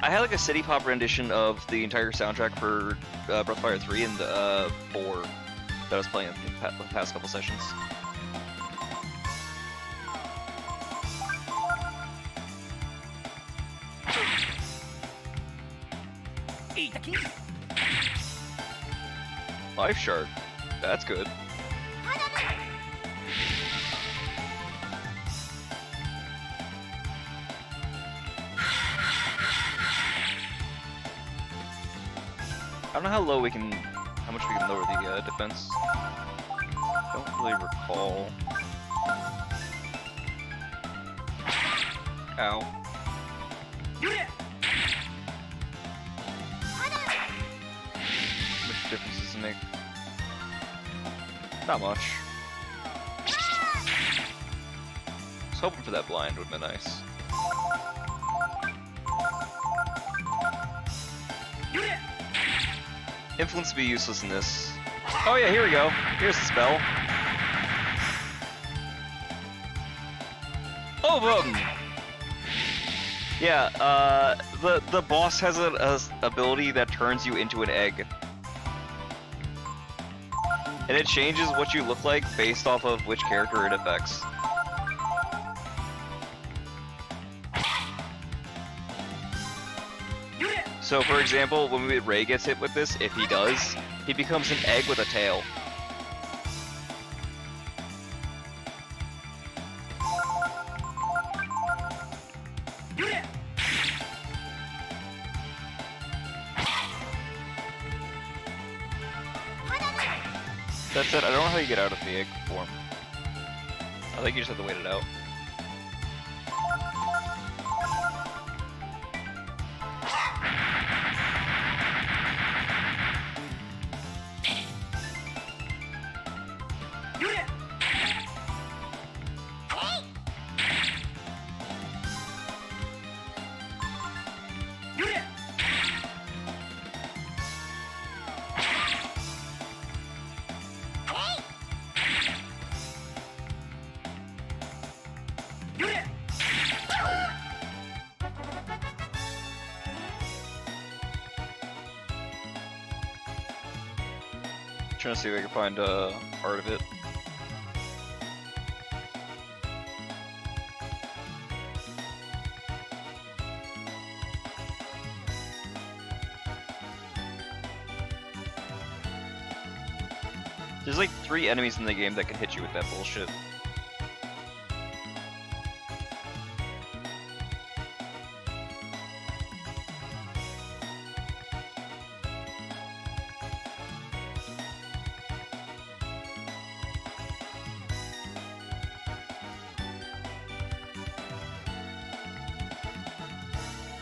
I had like a city pop rendition of the entire soundtrack for Breath of Fire 3 and 4 that I was playing in the past couple sessions. Life Shard. That's good. I don't know how low we can, how much we can lower the defense. Don't really recall. Ow. How much difference does it make? Not much. I was hoping for that blind, would have been nice. Influence would be useless in this. Oh yeah, here we go. Here's the spell. Oh, boom! Yeah, the boss has an ability that turns you into an egg. And it changes what you look like based off of which character it affects. So, for example, when Ray gets hit with this, if he does, he becomes an egg with a tail. That said, I don't know how you get out of the egg form. I think you just have to wait it out. Trying to see if I can find part of it. There's like 3 enemies in the game that can hit you with that bullshit.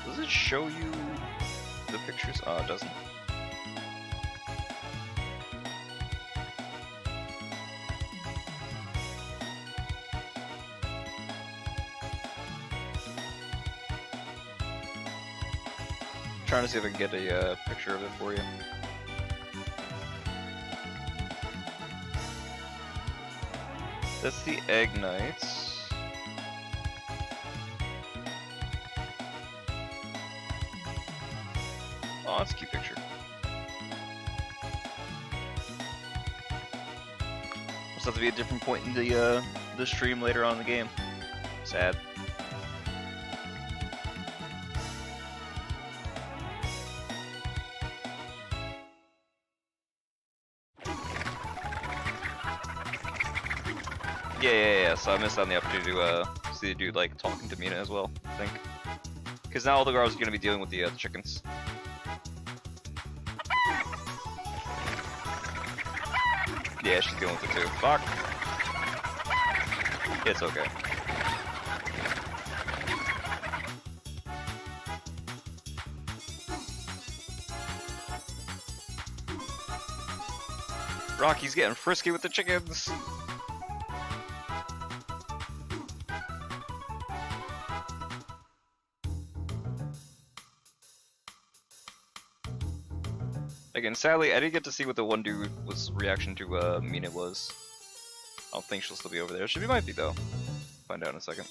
Does it show you the pictures? Oh, it doesn't. Trying to see if I can get a picture of it for you. That's the Egg Knights. Oh, that's a cute picture. Must have to be a different point in the stream later on in the game. Sad. Yeah, so I missed out on the opportunity to see the dude like talking to Mina as well, I think. Because now all the girls are going to be dealing with the chickens. Yeah, she's dealing with it too. Fuck! It's okay. Rocky's getting frisky with the chickens. Again, sadly, I didn't get to see what the one dude was reaction to Mina was. I don't think she'll still be over there. She might be though. Find out in a second.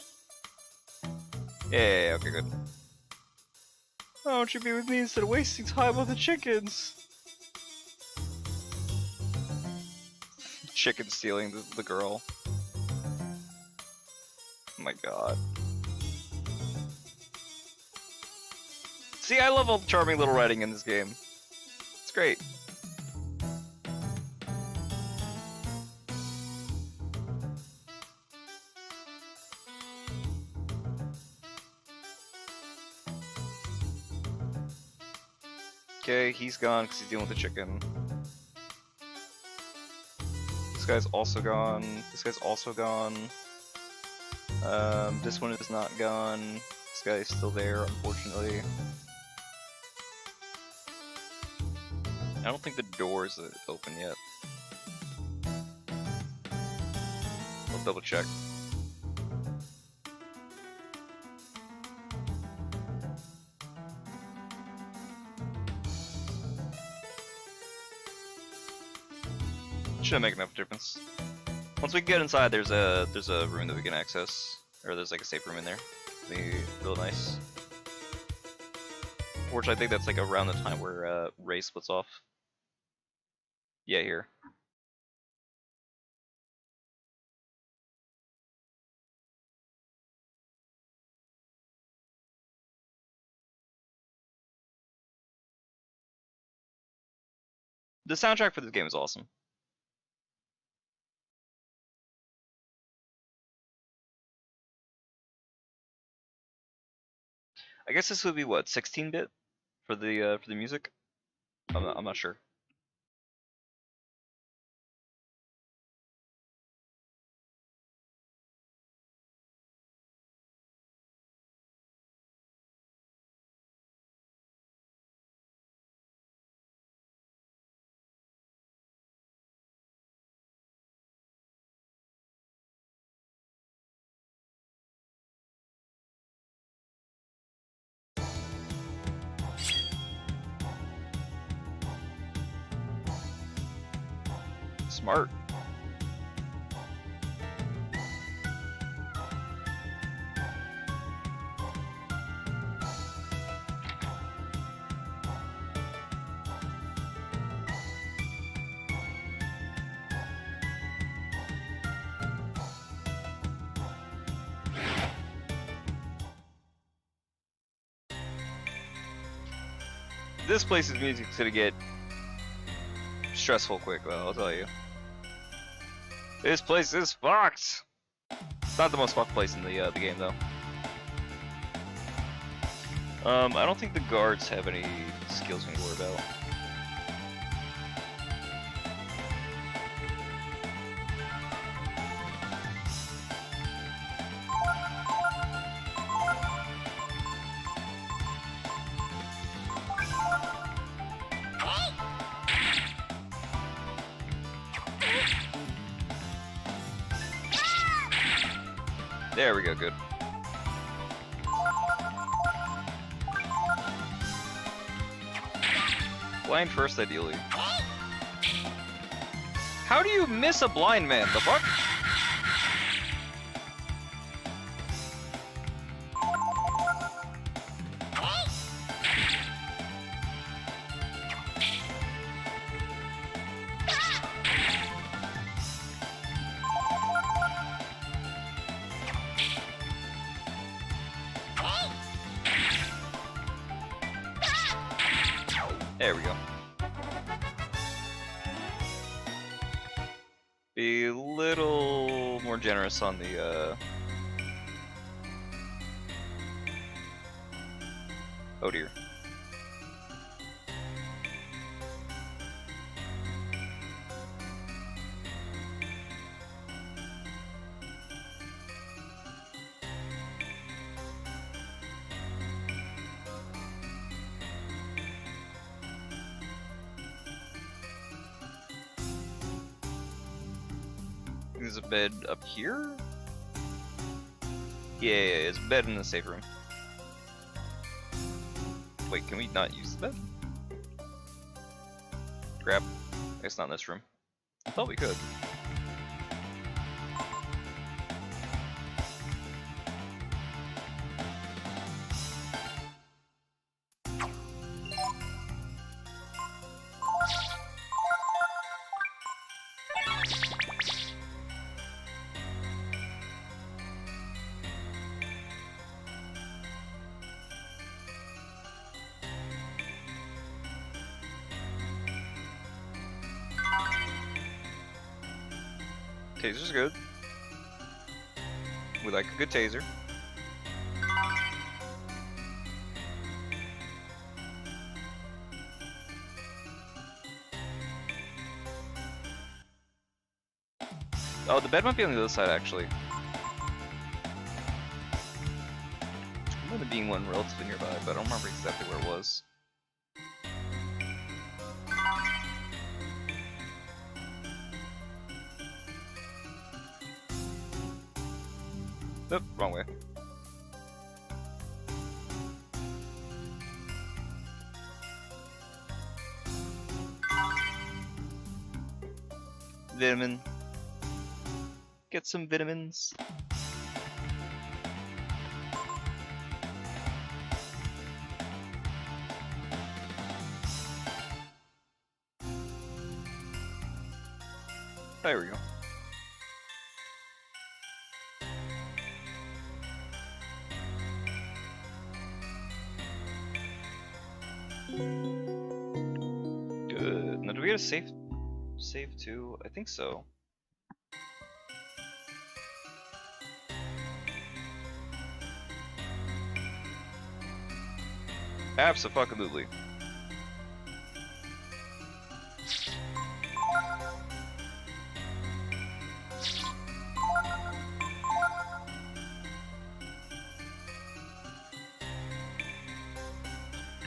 Yeah, okay, good. Why don't you be with me instead of wasting time on the chickens? Chicken stealing the girl. Oh my god. See, I love all the charming little writing in this game. It's great. Okay, he's gone because he's dealing with the chicken. This guy's also gone. This guy's also gone. This one is not gone. This guy's still there, unfortunately. I don't think the doors are open yet. I'll double check. Shouldn't make enough difference. Once we get inside, there's a room that we can access, or there's like a safe room in there. Be real nice. Which I think that's like around the time where Ray splits off. Yeah, here. The soundtrack for this game is awesome. I guess this would be what, 16-bit for the music. I'm not sure. Smart. This place's music's gonna get stressful quick, well, I'll tell you. This place is fucked! It's not the most fucked place in the game, though. I don't think the guards have any skills we need to worry about. There we go, good. Blind first, ideally. How do you miss a blind man? The fuck? There we go. Be a little more generous on the, oh dear. there's a bed up here? Yeah, it's a bed in the safe room. Wait, can we not use the bed? Grab. I guess not in this room. I thought we could. Taser's good. We like a good taser. Oh, the bed might be on the other side, actually. I remember there being one relatively nearby, but I don't remember exactly where it was. Nope, wrong way. Vitamin. Get some vitamins. There we go. Good. Now, do we get a save too? I think so. Abso-fucking-lutely.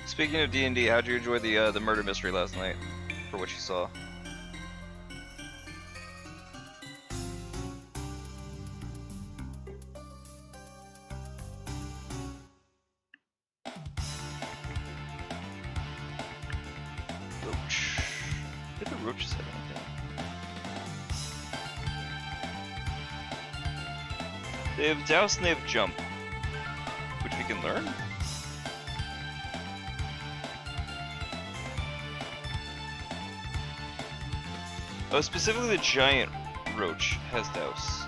Speaking of D&D, how'd you enjoy the murder mystery last night? For what you saw? Roach. Did the roaches have anything? They have douse and they have jump, which we can learn. Oh, specifically the giant roach has douse.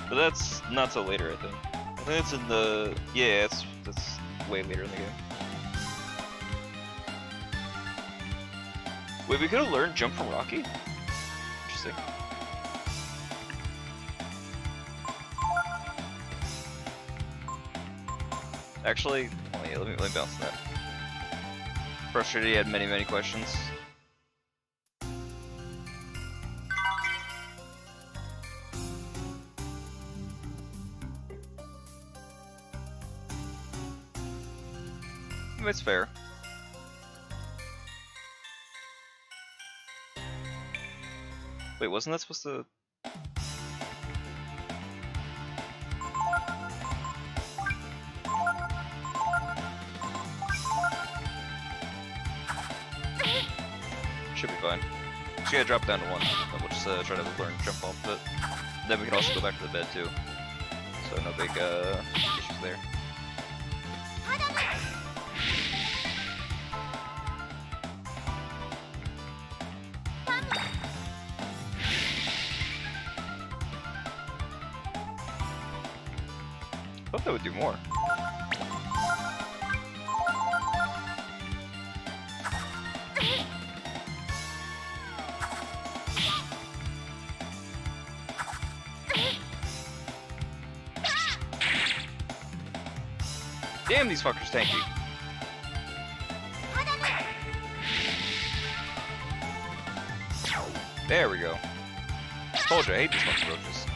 But that's not till later, I think. I think it's in the... yeah, that's way later in the game. Wait, we could've learned jump from Rocky? Interesting. Actually, oh yeah, let me bounce on that. Frustrated, he had many questions. It's fair. Wait, wasn't that supposed to... Should be fine. Just gotta drop down to 1, and we'll just try to learn jump off of it. Then we can also go back to the bed too. So no big issues there. I thought that would do more. Damn, these fuckers tanky. There we go. Told you, I hate these fucking roaches.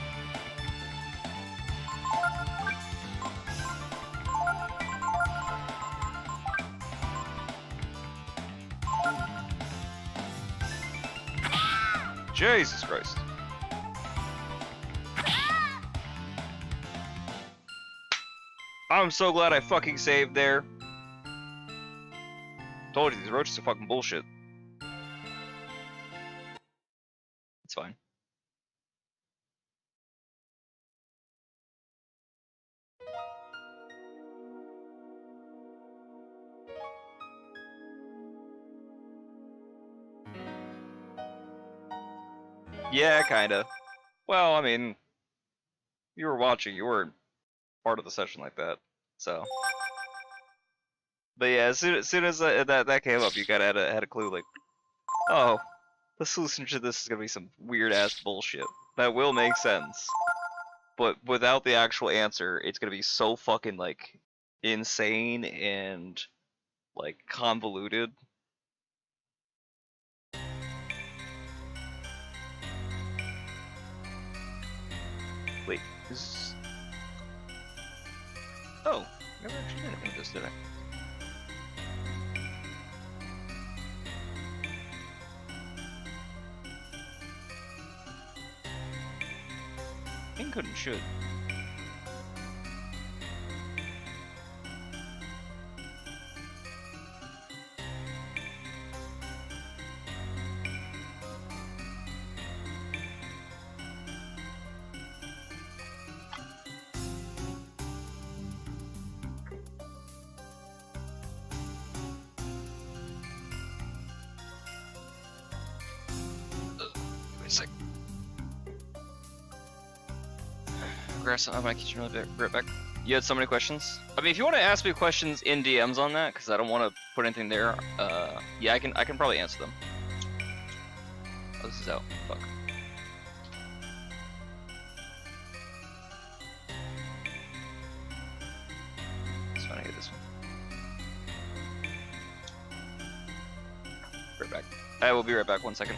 Jesus Christ. I'm so glad I fucking saved there. Told you, these roaches are fucking bullshit. It's fine. Yeah, kinda. Well, I mean, you were watching, you weren't part of the session like that, so. But yeah, as soon as that came up, you kinda had a clue, like, oh, the solution to this is gonna be some weird ass bullshit. That will make sense. But without the actual answer, it's gonna be so fucking, like, insane and, like, convoluted. Wait, is... Oh, never actually did anything with this, did I? King couldn't should. Wait a sec. Grass on my kitchen really bit, right back. You had so many questions? I mean, if you want to ask me questions in DMs on that, because I don't want to put anything there, yeah, I can probably answer them. Oh, this is out. Fuck. It's fine, I get this one. Right back. I will be right back, 1 second.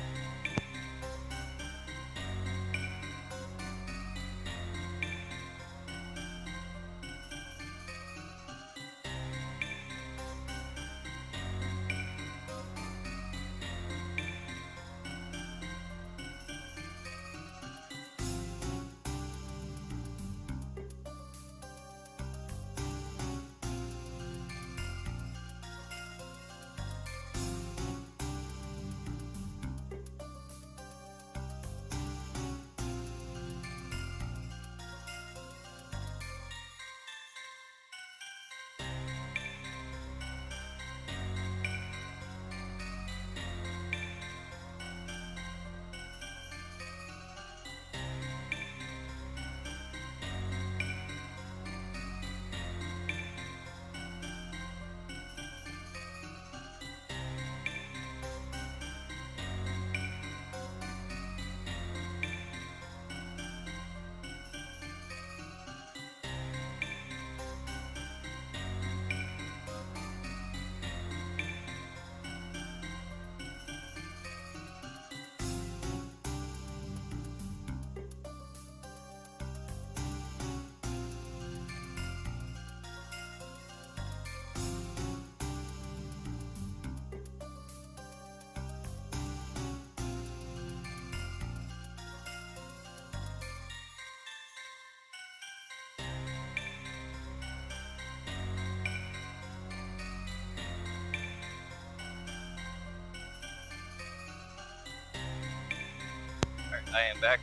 Alright, I am back.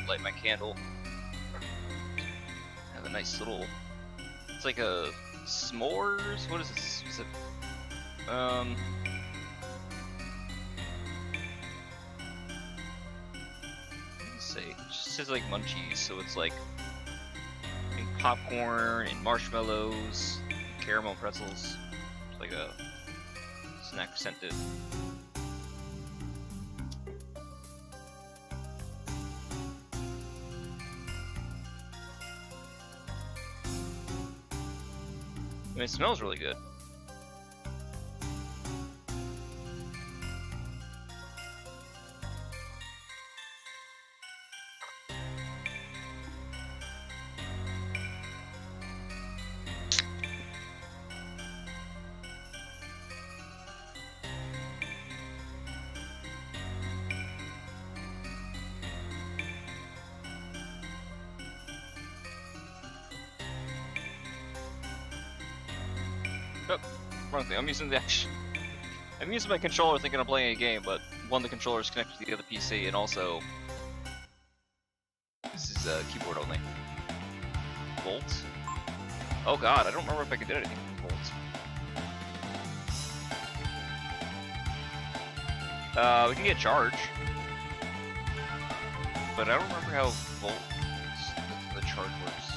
Light my candle. Have a nice little... It's like a... s'mores? What is this? Is it... Let's see. It just says like munchies, so it's like... popcorn and marshmallows, caramel pretzels. It's like a... snack scented. I mean, it smells really good. Oh, wrong thing. I'm using my controller thinking I'm playing a game, but one, the controller is connected to the other PC, and also this is keyboard only. Volt? Oh god, I don't remember if I could do anything from Volt. We can get charge, but I don't remember how Volt the charge works.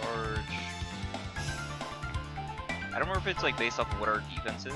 Charge. I don't remember if it's like based off of what our defense is.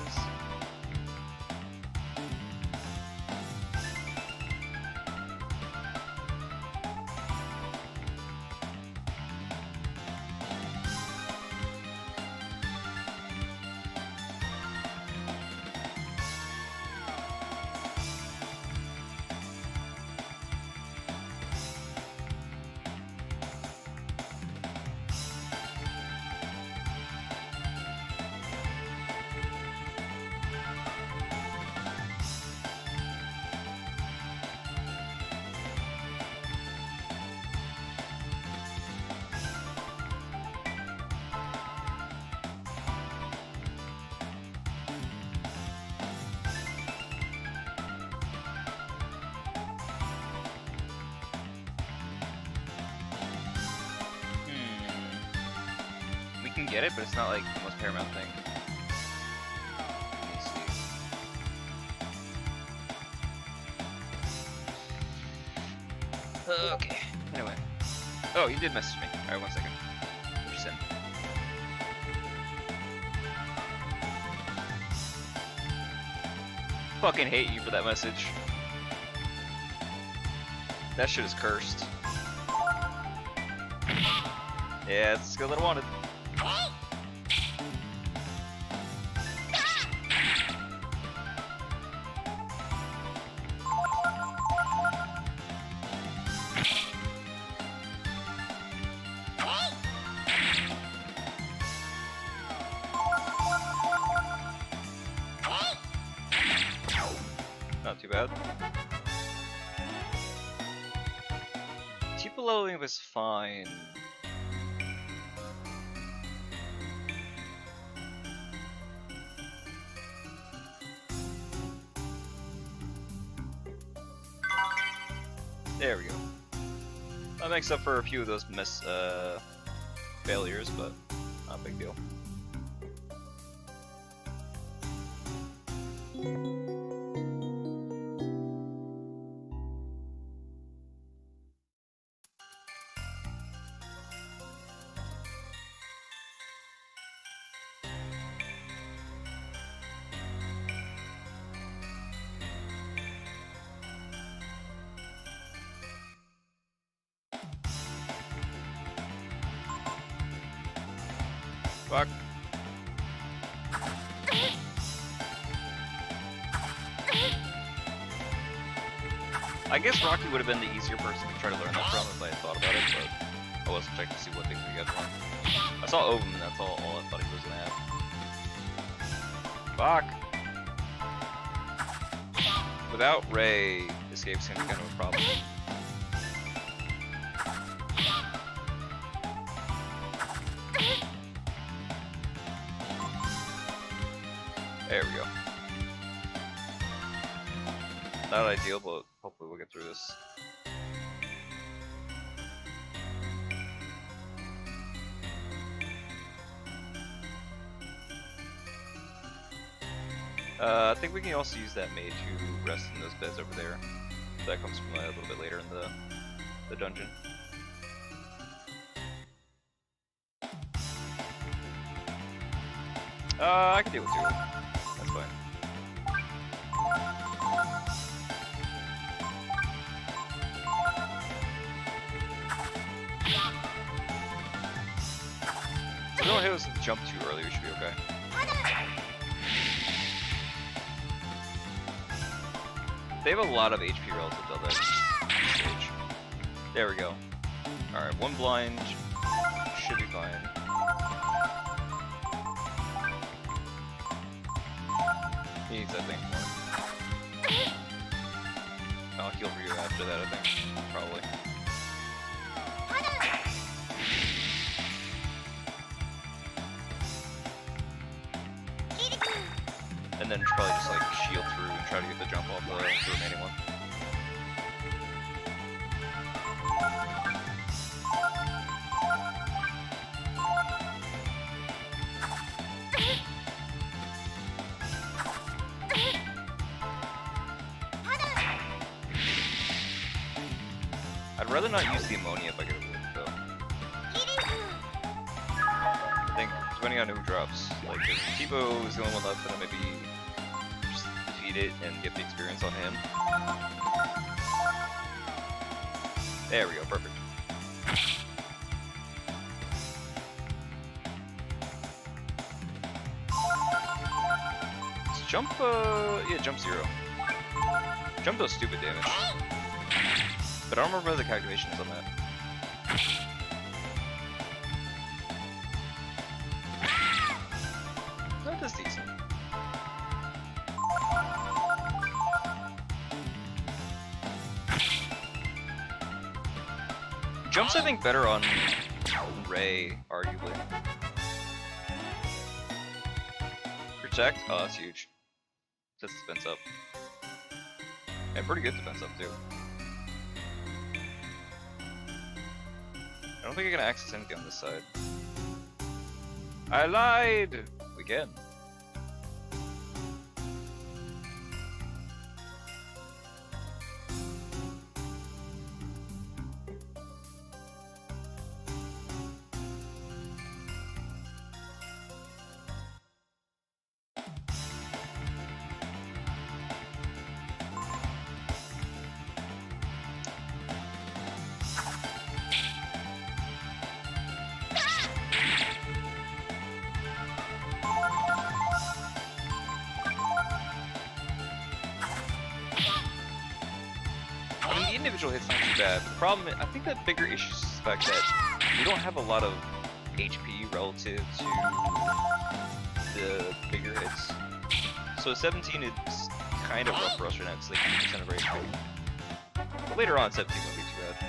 We can get it, but it's not like the most paramount thing. Let me see. Okay. Anyway. Oh, you did message me. Alright, 1 second. What you said? Fucking hate you for that message. That shit is cursed. Yeah, it's a skill that I wanted. Not too bad. Tupelo was fine. There we go. That makes up for a few of those failures, but not a big deal. Fuck. I guess Rocky would have been the easier person to try to learn that from if I had thought about it, but I wasn't checking to see what things we got from. I saw Ovum and that's all I thought he was gonna have. Fuck! Without Ray, this game's gonna be kind of a problem. There we go. Not ideal, but hopefully we'll get through this. I think we can also use that maid to rest in those beds over there. That comes from a little bit later in the dungeon. I can deal with 2. That's fine. If we don't hit us with the jump too early, we should be okay. They have a lot of HP relative to that stage. There we go. Alright, 1 blind. Should be fine. He needs that thing more. I'll heal for you after that, I think. Probably. and then probably just like shield through and try to get the jump off the remaining one. I'd rather not use the ammonia if I get a win, though. I think, depending on who drops, like if Tebow is the only one left, then maybe just defeat it and get the experience on him. There we go, perfect. Let's jump, yeah, jump 0. Jump does stupid damage. But I don't remember the calculations on that. That is decent. Jumps, I think, better on Ray, arguably. Protect? Oh, that's huge. Sets defense up. And pretty good defense up, too. I don't think I can access anything on this side. I lied! We can. Individual hits not too bad. The problem, I think the bigger issue is the fact that we don't have a lot of HP relative to the bigger hits. So 17 is kind of rough for us right now. It's like 10% of our HP. But later on, 17 won't be too bad.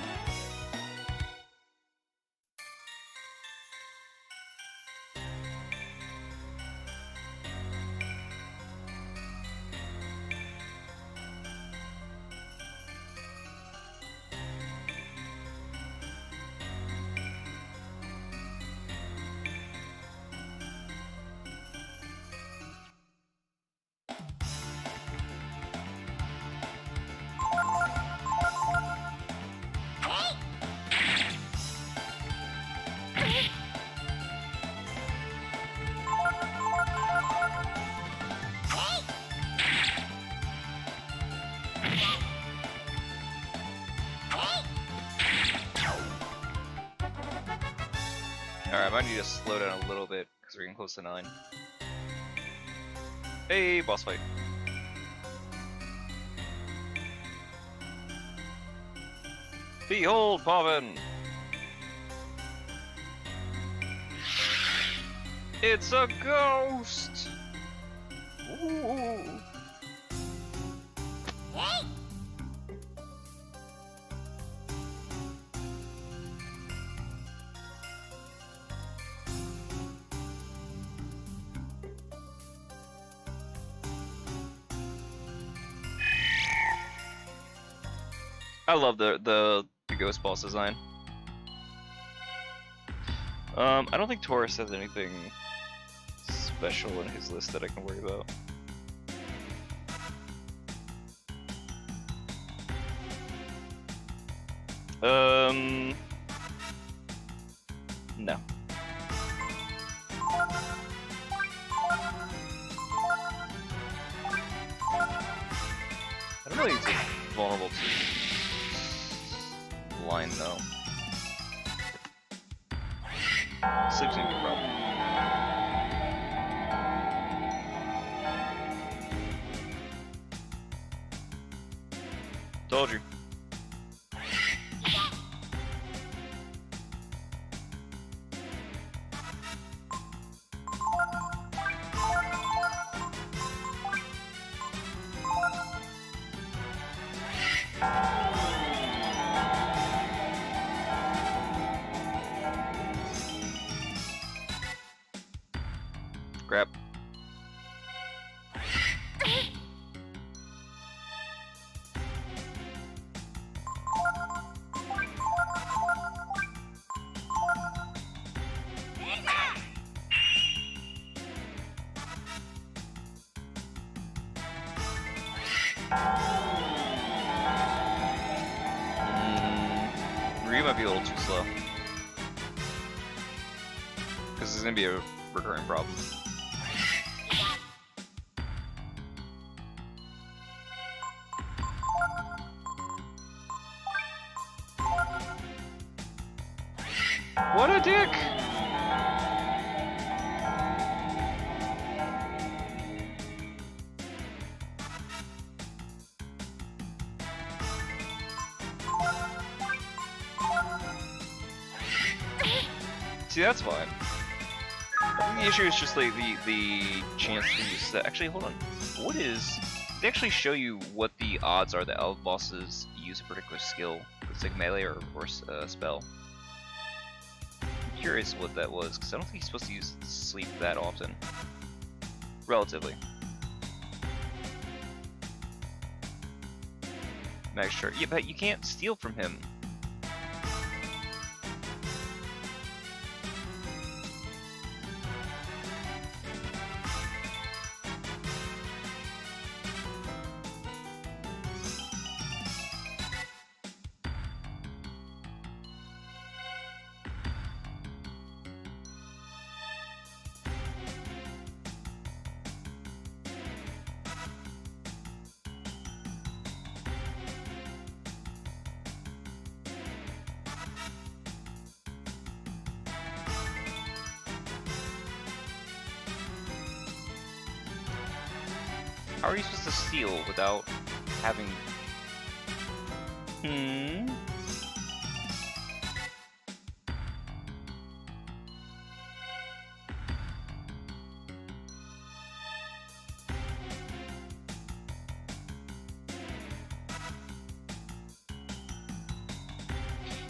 Alright, I might need to slow down a little bit because we're getting close to 9. Hey, boss fight. Behold, Pavin! It's a ghost! Ooh. I love the ghost boss design. I don't think Taurus has anything special in his list that I can worry about. No. I don't really think it's vulnerable to line though. Sleep's gonna be a problem. Told you. Grab. Ryu might be a little too slow. Because this is going to be a recurring problem. What a dick! See, that's fine. I think the issue is just like the chance to use that. Actually, hold on. What is? They actually show you what the odds are that elf bosses use a particular skill. It's like melee or spell. I'm curious what that was because I don't think he's supposed to use sleep that often. Relatively. Max sure. Yeah, but you can't steal from him. How are you supposed to steal without having...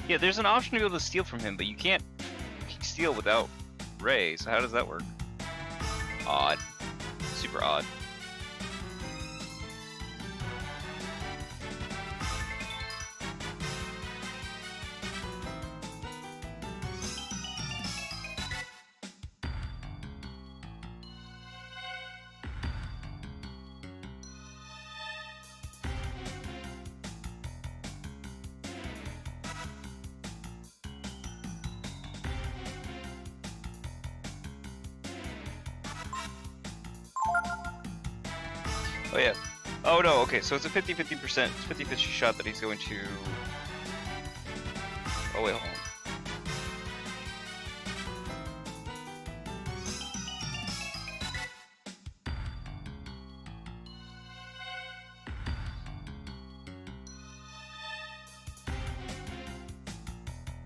Yeah, there's an option to be able to steal from him, but you can't steal without Ray, so how does that work? Odd. Super odd. Oh yeah. Oh no, okay, so it's a 50-50%, 50-50 shot that he's going to... Oh wait, hold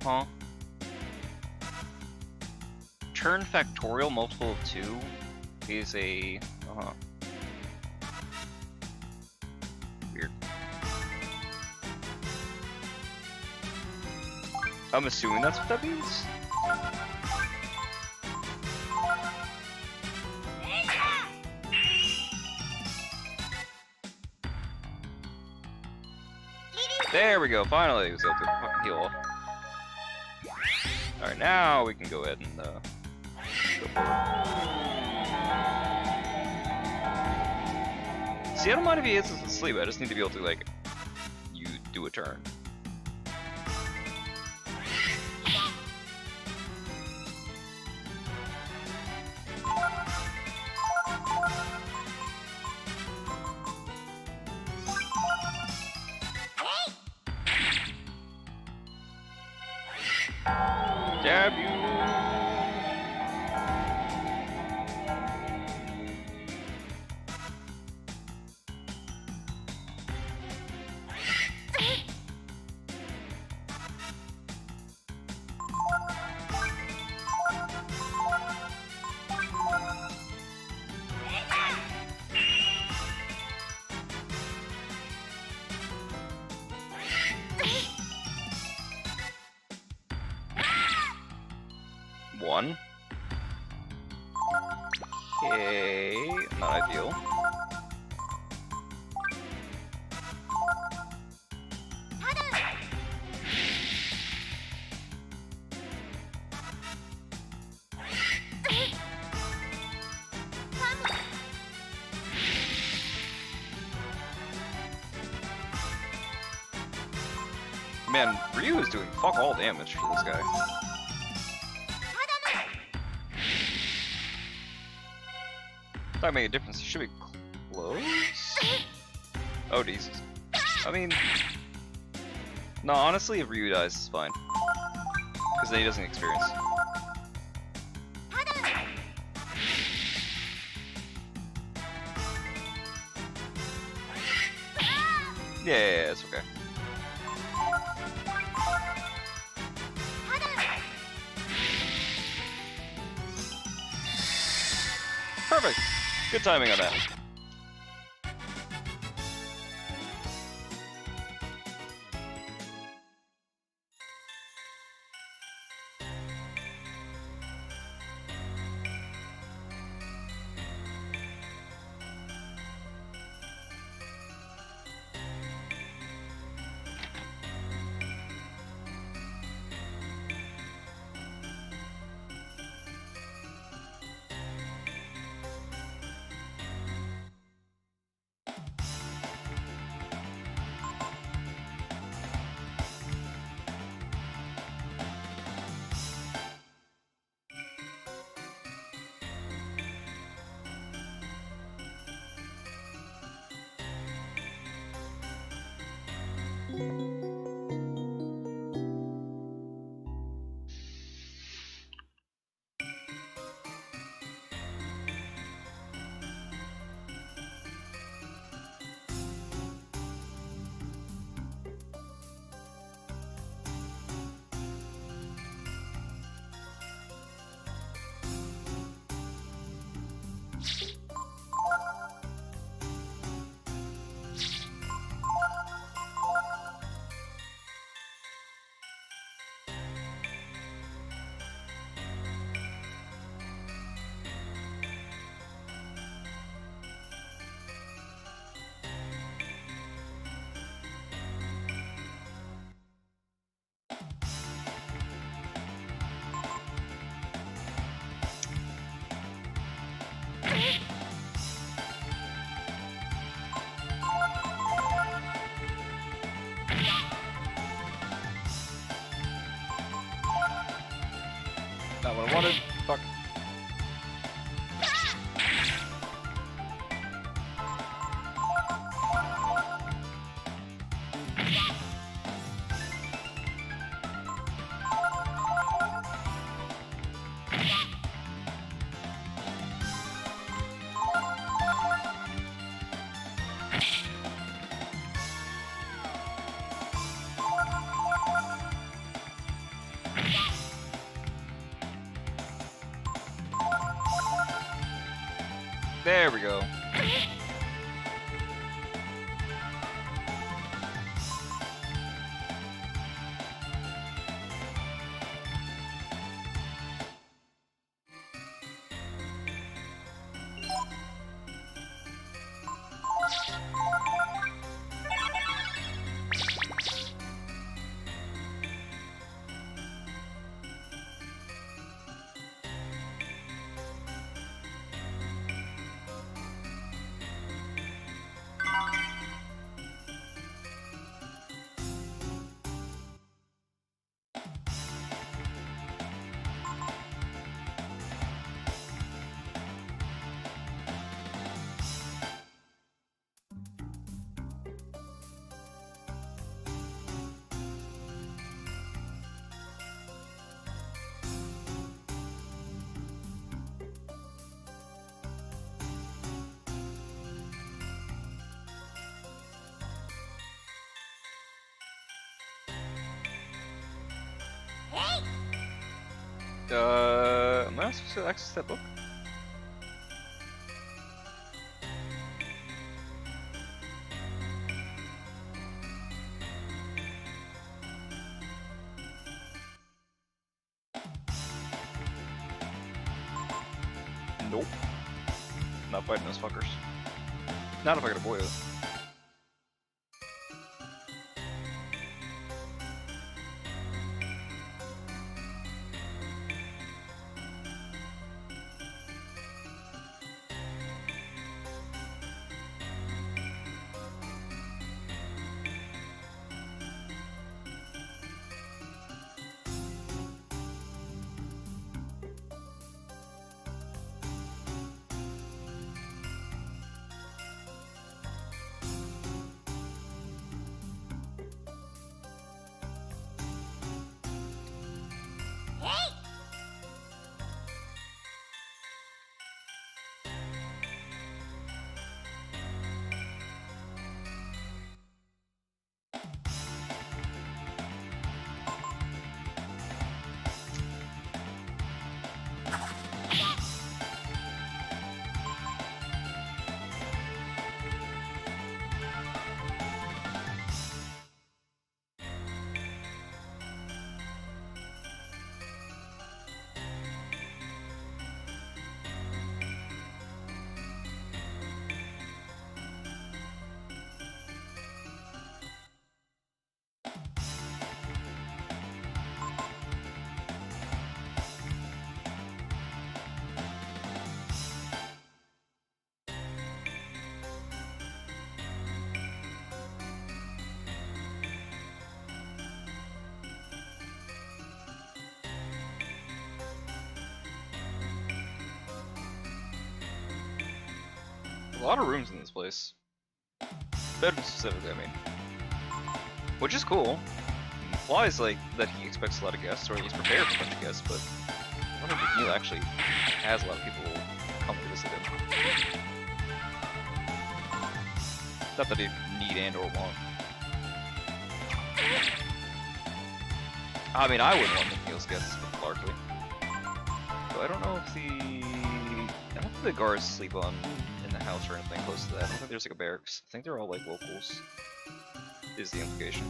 on. Huh? Turn factorial multiple of 2 is a... Weird. I'm assuming that's what that means? There we go, finally! He was able to fucking heal off. Alright, now we can go ahead and go forward. See, I don't mind if he hits us asleep, I just need to be able to, like, you do a turn. Jab you! One. Okay, not ideal. Man, Ryu is doing fuck all damage to this guy. That make a difference. He should be close. Oh Jesus. I mean, no. Honestly, if Ryu dies, it's fine, because then he doesn't experience. Yeah, it's okay. Perfect. Good timing on that. Not what I wanted. Fuck. There we go. Am I not supposed to access that book? Nope. Not fighting those fuckers. Not if I can avoid it. lot of rooms in this place. Bedroom specifically, I mean. Which is cool. Implies like that he expects a lot of guests, or at least prepared for a bunch of guests, but I wonder if McNeil actually has a lot of people come to visit him. Not that he'd need and or want. I mean, I would want McNeil's guests, largely. So I don't know if I don't think the guards sleep in the house or anything close to that. I don't think there's like a barracks. I think they're all like locals, is the implication.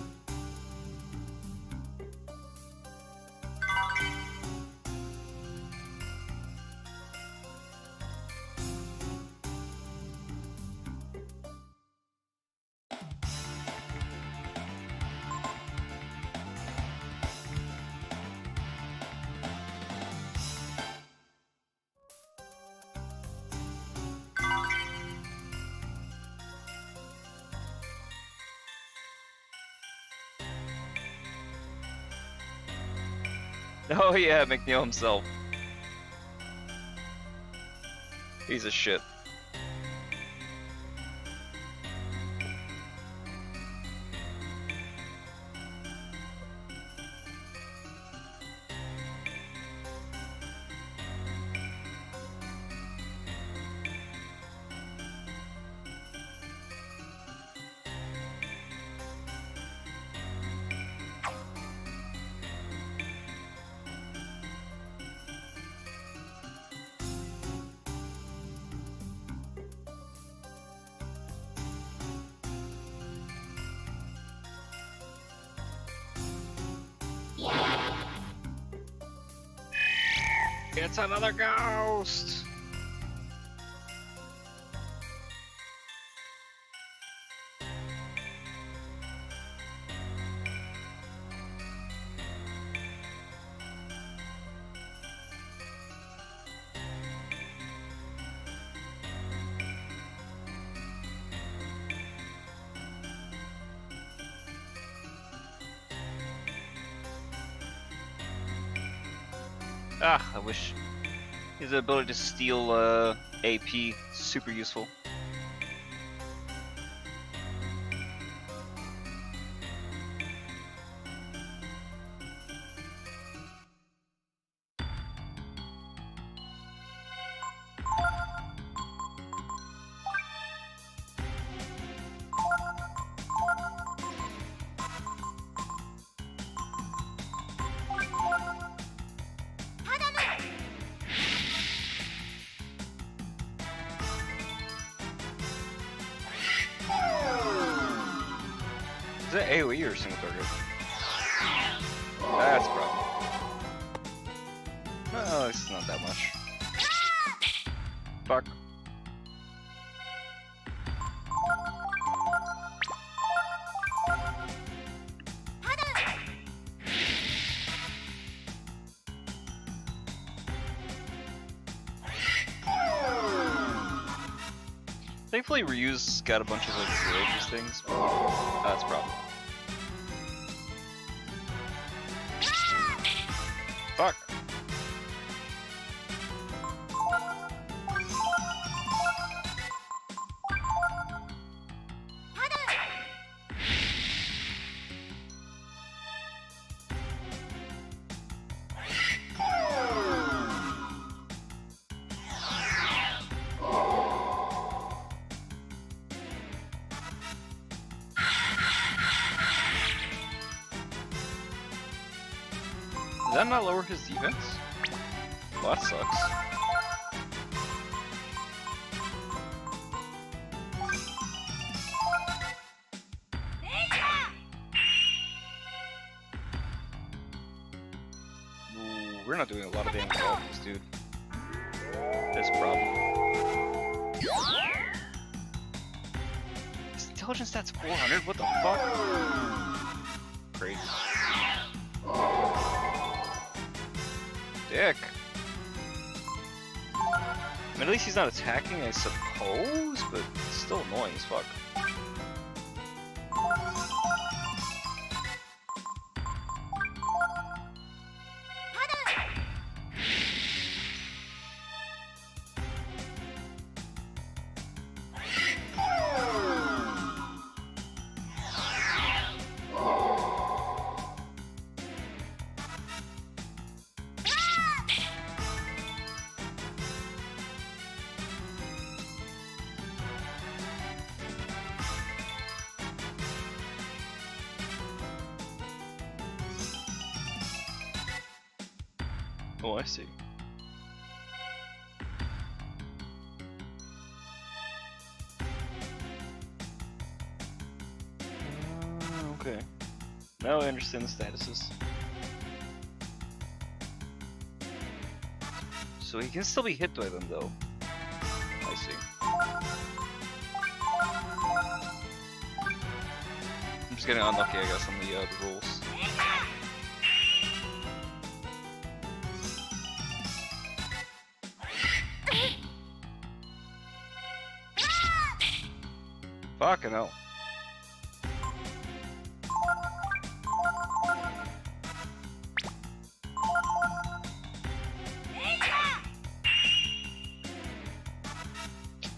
Oh yeah, McNeil himself. He's a shit. It's another ghost! Ah, I wish his ability to steal AP super useful. Is that AoE or single target? That's a problem. No, it's not that much. Fuck. Thankfully, Ryu's got a bunch of like zero these things, but that's a problem. Fuck. Does that not lower his defense? Well, that sucks. Ooh, we're not doing a lot of damage to this dude. That's a problem. His intelligence stats 400? What the fuck? Crazy. Dick. I mean, at least he's not attacking, I suppose, but it's still annoying as fuck. Oh, I see. Okay. Now I understand the statuses. So he can still be hit by them, though. I see. I'm just getting unlucky, I guess, on the rules. Fucking hell.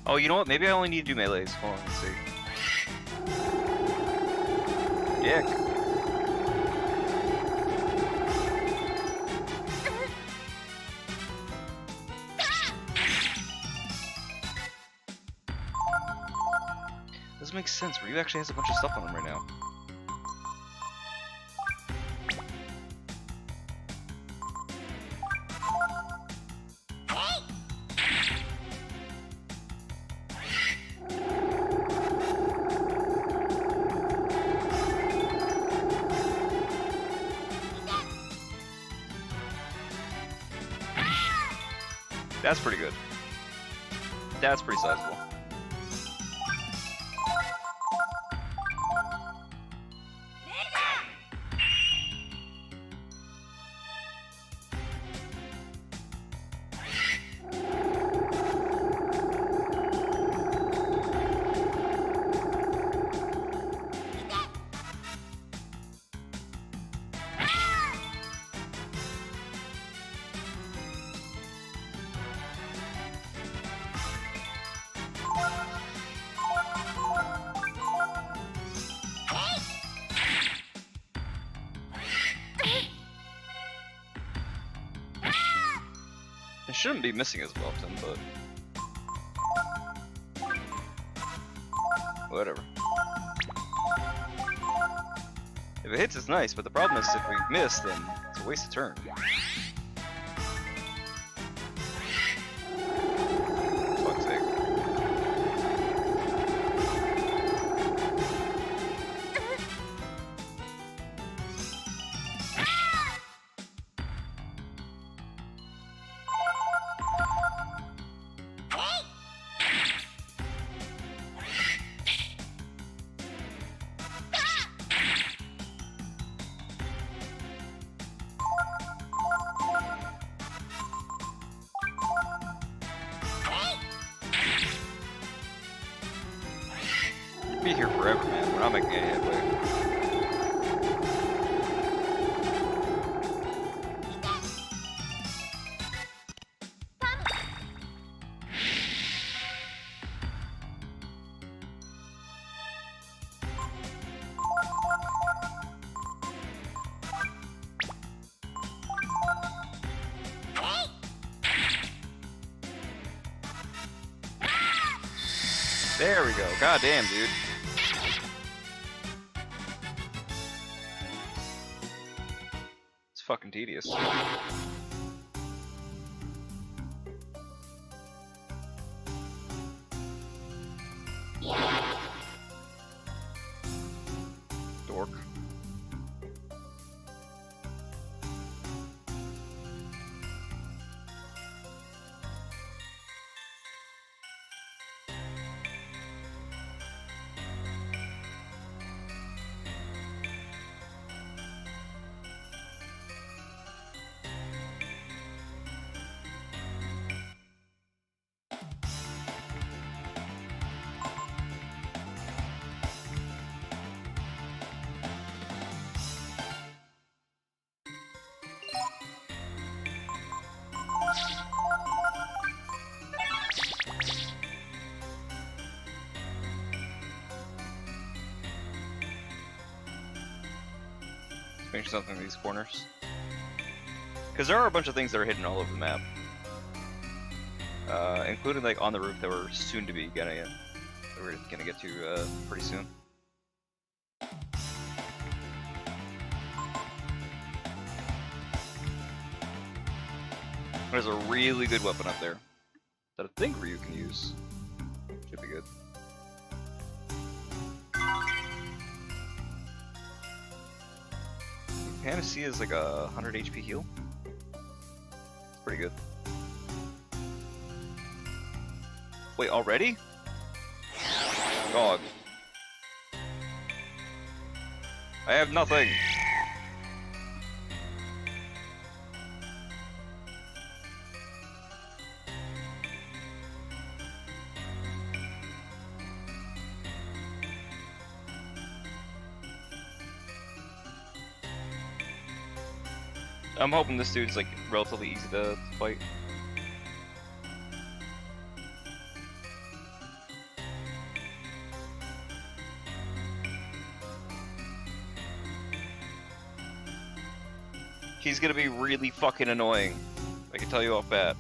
Oh, you know what? Maybe I only need to do melees. Hold on, let's see. Dick. Doesn't make sense. Ryu actually has a bunch of stuff on him right now. That's pretty good. That's pretty sizable. It shouldn't be missing as often, but whatever. If it hits, it's nice, but the problem is if we miss, then it's a waste of turn. Fuck's sake. Be here forever, man. We're not making any headway. There we go. God damn, dude. It's fucking tedious. Dork. Finish something in these corners. Because there are a bunch of things that are hidden all over the map. Including like on the roof that we're soon to be getting it. That we're gonna get to pretty soon. There's a really good weapon up there that I think Ryu can use. Should be good. Panacea is like a 100 HP heal. It's pretty good. Wait, already? God. I have nothing. I'm hoping this dude's like relatively easy to fight. He's gonna be really fucking annoying. I can tell you off bat.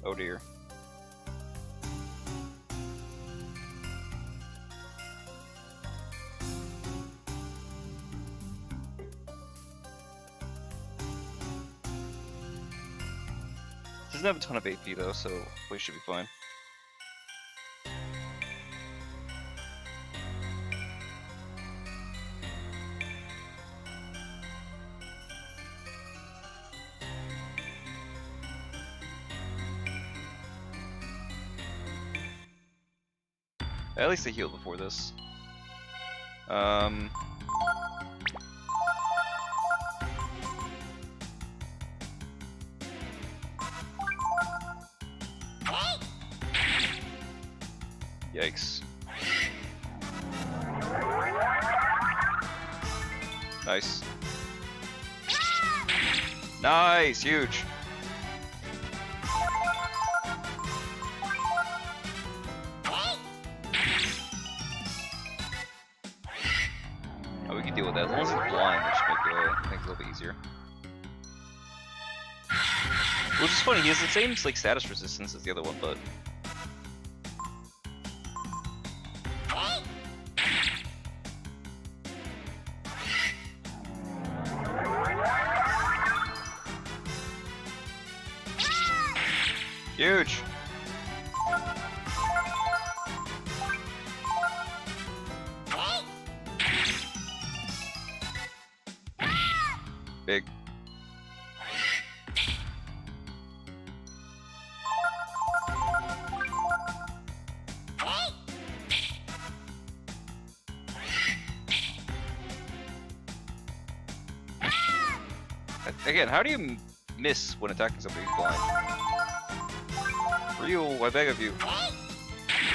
Oh dear. Doesn't have a ton of AP though, so we should be fine. At least I healed before this. Yikes. Nice. Nice, huge. Oh, we can deal with that. As long as it's blind, it should make things a little bit easier. Which is funny, he has the same like status resistance as the other one, but huge. Big. Again, how do you miss when attacking somebody who's blind? Ryu, I beg of you.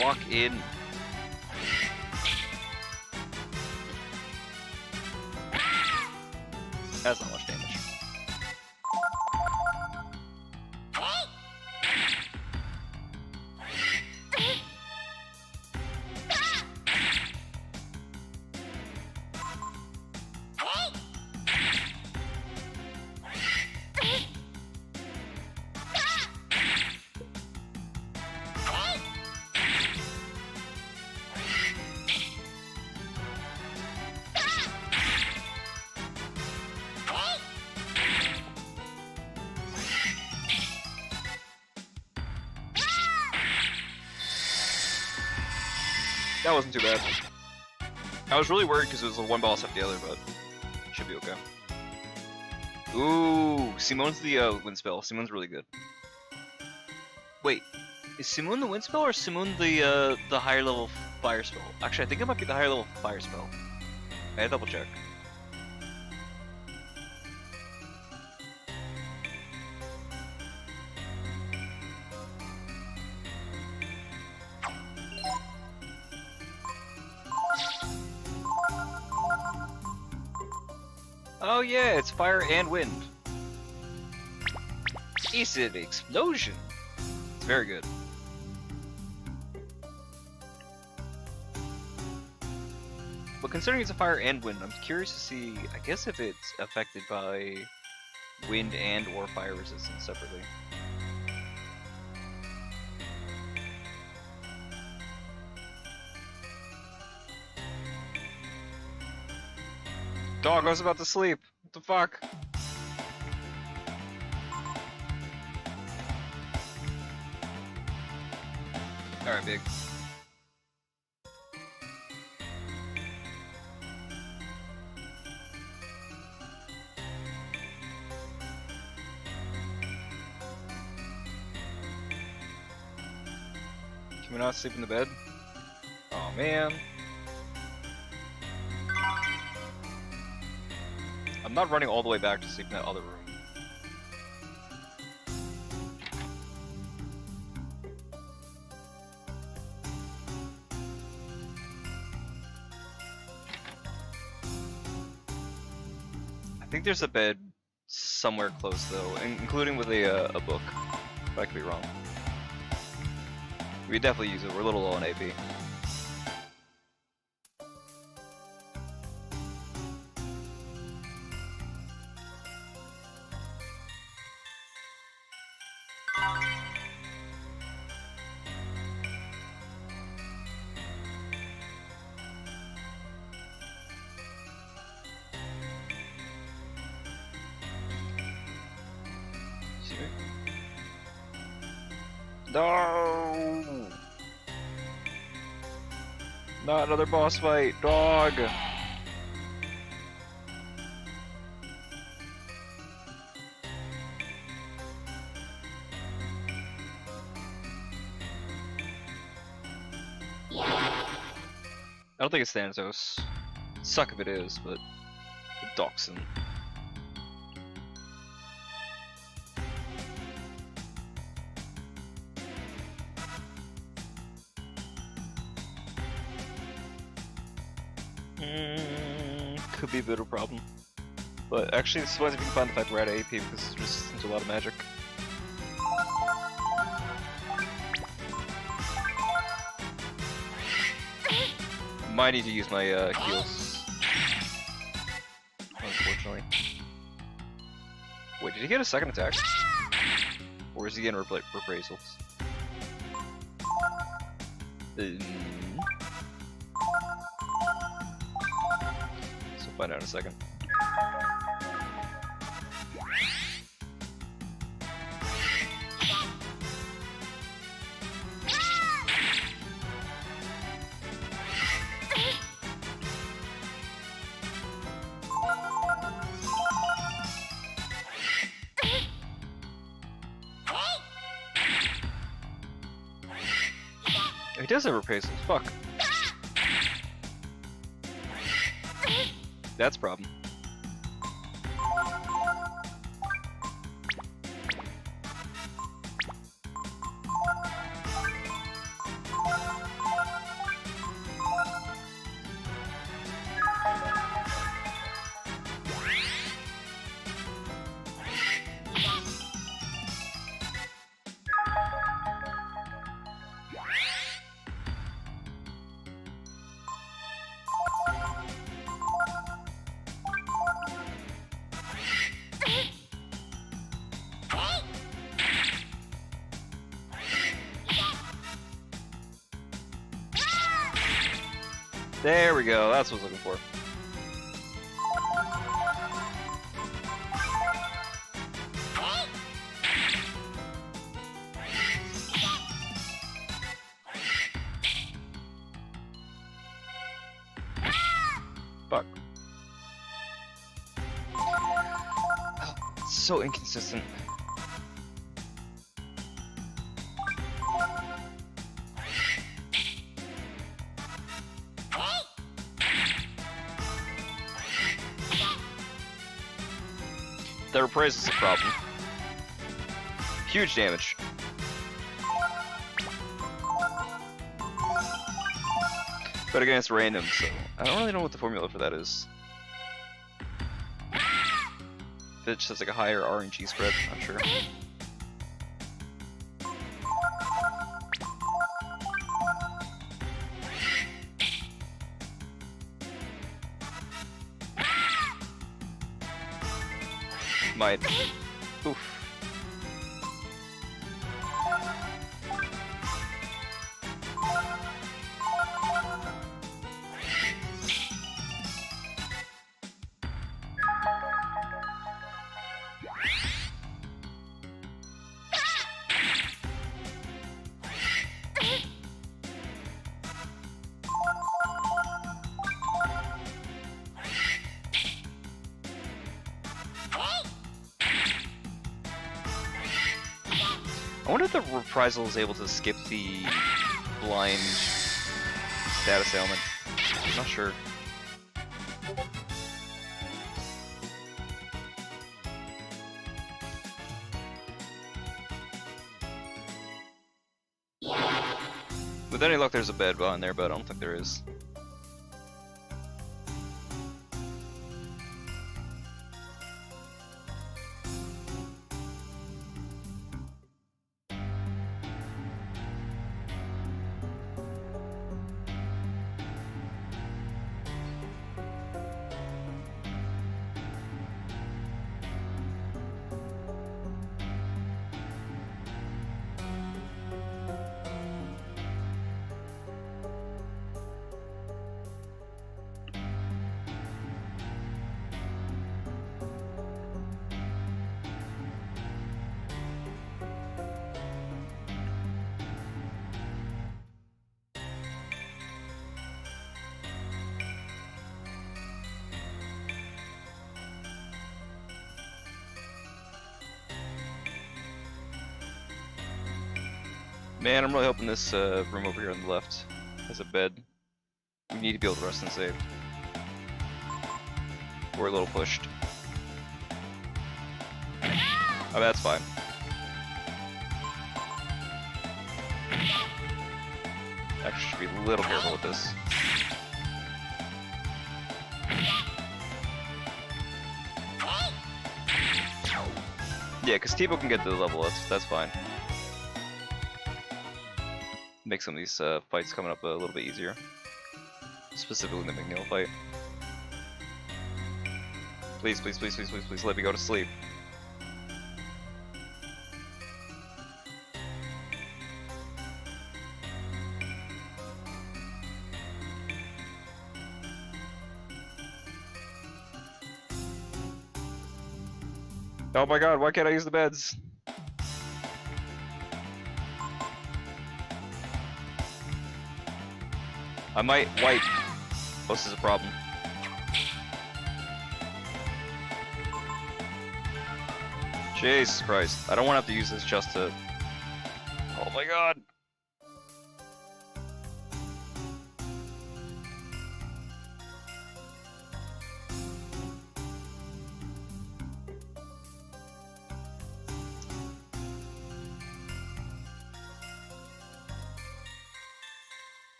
Walk in. That's not much damage. That wasn't too bad. I was really worried because it was a one boss after the other, but should be okay. Ooh, Simone's the wind spell. Simone's really good. Wait, is Simone the wind spell or Simone the higher level fire spell? Actually, I think it might be the higher level fire spell. I had to double check. Oh yeah, it's fire and wind. It's an explosion. It's very good. But considering it's a fire and wind, I'm curious to see, I guess if it's affected by wind and or fire resistance separately. Dog, I was about to sleep. What the fuck? Alright, big. Can we not sleep in the bed? Oh man. I'm not running all the way back to sleep in that other room. I think there's a bed somewhere close though, including with a book. But I could be wrong. We definitely use it. We're a little low on AP. See me? No! Not another boss fight, dog! I don't think it's Thanatos. Suck if it is, but Doxin. Could be a bit of a problem. But actually, this is why if you can find the fight we're at AP because it's resistant to a lot of magic. Might need to use my heals. Unfortunately. Wait, did he get a second attack? Or is he getting reprisals? So find out in a second. He does have reprisals, fuck. That's a problem. There we go, that's what I was looking for. Fuck. Oh, it's so inconsistent. The reprise is a problem. Huge damage. But again, it's random, so I don't really know what the formula for that is. If it just has like a higher RNG spread, I'm not sure. Might. Oof. I wonder if the reprisal is able to skip the blind status ailment. I'm not sure. With any luck, there's a bed behind there, but I don't think there is. Man, I'm really hoping this room over here on the left has a bed. We need to be able to rest and save. We're a little pushed. Oh, that's fine. Actually, should be a little careful with this. Yeah, because T-Bo can get to the level, that's fine. Make some of these fights coming up a little bit easier. Specifically the McNeil fight. Please, please, please, please, please, please let me go to sleep. Oh my god, why can't I use the beds? I might wipe. Oh, this is a problem. Jesus Christ. I don't want to have to use this just to... Oh my god.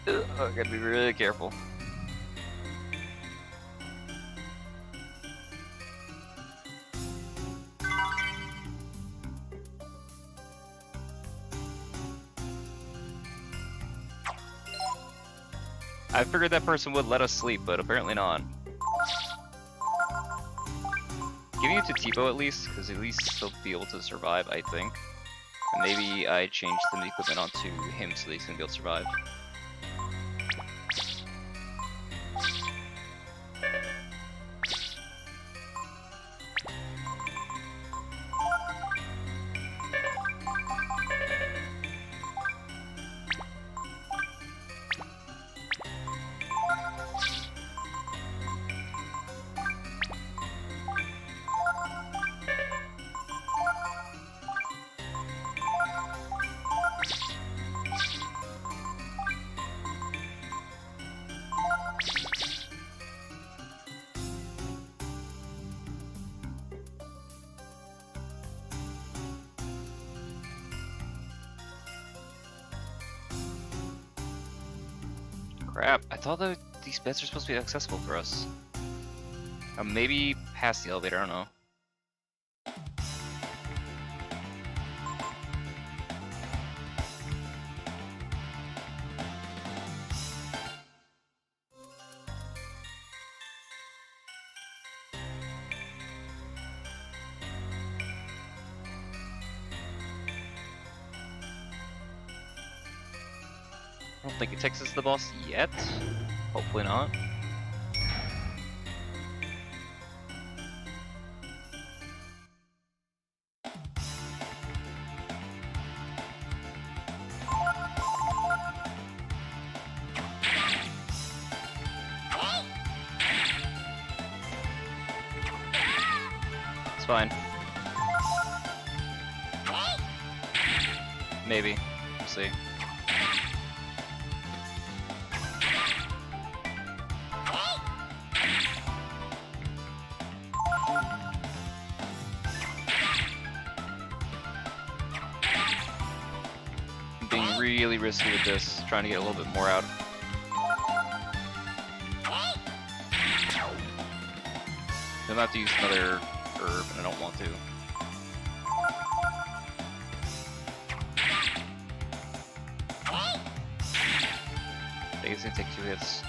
Ugh, I gotta be really careful. I figured that person would let us sleep, but apparently not. Giving it to T-Bo at least, because at least he'll be able to survive, I think. And maybe I change some of the equipment onto him so that he's gonna be able to survive. Crap, I thought that these beds are supposed to be accessible for us. Maybe past the elevator, I don't know. I don't think it takes us to the boss yet. Hopefully not. It's fine. Maybe. We'll see. I'm being really risky with this, trying to get a little bit more out. I'm gonna have to use another herb, and I don't want to. I think it's gonna take 2 hits.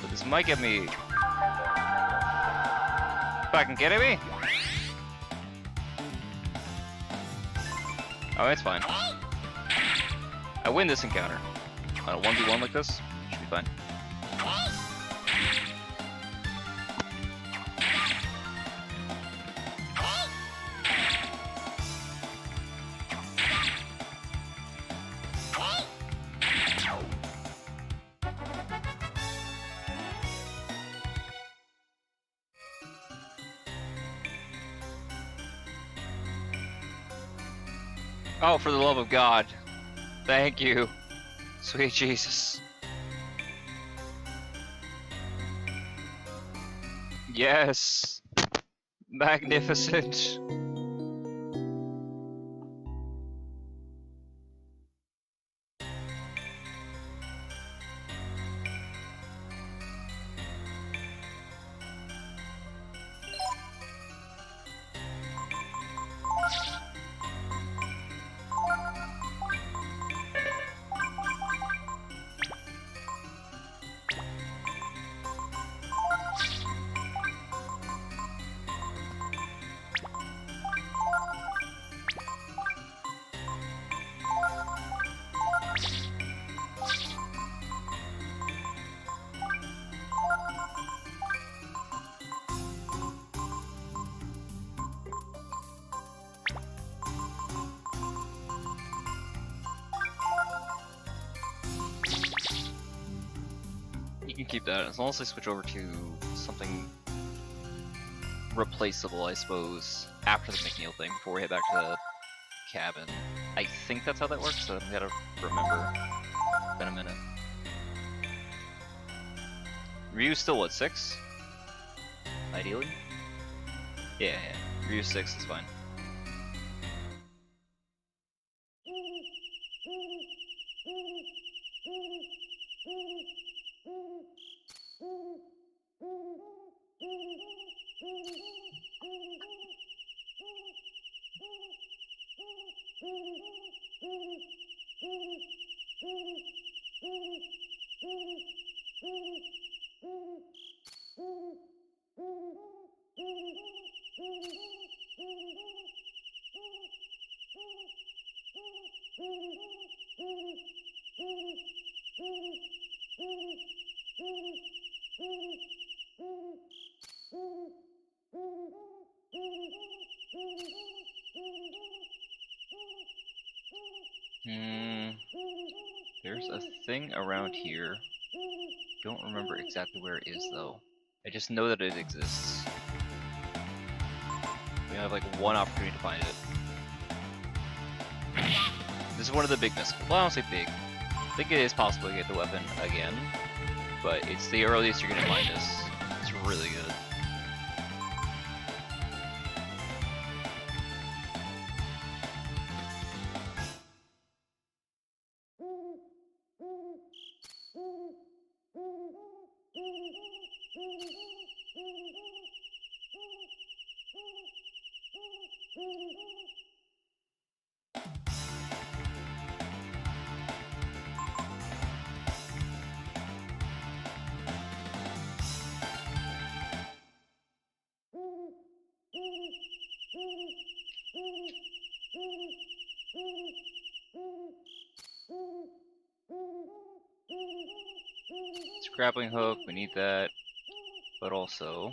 But this might get me. Fucking kidding me? Oh, it's fine. I win this encounter. On a 1v1 like this, should be fine. Oh, for the love of God. Thank you. Sweet Jesus. Yes. Magnificent. You can keep that as long as I switch over to something replaceable, I suppose, after the McNeil thing before we head back to the cabin. I think that's how that works, so I gotta remember. It's been a minute. Ryu's still what, 6? Ideally? Yeah, Ryu's 6 is fine. There's a thing around here. Don't remember exactly where it is though. I just know that it exists. We have like one opportunity to find it. This is one of the big misses. Well, I don't say big. I think it is possible to get the weapon again, but it's the earliest you're gonna find this. It's really good. It's grappling hook, we need that. But also...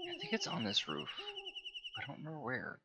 I think it's on this roof. I don't remember where.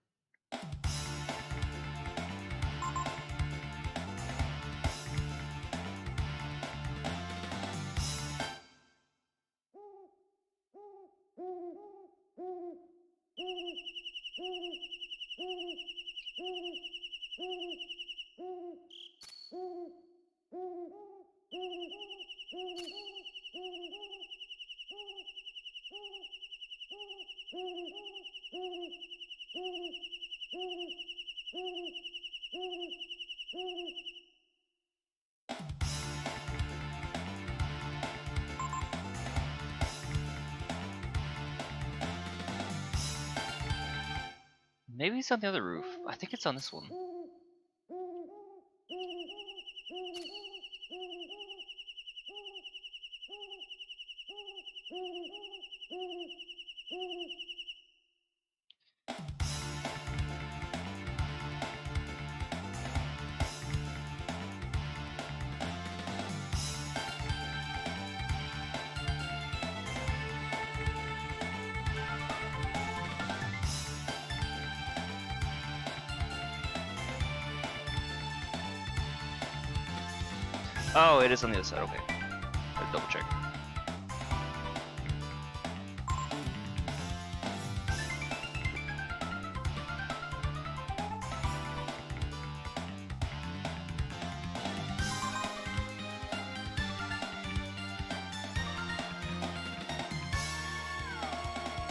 Maybe it's on the other roof. I think it's on this one. Oh, it is on the other side, okay. I'll double check.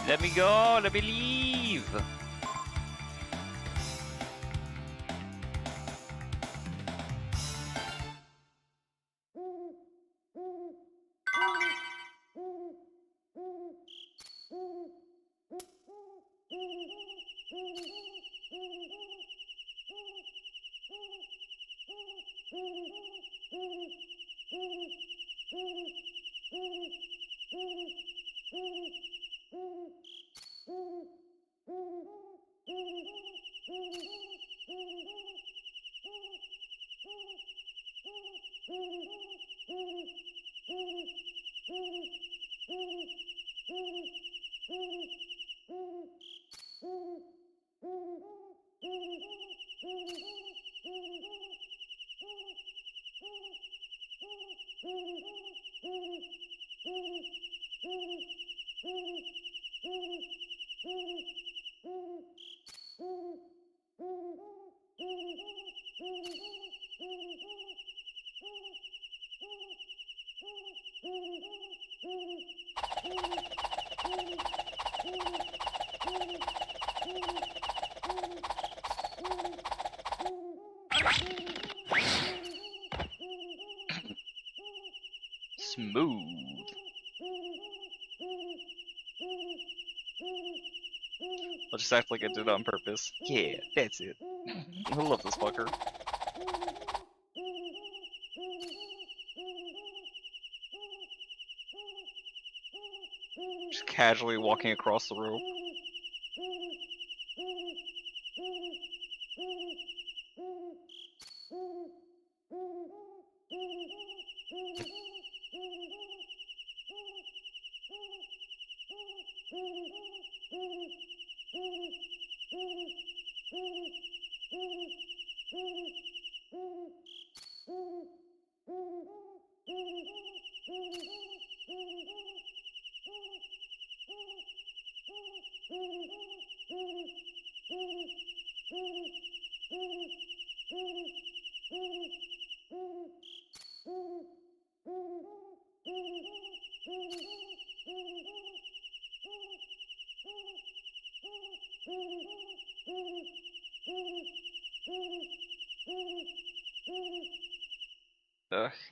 Let me go, let me leave! Smooth. I'll just act like I did it on purpose. Yeah, that's it. I love this fucker. Just casually walking across the rope.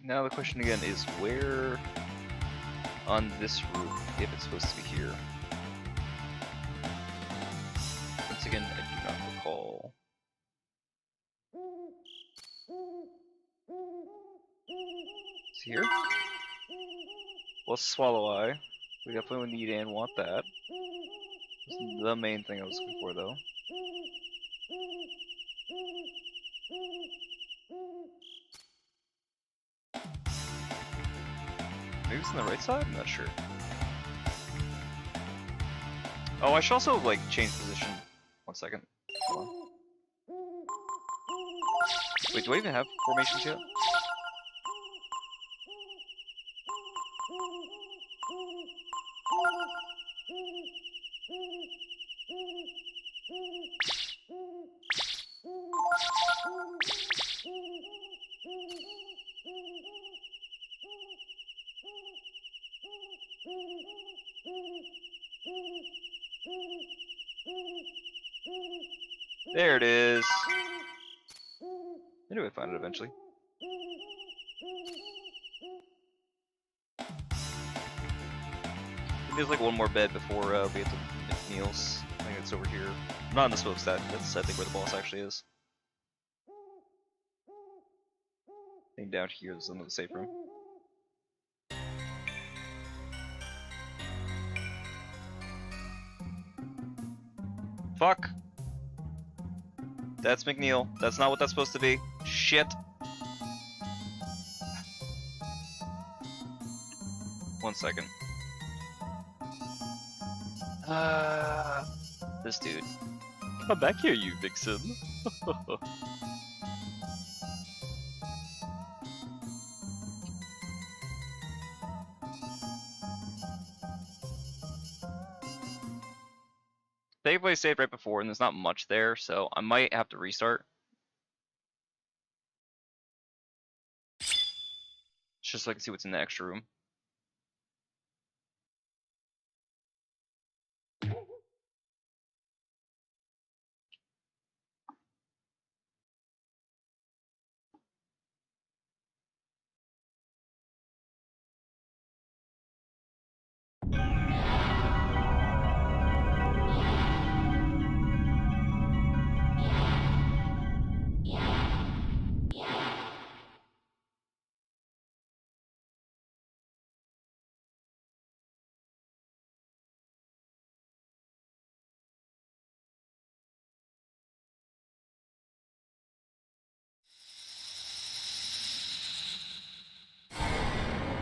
Now the question again is where on this roof, if it's supposed to be here. Once again, I do not recall. It's here? Well, Swallow Eye. We definitely need and want that. That's the main thing I was looking for, though. Maybe it's on the right side? I'm not sure. Oh, I should also, like, change position. 1 second. Hold on. Wait, do I even have formations yet? There it is. I knew I'd find it eventually. There's like one more bed before we get to McNeil's. I think it's over here. Not in the smokestack. That's I think where the boss actually is. I think down here is another safe room. Fuck! That's McNeil. That's not what that's supposed to be. Shit! 1 second. This dude. Come back here, you vixen. Thankfully I saved right before and there's not much there, so I might have to restart. Just so I can see what's in the extra room.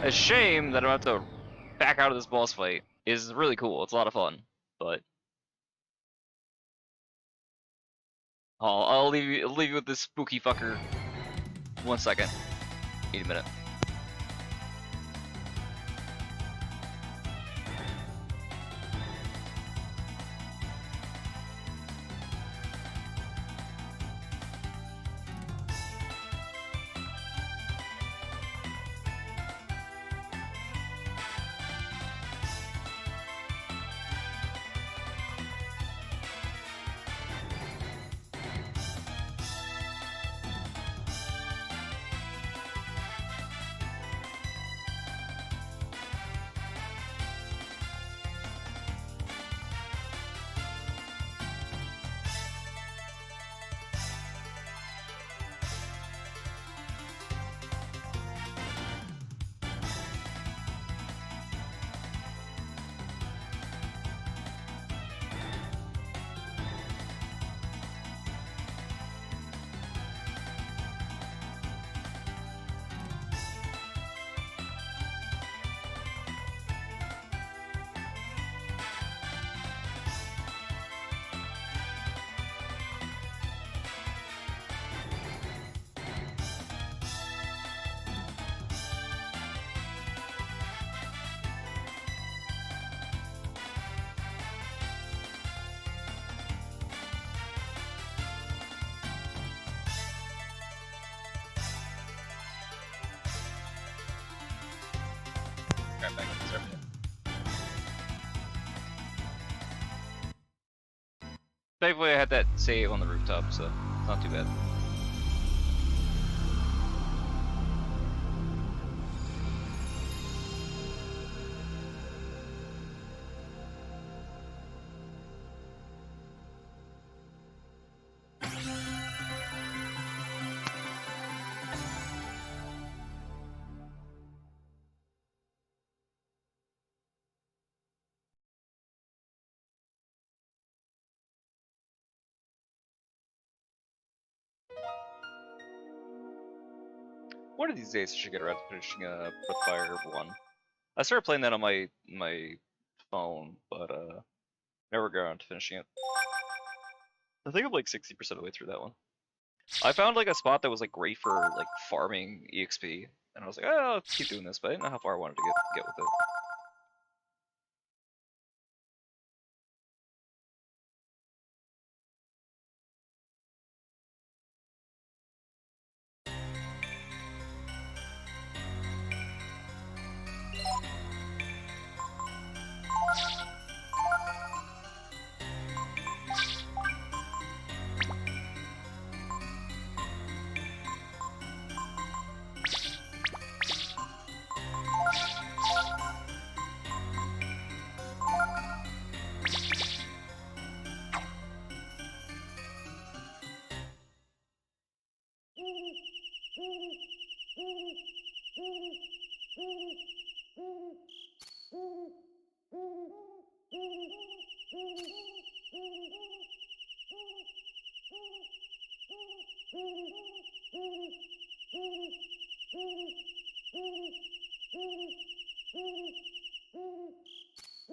A shame that I'm about to back out of this boss fight. Is really cool. It's a lot of fun, but I'll leave you with this spooky fucker. 1 second. Need a minute. Right back to server. Thankfully I had that save on the rooftop, so it's not too bad. One of these days I should get around to finishing Fire 1. I started playing that on my phone, but never got around to finishing it. I think I'm like 60% of the way through that one. I found like a spot that was like great for like farming EXP, and I was like, oh, I'll keep doing this, but I didn't know how far I wanted to get with it.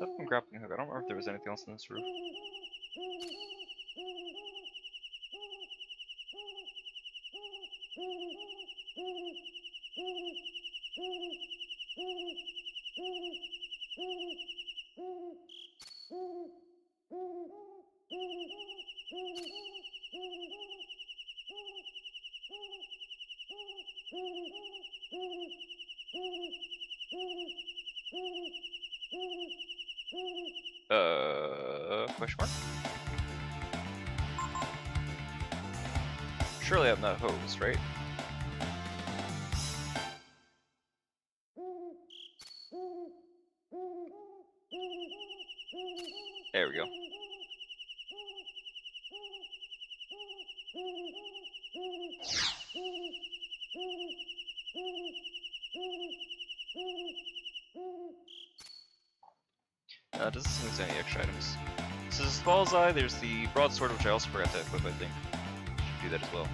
Except from grappling hook, I don't remember if there was anything else in this roof. Question mark? Surely I'm not hosed, right? There we go. Doesn't seem there's any extra items. So this is Ball's Eye, there's the Broadsword, which I also forgot to equip, I think. Should do that as well.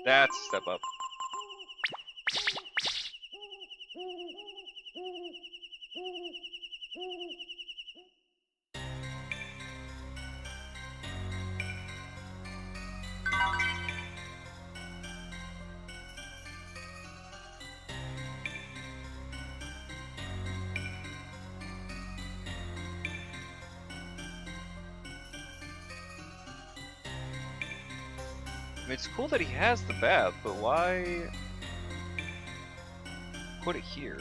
That's a step up. I mean, it's cool that he has the bath, but why put it here?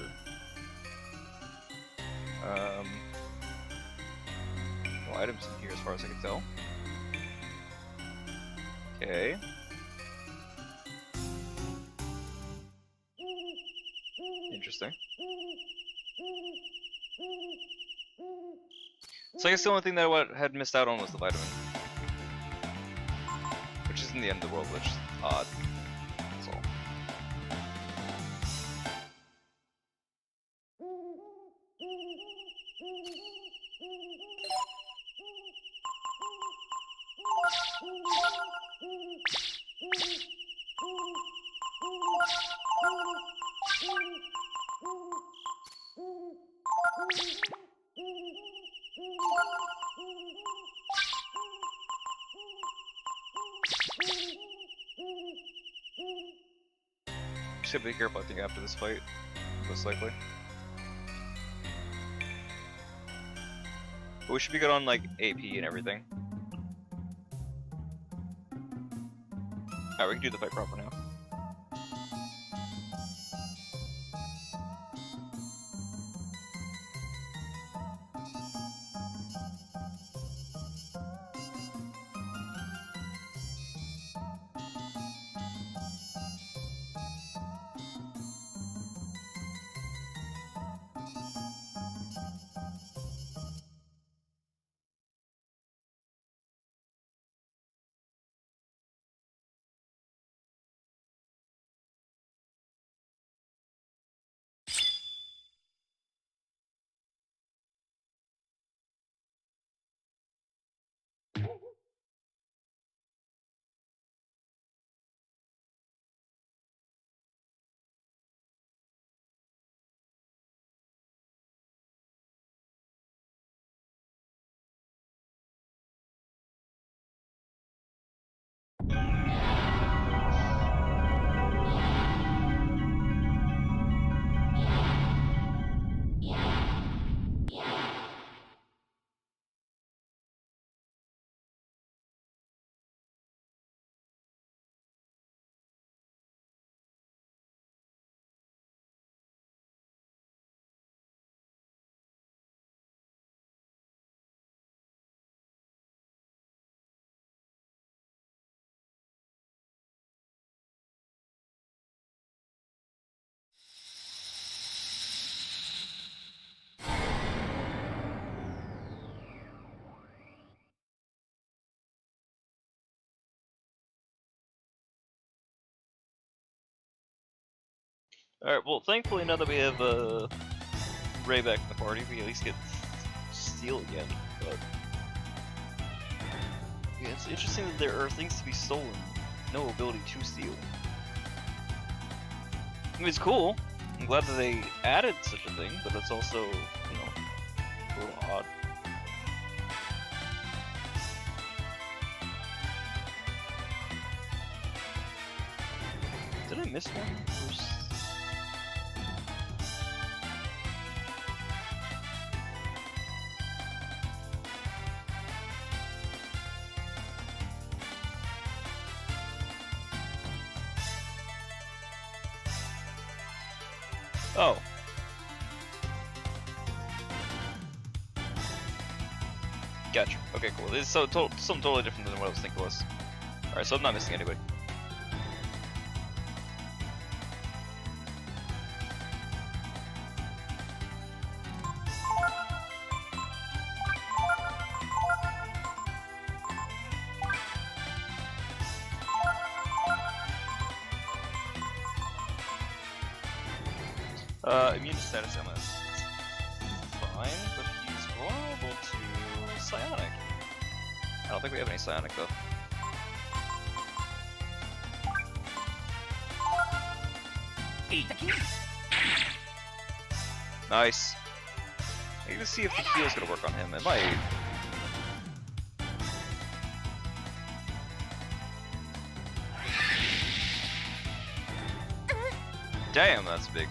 No items in here as far as I can tell. Okay. Interesting. So I guess the only thing that I had missed out on was the vitamin. Which isn't the end of the world, which is odd. That's all. Should be careful, I think, after this fight, most likely. But we should be good on, like, AP and everything. Alright, we can do the fight proper now. Alright, well, thankfully, now that we have Ray back in the party, we at least get Steel again. But yeah, it's interesting that there are things to be stolen, no ability to steal. I mean, it's cool. I'm glad that they added such a thing, but it's also, you know, a little odd. Did I miss one? Oh. Gotcha. Okay, cool. This is something totally different than what I was thinking it was. Alright, so I'm not missing anybody. Immune status MS is fine, don't think we have any psionic though. Nice. I need to see if the heal's gonna work on him. It might. Damn, that's big.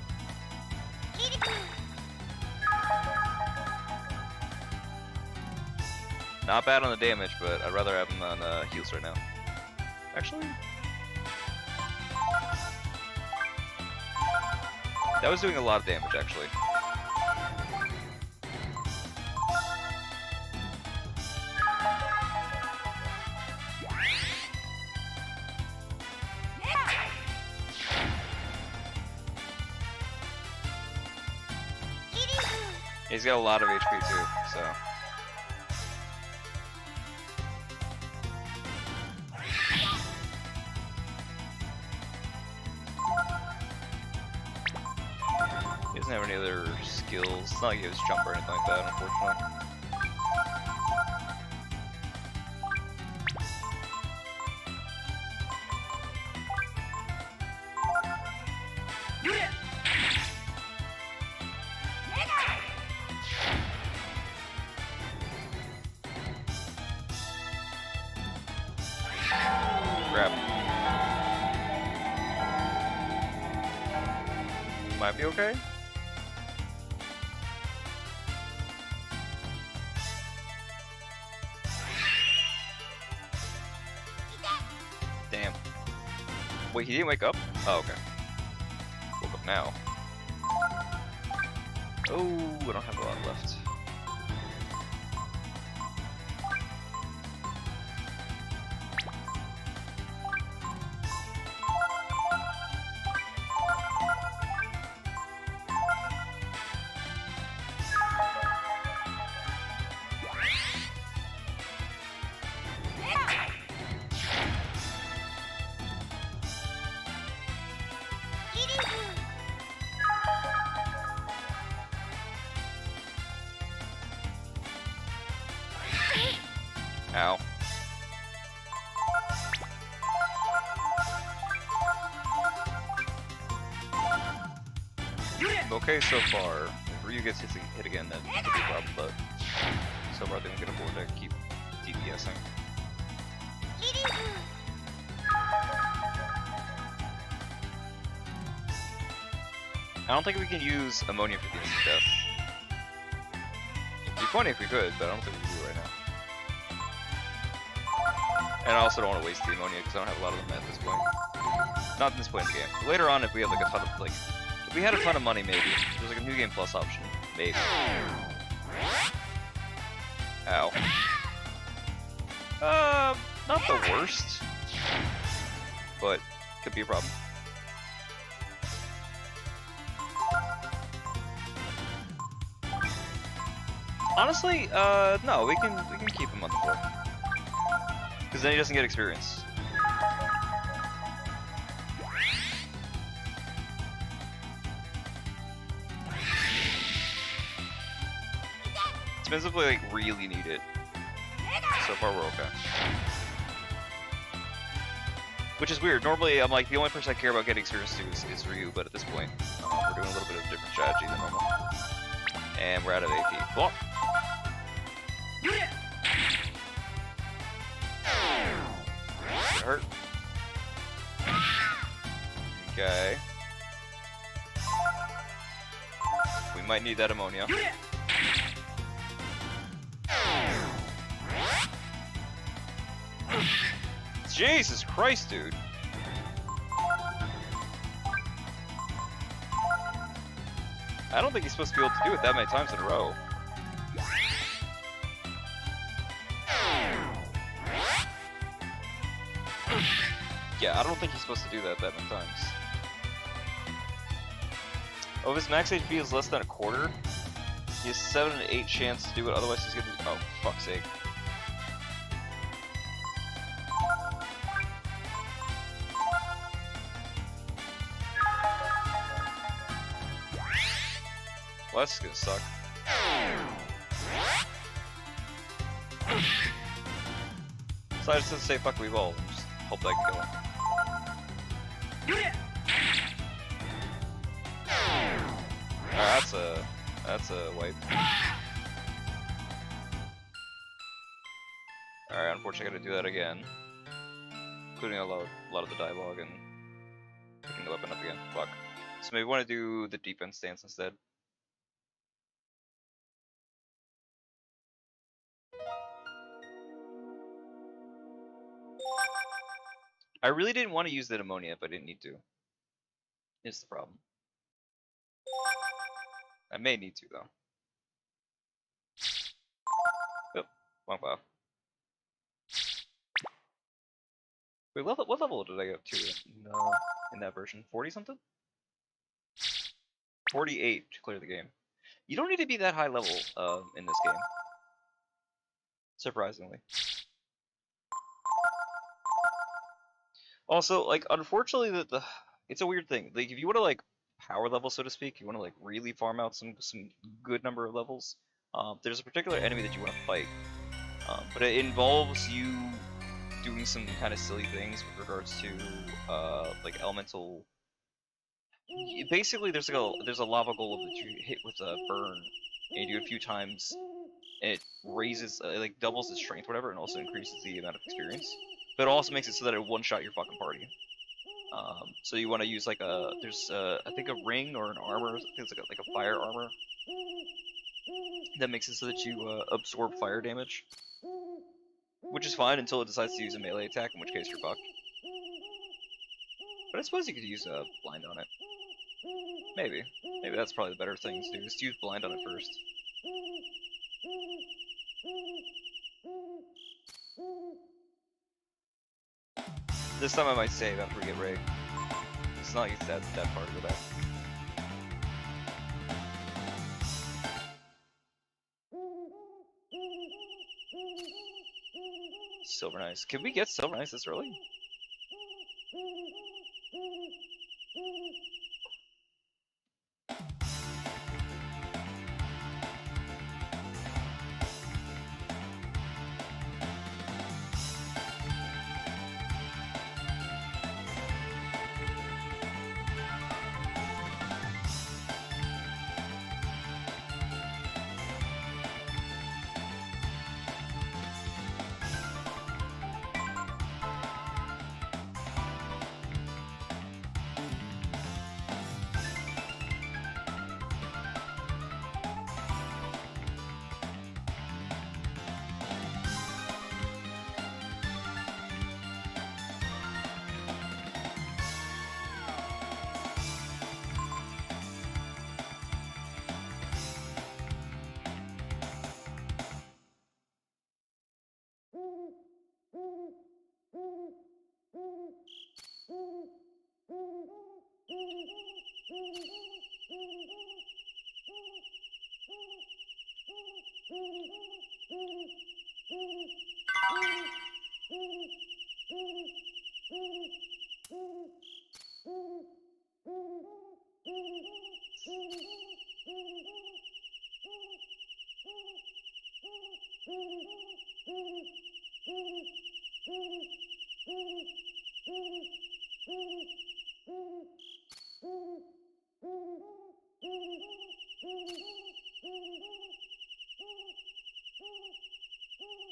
Not bad on the damage, but I'd rather have him on heals right now. Actually, that was doing a lot of damage, actually. He's got a lot of HP too, so. He doesn't have any other skills. It's not like he has jump or anything like that, unfortunately. Crap. Might be okay. Damn. Wait, he didn't wake up? Oh, okay. Woke up now. Oh, I don't have a lot left. Ow. I'm okay so far. If Ryu gets hit again, that could be a problem, but so far I think I'm gonna afford to keep DPSing. I don't think we can use ammonia for the instant death. It'd be funny if we could, but I don't think we can do it right now. And I also don't want to waste the ammonia because I don't have a lot of them at this point. Not in this point in the game. Later on, if we have like a ton of if we had a ton of money, maybe there's like a new game plus option, maybe. Ow. Not the worst, but could be a problem. Honestly, no, we can keep him on the floor. Because then he doesn't get experience. Depends if we like really need it. So far we're okay. Which is weird. Normally I'm like the only person I care about getting experience to is Ryu, but at this point we're doing a little bit of a different strategy than normal. And we're out of AP. Well, hurt. Okay. We might need that ammonia. Jesus Christ, dude. I don't think he's supposed to be able to do it that many times in a row. Yeah, I don't think he's supposed to do that many times. Oh, if his max HP is less than a quarter, he has 7 and 8 chance to do it, otherwise he's gonna do— oh, fuck's sake. Well, that's gonna suck. So I just have to say fuck we evolve and just hope that can go on. That's a wipe. Alright, unfortunately I gotta do that again. Including a lot of the dialogue and picking the weapon up again. Fuck. So maybe we want to do the defense stance instead. I really didn't want to use the ammonia, but I didn't need to. Is the problem. I may need to though. Oh, wrong file. Wait, what level did I get to in that version? 40 something? 48 to clear the game. You don't need to be that high level in this game. Surprisingly. Also, like, unfortunately, it's a weird thing. Like, if you want to like power level, so to speak, you want to like really farm out some good number of levels. There's a particular enemy that you want to fight, but it involves you doing some kind of silly things with regards to like elemental. Basically, there's a lava golem that you hit with a burn, and you do it a few times, and it raises like doubles its strength, whatever, and also increases the amount of experience. But it also makes it so that it one-shot your fucking party. So you want to use like there's I think a ring or an armor. I think it's like a fire armor that makes it so that you absorb fire damage, which is fine until it decides to use a melee attack, in which case you're fucked. But I suppose you could use blind on it. Maybe that's probably the better thing to do. Just use blind on it first. This time I might save after we get raid. It's not like it's that far to go back. Silver Knights. Can we get Silver Knights this early?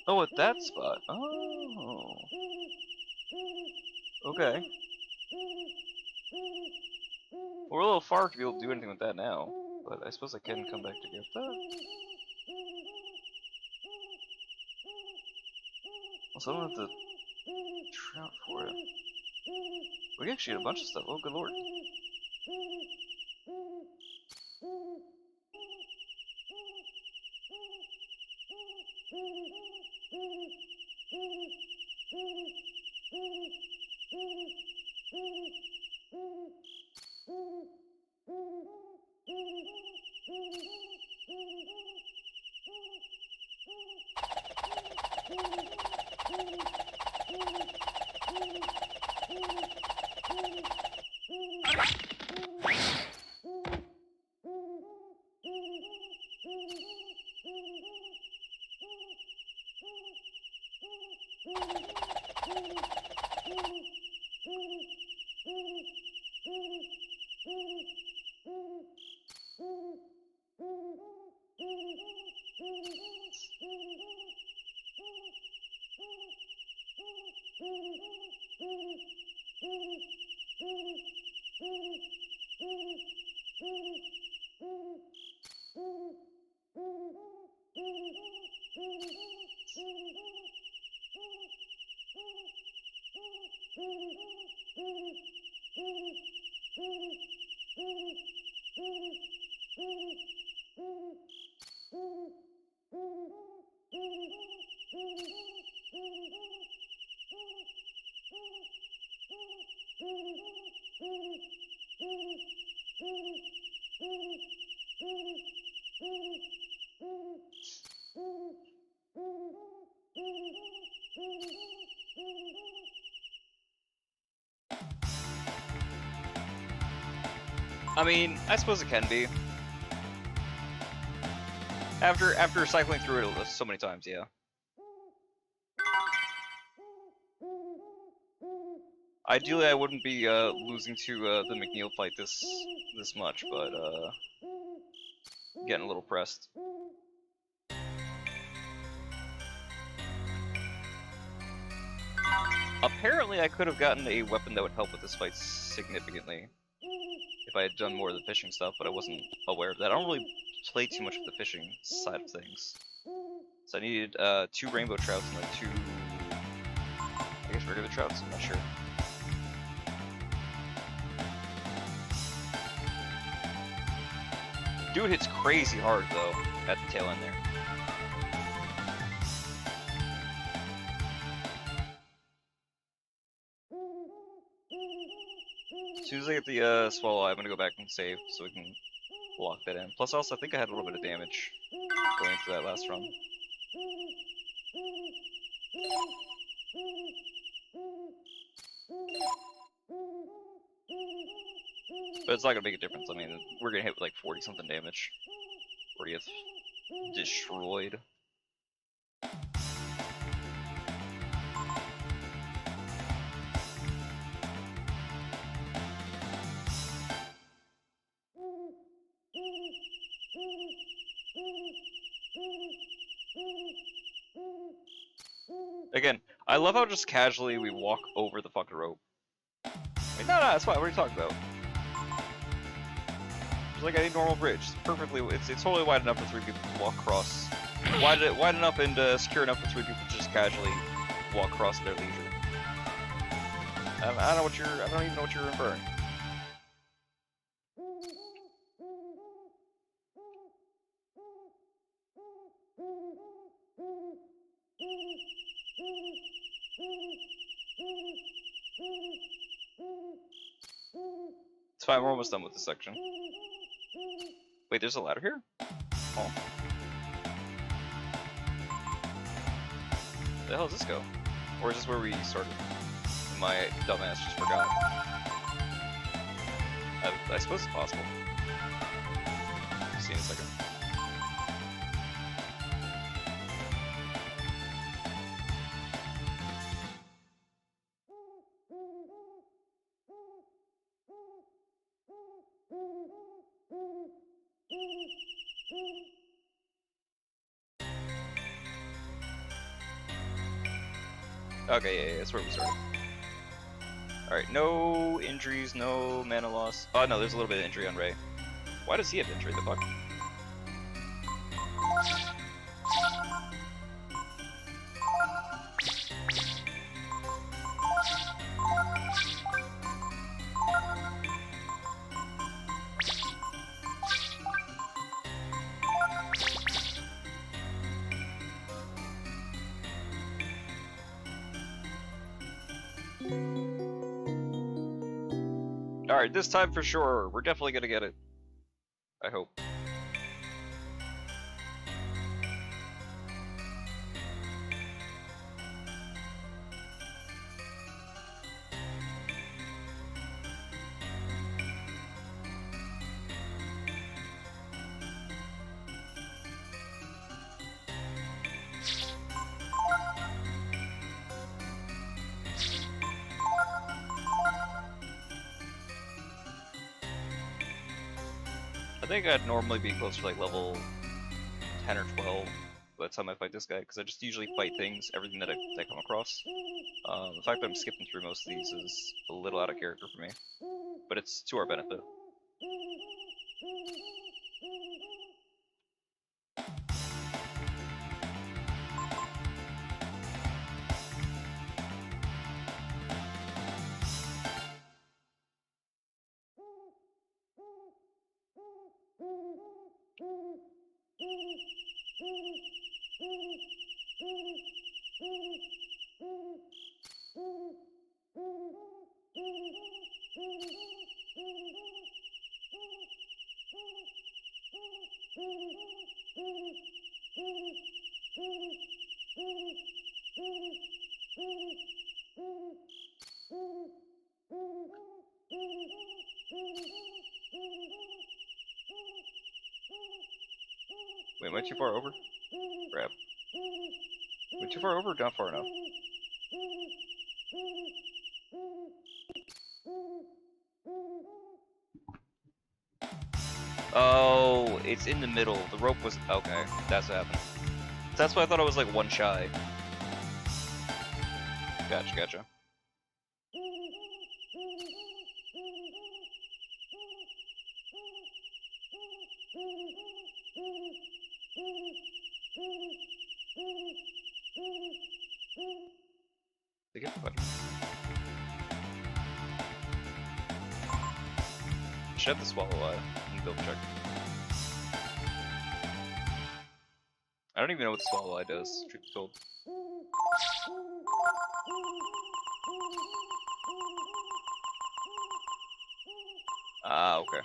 Oh, at that spot. Oh. Okay. We're a little far to be able to do anything with that now, but I suppose I can come back to get that. Also, I don't have to trout for it. We actually had a bunch of stuff. Oh, good lord. I mean, I suppose it can be. After cycling through it so many times, yeah. Ideally, I wouldn't be losing to the McNeil fight this much, but getting a little pressed. Apparently, I could have gotten a weapon that would help with this fight significantly if I had done more of the fishing stuff, but I wasn't aware of that. I don't really play too much with the fishing side of things. So I needed 2 rainbow trouts and like 2, I guess, regular trouts, I'm not sure. Dude hits crazy hard though, at the tail end there. As soon as I get the swallow, I'm gonna go back and save so we can lock that in. Plus also, I think I had a little bit of damage going into that last run. But it's not gonna make a difference. I mean, we're gonna hit with like 40 something damage. 40th. Destroyed. Again, I love how just casually we walk over the fucking rope. Wait, no, that's fine. What are you talking about? Just like any normal bridge. It's totally wide enough for 3 people to walk across. Wide enough and secure enough for 3 people to just casually walk across at their leisure. I don't even know what you're referring. It's fine, we're almost done with this section. Wait, there's a ladder here? Oh. Where the hell does this go? Or is this where we started? My dumbass just forgot. I suppose it's possible. See in a second. Okay, yeah, that's where we started. Alright, no injuries, no mana loss. Oh no, there's a little bit of injury on Ray. Why does he have injury, the fuck? Alright, this time for sure. We're definitely gonna get it. I hope. think I'd normally be closer to like level 10 or 12 by the time I fight this guy, because I just usually fight things, everything that I come across. The fact that I'm skipping through most of these is a little out of character for me, but it's to our benefit. Wait, am I too far over? Grab. Am I too far over or not far enough? Oh, it's in the middle. The rope was... Okay, that's what happened. That's why I thought I was like one shy. Gotcha, gotcha. They get the button. Should have the swallow eye. Let me double check. I don't even know what the swallow eye does, truth be told. Ah, okay.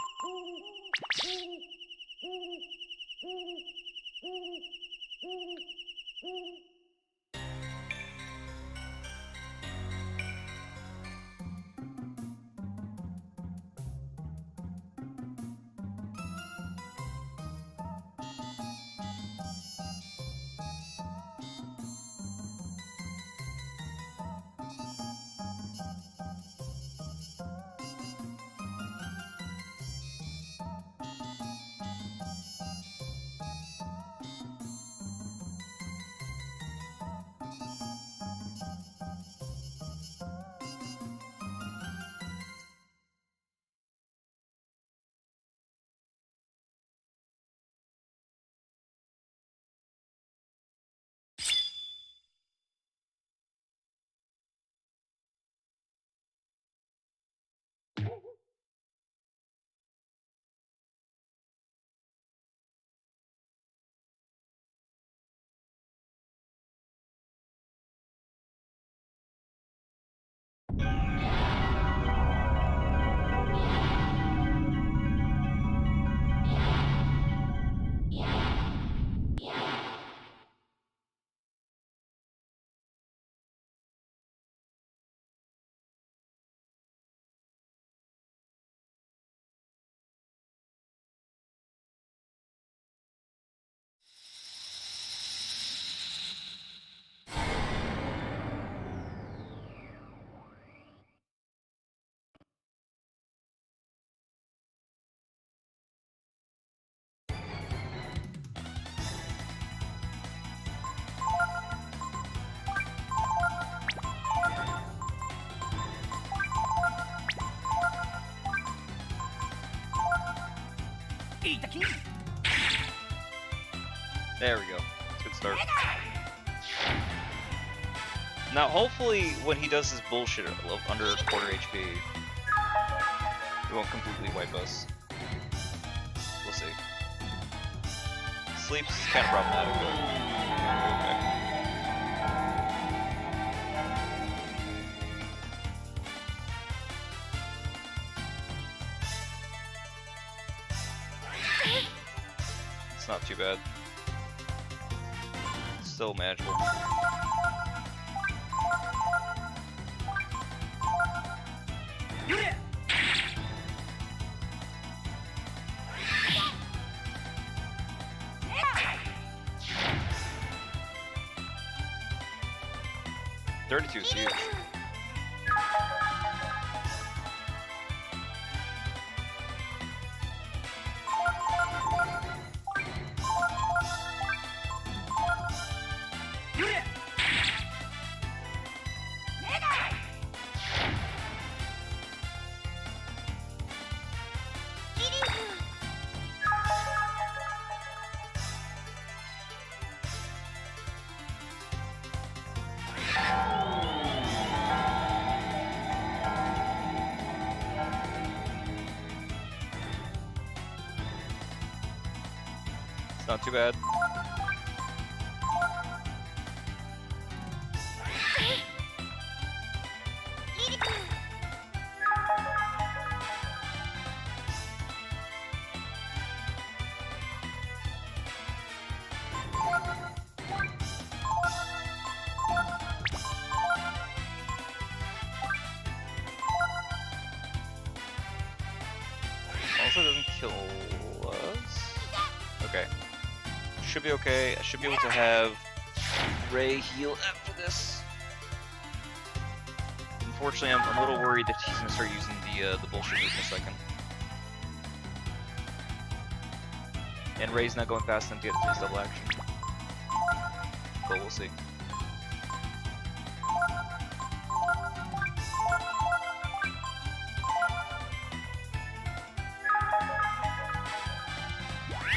There we go. That's a good start. Now, hopefully, when he does his bullshit under quarter HP, it won't completely wipe us. We'll see. Sleep's kind of problematic, but okay. It's not too bad. It's still manageable. $32 is huge. not too bad. Also doesn't kill us. Okay. Should be okay. I should be able to have Ray heal after this. Unfortunately, I'm a little worried that he's gonna start using the bullshit move in a second. And Ray's not going fast enough to get his double action. But we'll see.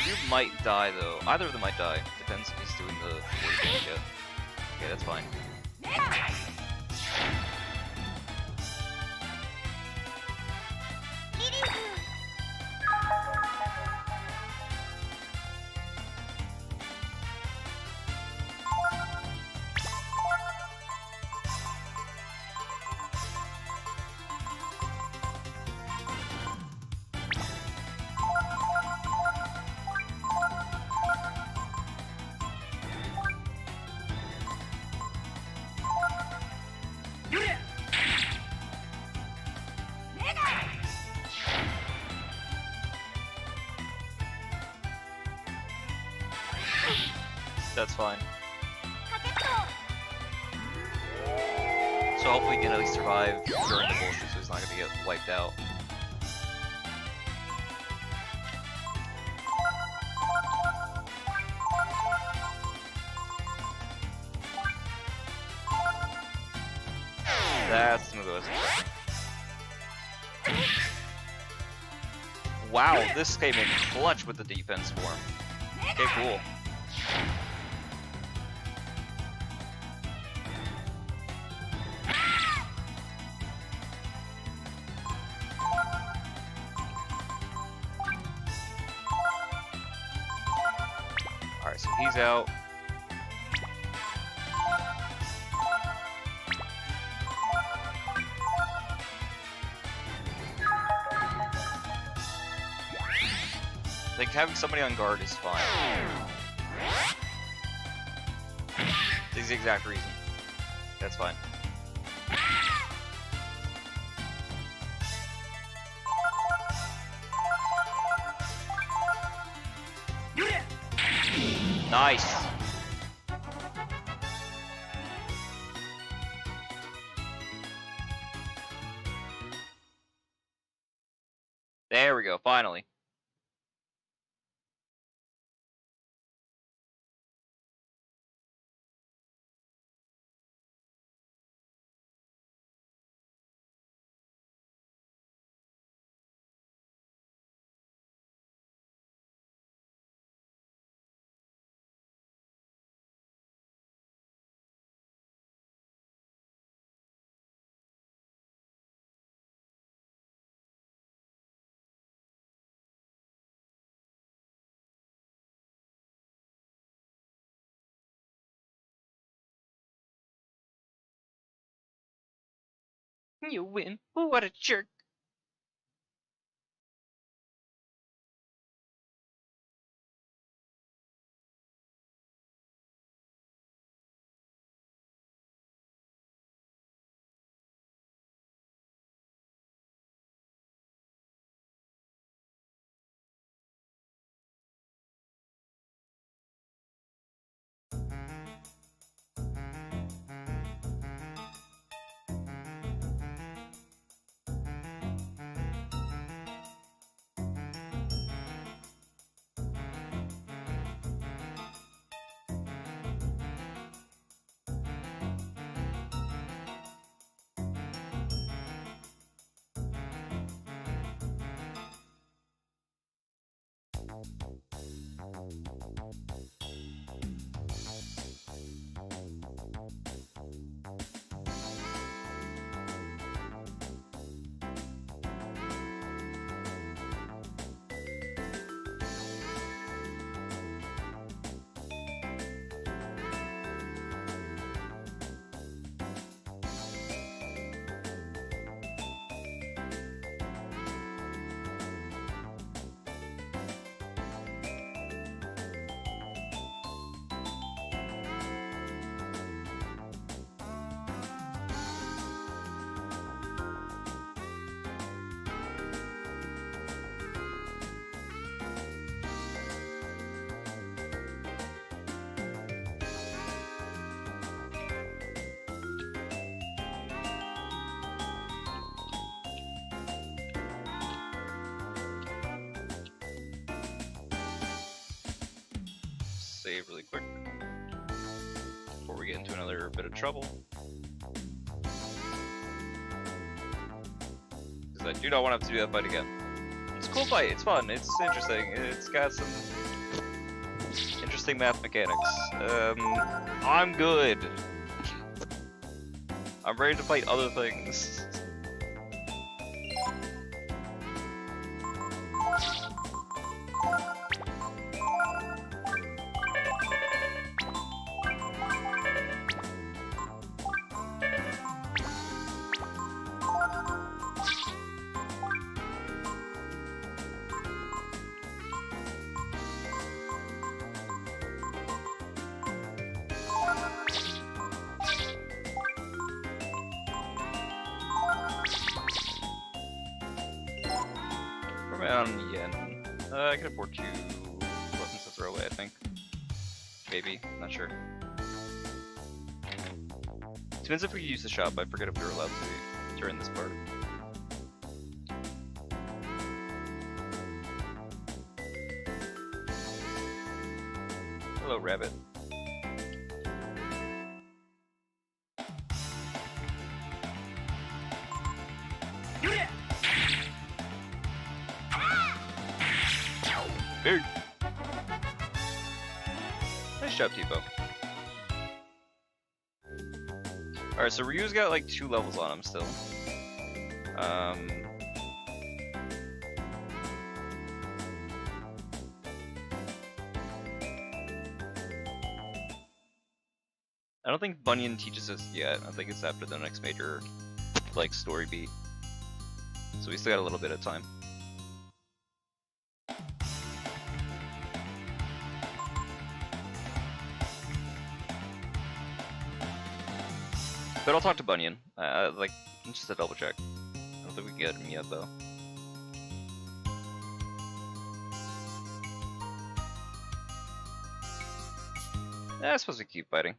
You might die though. Either of them might die. Depends if he's doing the word damage yet. Okay, that's fine. That's fine. So hopefully he can at least survive during the bullshit so he's not gonna get wiped out. That's the move I was expecting. Wow, this came in clutch with the defense for him. Okay, cool. Alright, so he's out. I think having somebody on guard is fine. This is the exact reason. That's fine. Nice! There we go, finally. You win. Ooh, what a jerk. save really quick before we get into another bit of trouble. Because I do not want to have to do that fight again. It's a cool fight, it's fun, it's interesting, it's got some interesting math mechanics. I'm good. I'm ready to fight other things. Around yen. I can afford 2 weapons to throw away, I think. Maybe, not sure. Depends if we use the shop. I forget if we were allowed to during this part. Hello, rabbit. Big. Nice job, Tipo. Alright, so Ryu's got like 2 levels on him still. I don't think Bunyan teaches us yet. I think it's after the next major, like, story beat. So we still got a little bit of time. But I'll talk to Bunyan. Like, just to double check. I don't think we can get him yet, though. I suppose we keep fighting.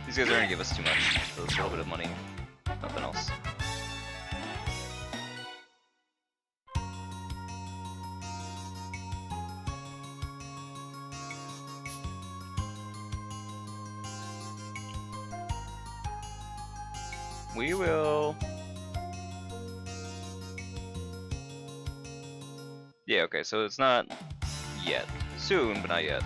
These guys are gonna give us too much. So it's a little bit of money, nothing else. We will. Yeah, okay, so it's not yet. Soon, but not yet.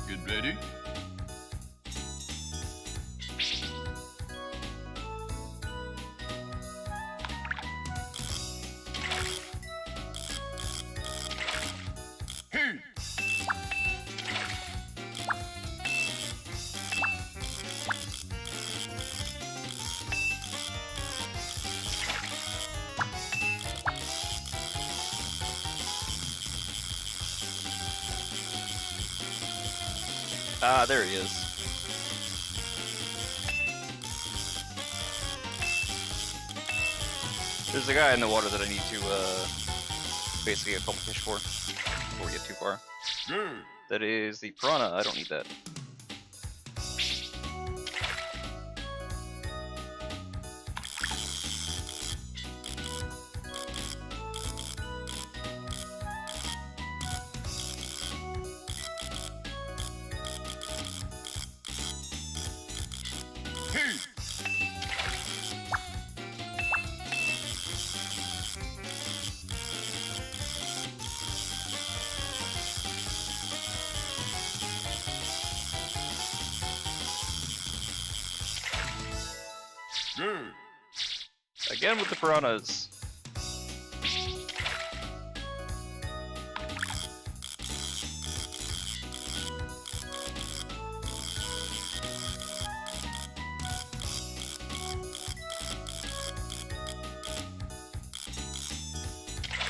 Get ready. Hey! Ah, there he is. There's a guy in the water that I need to basically accomplish for before we get too far. Good. That is the piranha. I don't need that. Again with the piranhas.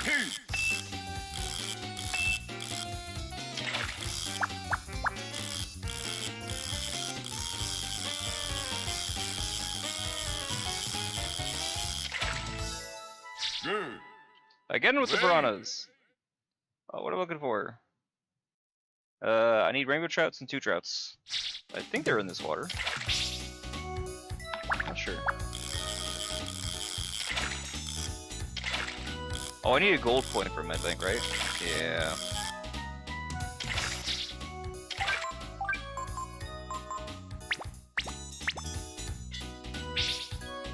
Good. Again with the piranhas. Oh, what am I looking for? I need rainbow trouts and 2 trouts. I think they're in this water. Not sure. Oh, I need a gold coin from him, I think, right? Yeah.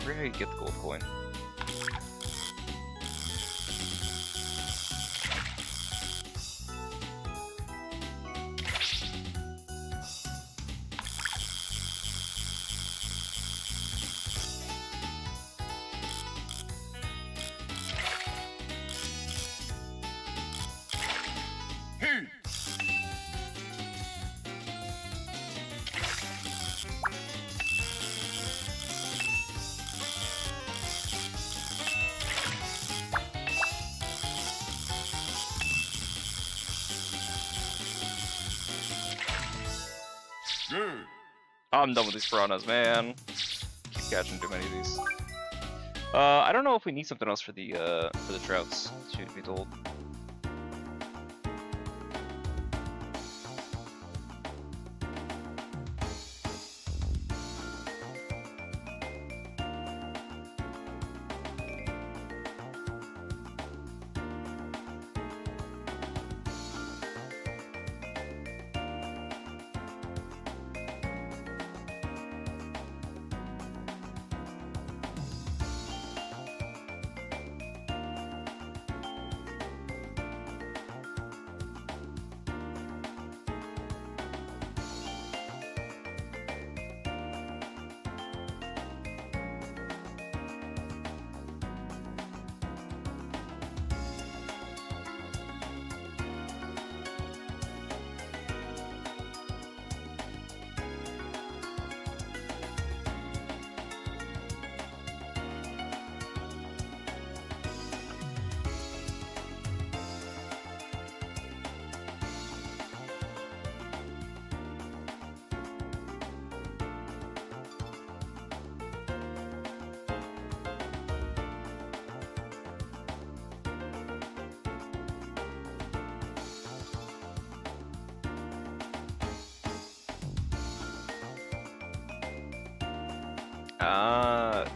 Where did I get the gold coin? Good. I'm done with these piranhas, man. Keep catching too many of these. I don't know if we need something else for the trouts. Should be told.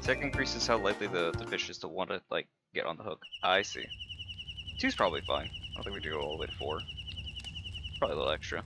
Tech increases how likely the fish is to want to, like, get on the hook. I see. 2's probably fine. I don't think we do go all the way to 4. Probably a little extra.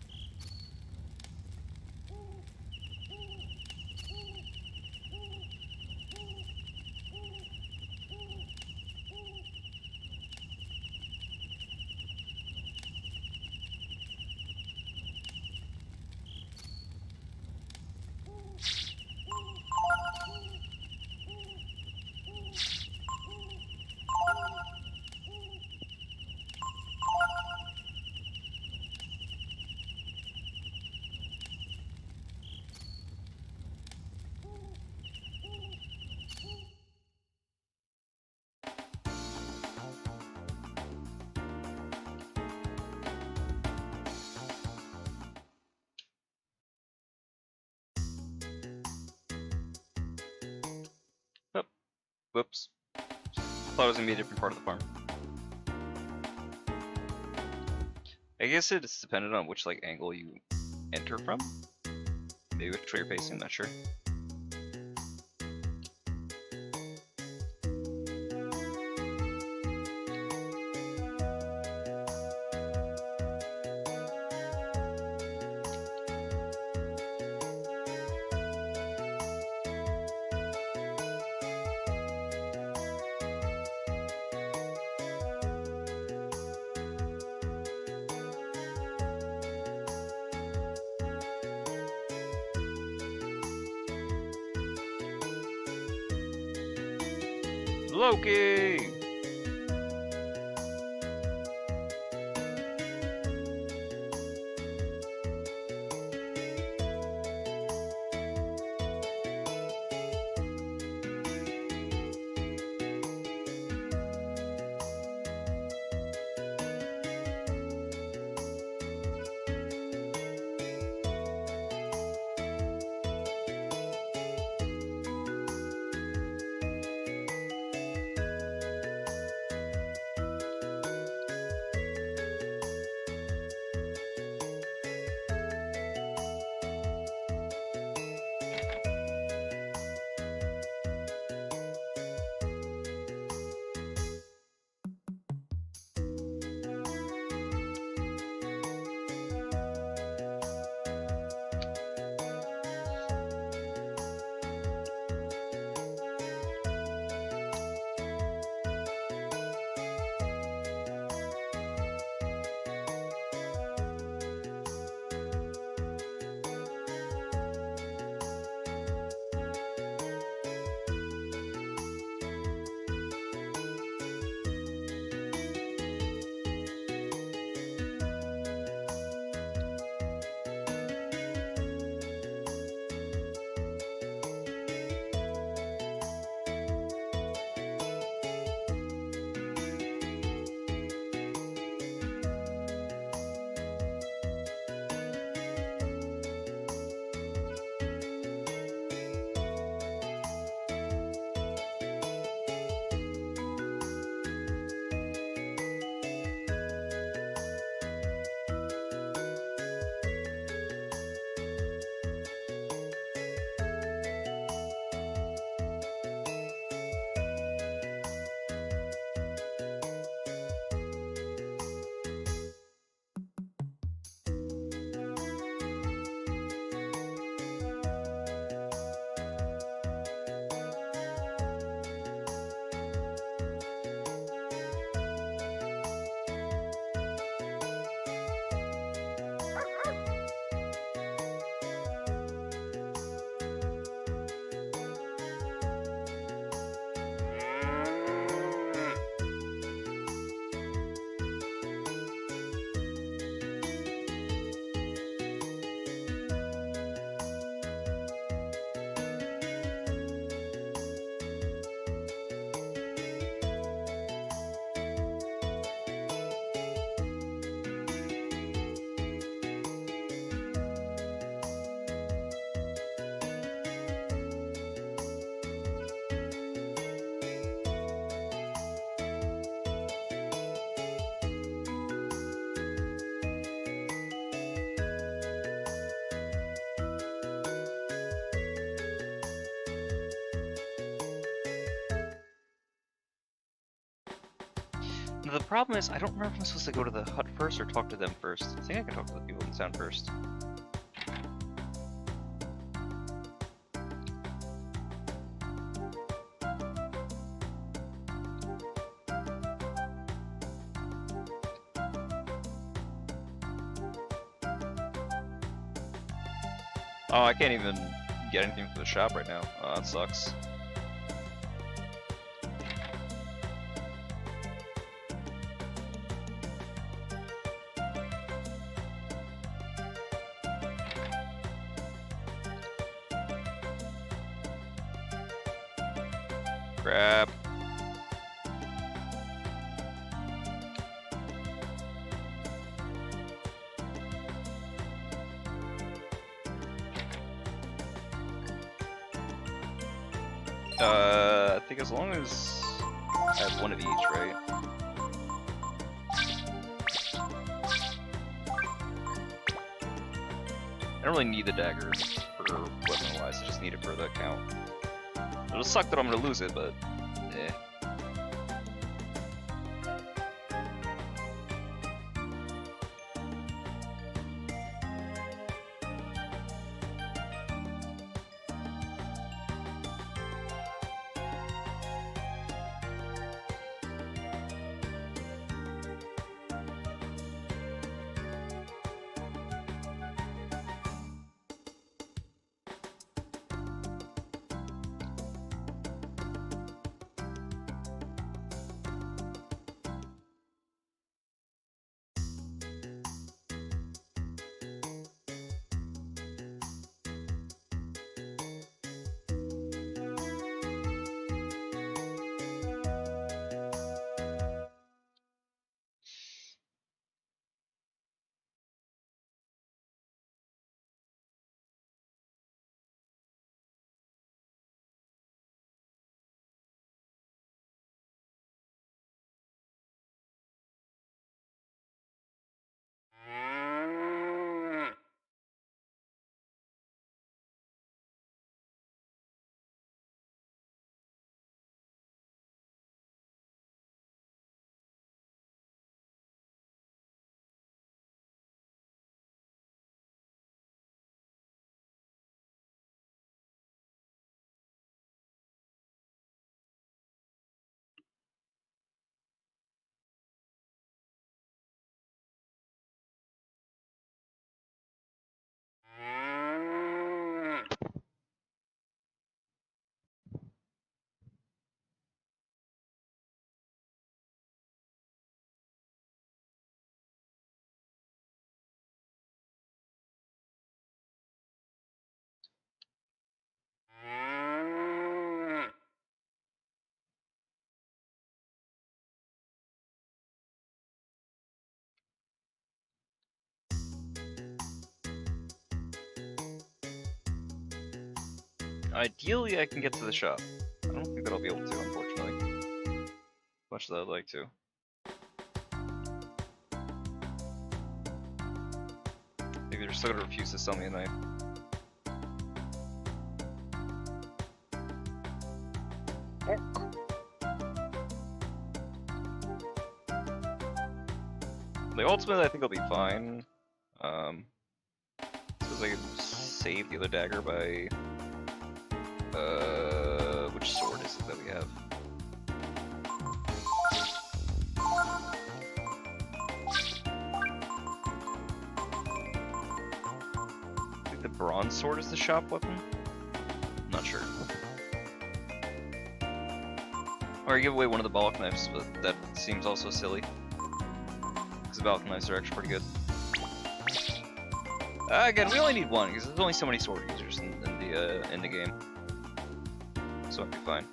Oh, whoops. Thought it was gonna be a different part of the farm. I guess it's dependent on which, like, angle you enter from. Maybe which way you're facing, not sure. Loki! The problem is, I don't remember if I'm supposed to go to the hut first or talk to them first. I think I can talk to the people in town first. Oh, I can't even get anything from the shop right now. Oh, that sucks. Crap. I think as long as I have one of each, right? I don't really need the dagger for weapon-wise, I just need it for the account. It'll suck that I'm gonna lose it, but eh. Ideally, I can get to the shop. I don't think that I'll be able to, unfortunately. Much as I'd like to. Maybe they're still gonna refuse to sell me a knife. The ultimate, I think I'll be fine. Because I can save the other dagger by... which sword is it that we have? I think the bronze sword is the shop weapon? I'm not sure. Or I give away one of the Balk knives, but that seems also silly. Because the Balk knives are actually pretty good. Again, we only need one, because there's only so many sword users in the game. So I'll be fine.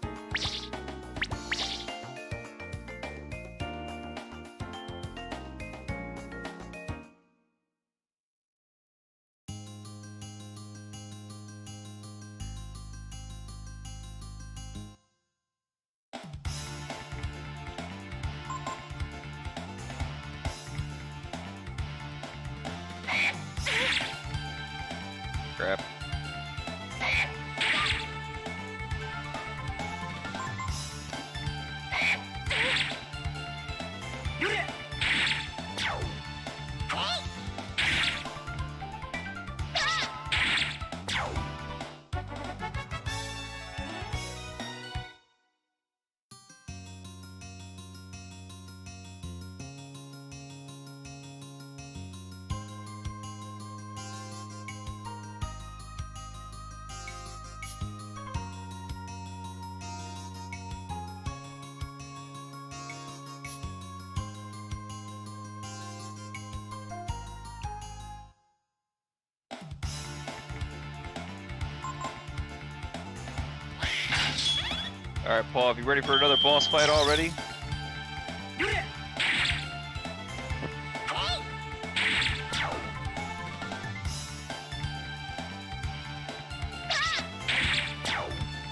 Crap. Alright, Paul, you ready for another boss fight already?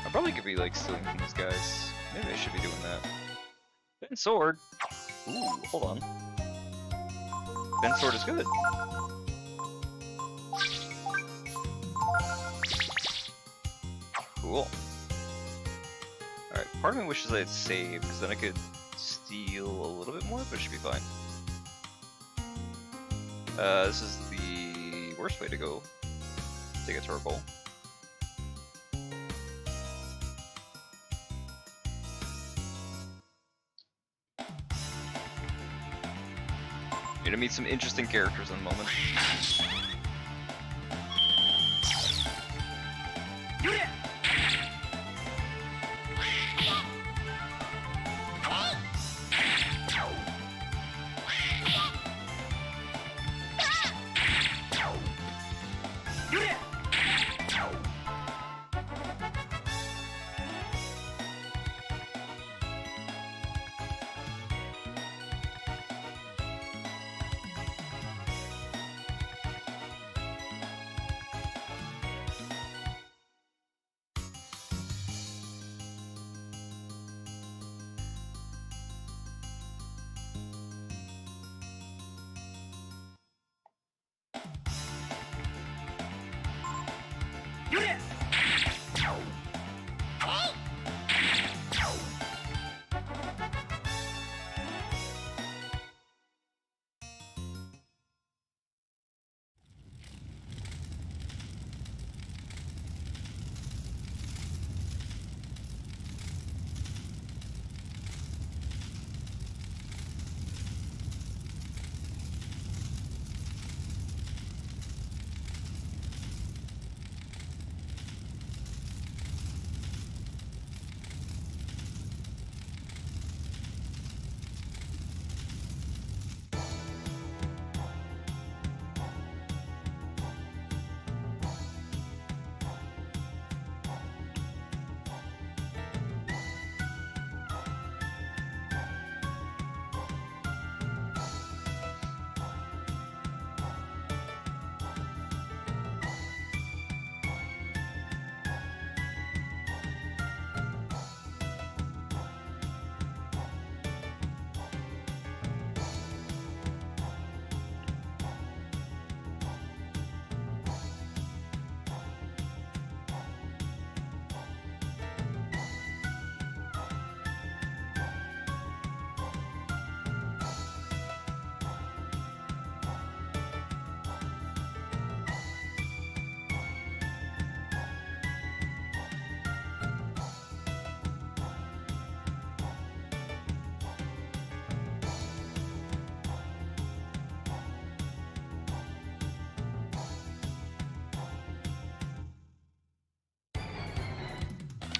I probably could be like stealing from these guys. Maybe I should be doing that. Ben sword. Ooh, hold on. Ben sword is good. Cool. Alright, part of me wishes I had saved, because then I could steal a little bit more, but it should be fine. This is the worst way to go to get to our goal. You're gonna meet some interesting characters in a moment.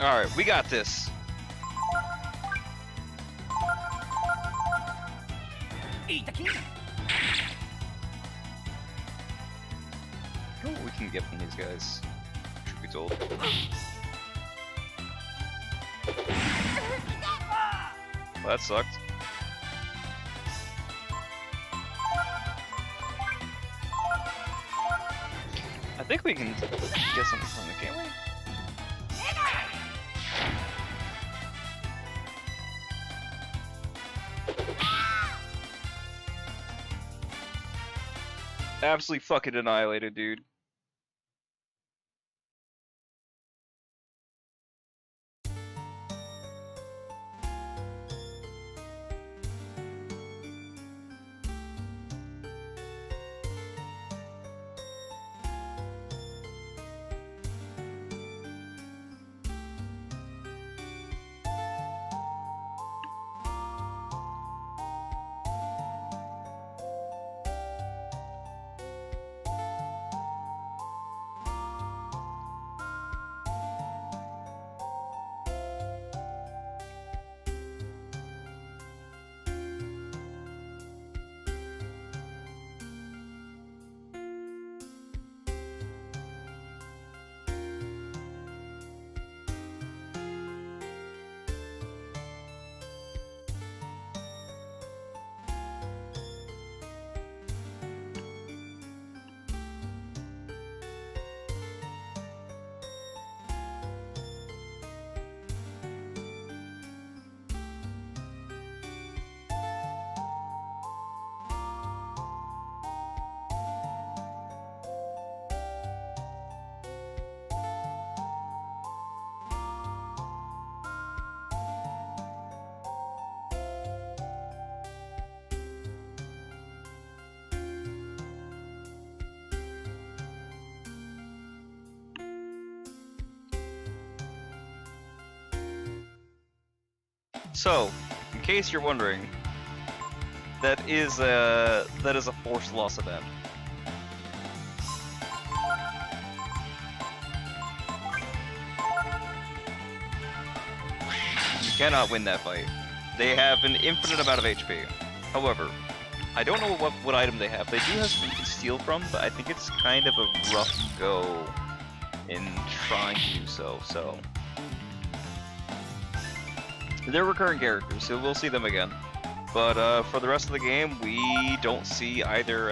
Alright, we got this. What we can get from these guys, truth be told. Well, that sucked. I think we can get something from it, can't we? Absolutely fucking annihilated, dude. So, in case you're wondering, that is a forced loss event. You cannot win that fight. They have an infinite amount of HP. However, I don't know what item they have. They do have something to steal from, but I think it's kind of a rough go in trying to do so. So. They're recurring characters, so we'll see them again. But for the rest of the game, we don't see either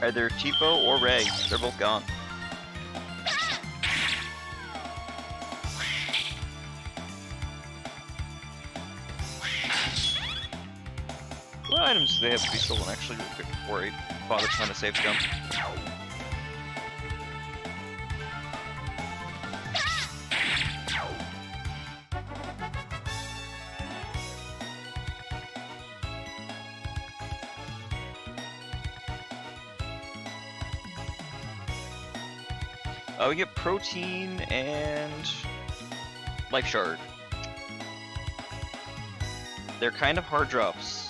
Tifo or Ray. They're both gone. What items do they have to be stolen actually real quick before I bother trying to save them? We get protein and life shard. They're kind of hard drops.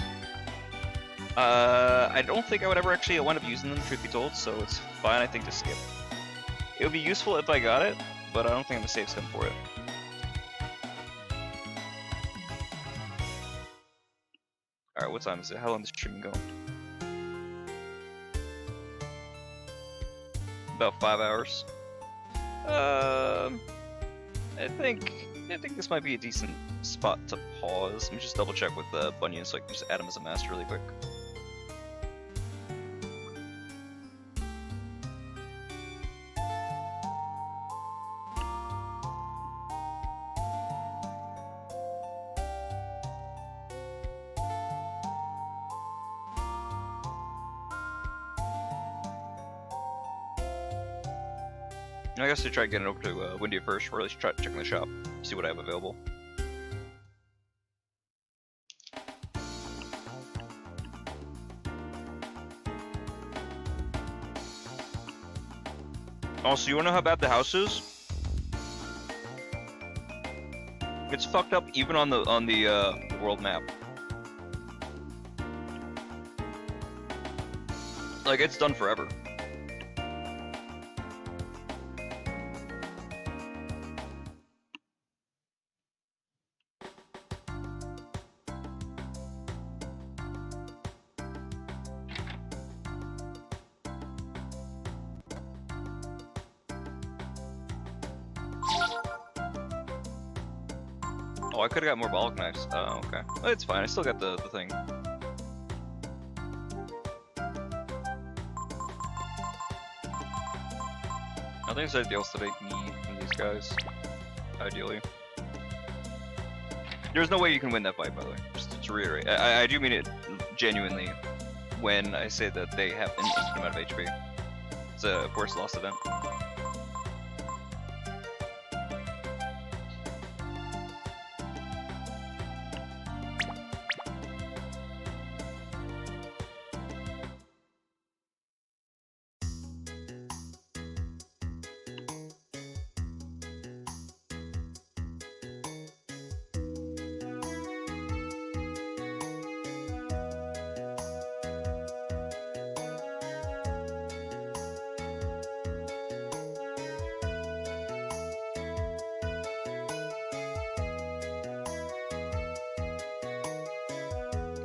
I don't think I would ever actually wind up using them, truth be told, so it's fine, I think, to skip. It would be useful if I got it, but I don't think I'm gonna save skim for it. Alright, what time is it? How long is the stream going? About 5 hours. I think this might be a decent spot to pause. Let me just double check with Bunyan so I can just add him as a master really quick. I guess to try getting over to Windy first, or at least try checking the shop, see what I have available. Also, you wanna know how bad the house is? It's fucked up even on the world map. Like, it's done forever. Oh, I could have got more bollock knives. Oh, okay. Well, it's fine. I still got the thing. I think it's ideal that I need from these guys. Ideally. There's no way you can win that fight, by the way. Just to reiterate. I do mean it genuinely when I say that they have an infinite amount of HP. It's a force loss event.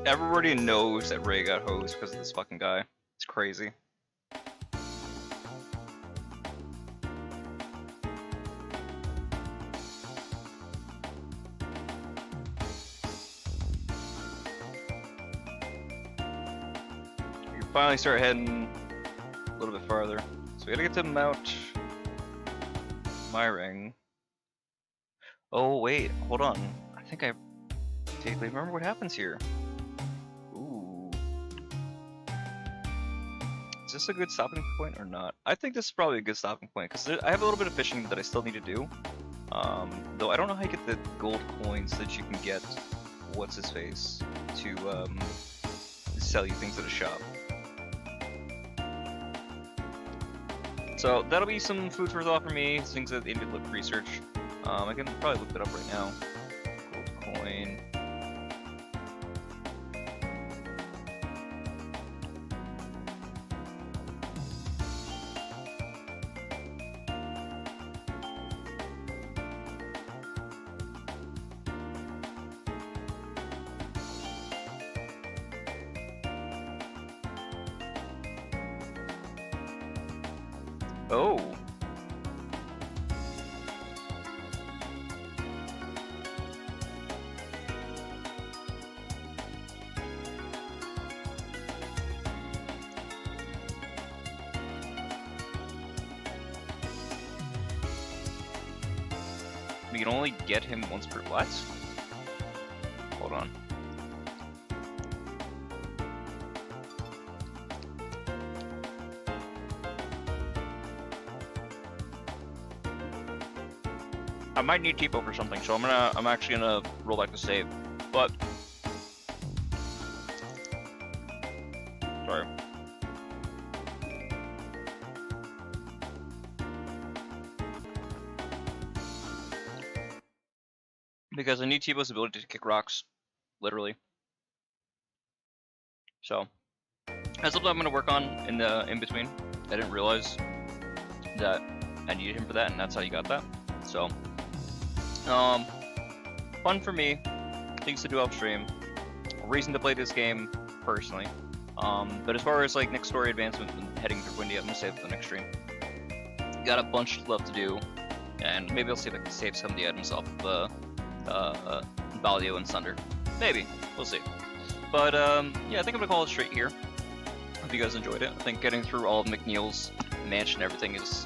Everybody knows that Ray got hosed because of this fucking guy. It's crazy. You can finally start heading a little bit farther. So we gotta get to Mount my ring. Oh wait, hold on. I think I vaguely remember what happens here. Ooh. Is this a good stopping point or not? I think this is probably a good stopping point because I have a little bit of fishing that I still need to do. Though I don't know how you get the gold coins that you can get, what's his face, to sell you things at a shop. So that'll be some food for thought for me, things that I need to look research. I can probably look that up right now. Gold coin. Oh. We can only get him once per what? Hold on. I might need Tipo for something, so I'm actually gonna roll back the save. But sorry. Because I need Tipo's ability to kick rocks, literally. So that's something I'm gonna work on in the in between. I didn't realize that I needed him for that, and that's how you got that. So fun for me, things to do off stream, a reason to play this game personally. But as far as like next story advancement and heading through Windy, I'm gonna save for the next stream. Got a bunch left to do, and maybe I'll see if I can save some of the items off of Balio and Sunder. Maybe, we'll see. But yeah, I think I'm gonna call it straight here. Hope you guys enjoyed it. I think getting through all of McNeil's mansion and everything is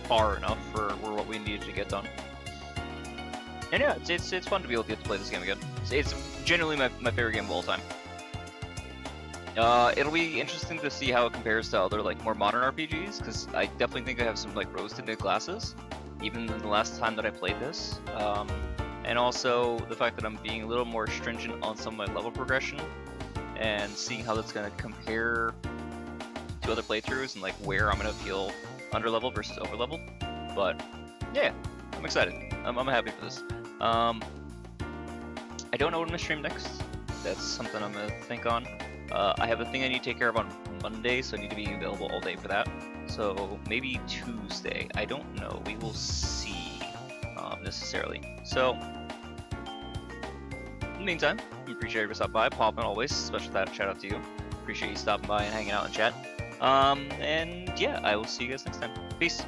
far enough for what we needed to get done. And yeah, it's fun to be able to get to play this game again. It's genuinely my favorite game of all time. It'll be interesting to see how it compares to other like more modern RPGs, because I definitely think I have some like rose-tinted glasses, even than the last time that I played this. And also the fact that I'm being a little more stringent on some of my level progression, and seeing how that's gonna compare to other playthroughs and like where I'm gonna feel under-leveled versus over-leveled. But yeah, I'm excited. I'm happy for this. I don't know what I'm gonna stream next. That's something I'm gonna think on. I have a thing I need to take care of on Monday, so I need to be available all day for that. So maybe Tuesday. I don't know. We will see necessarily. So in the meantime, we appreciate you stopping by. Poppin' always. Special shout out to you. Appreciate you stopping by and hanging out in chat. And yeah, I will see you guys next time. Peace.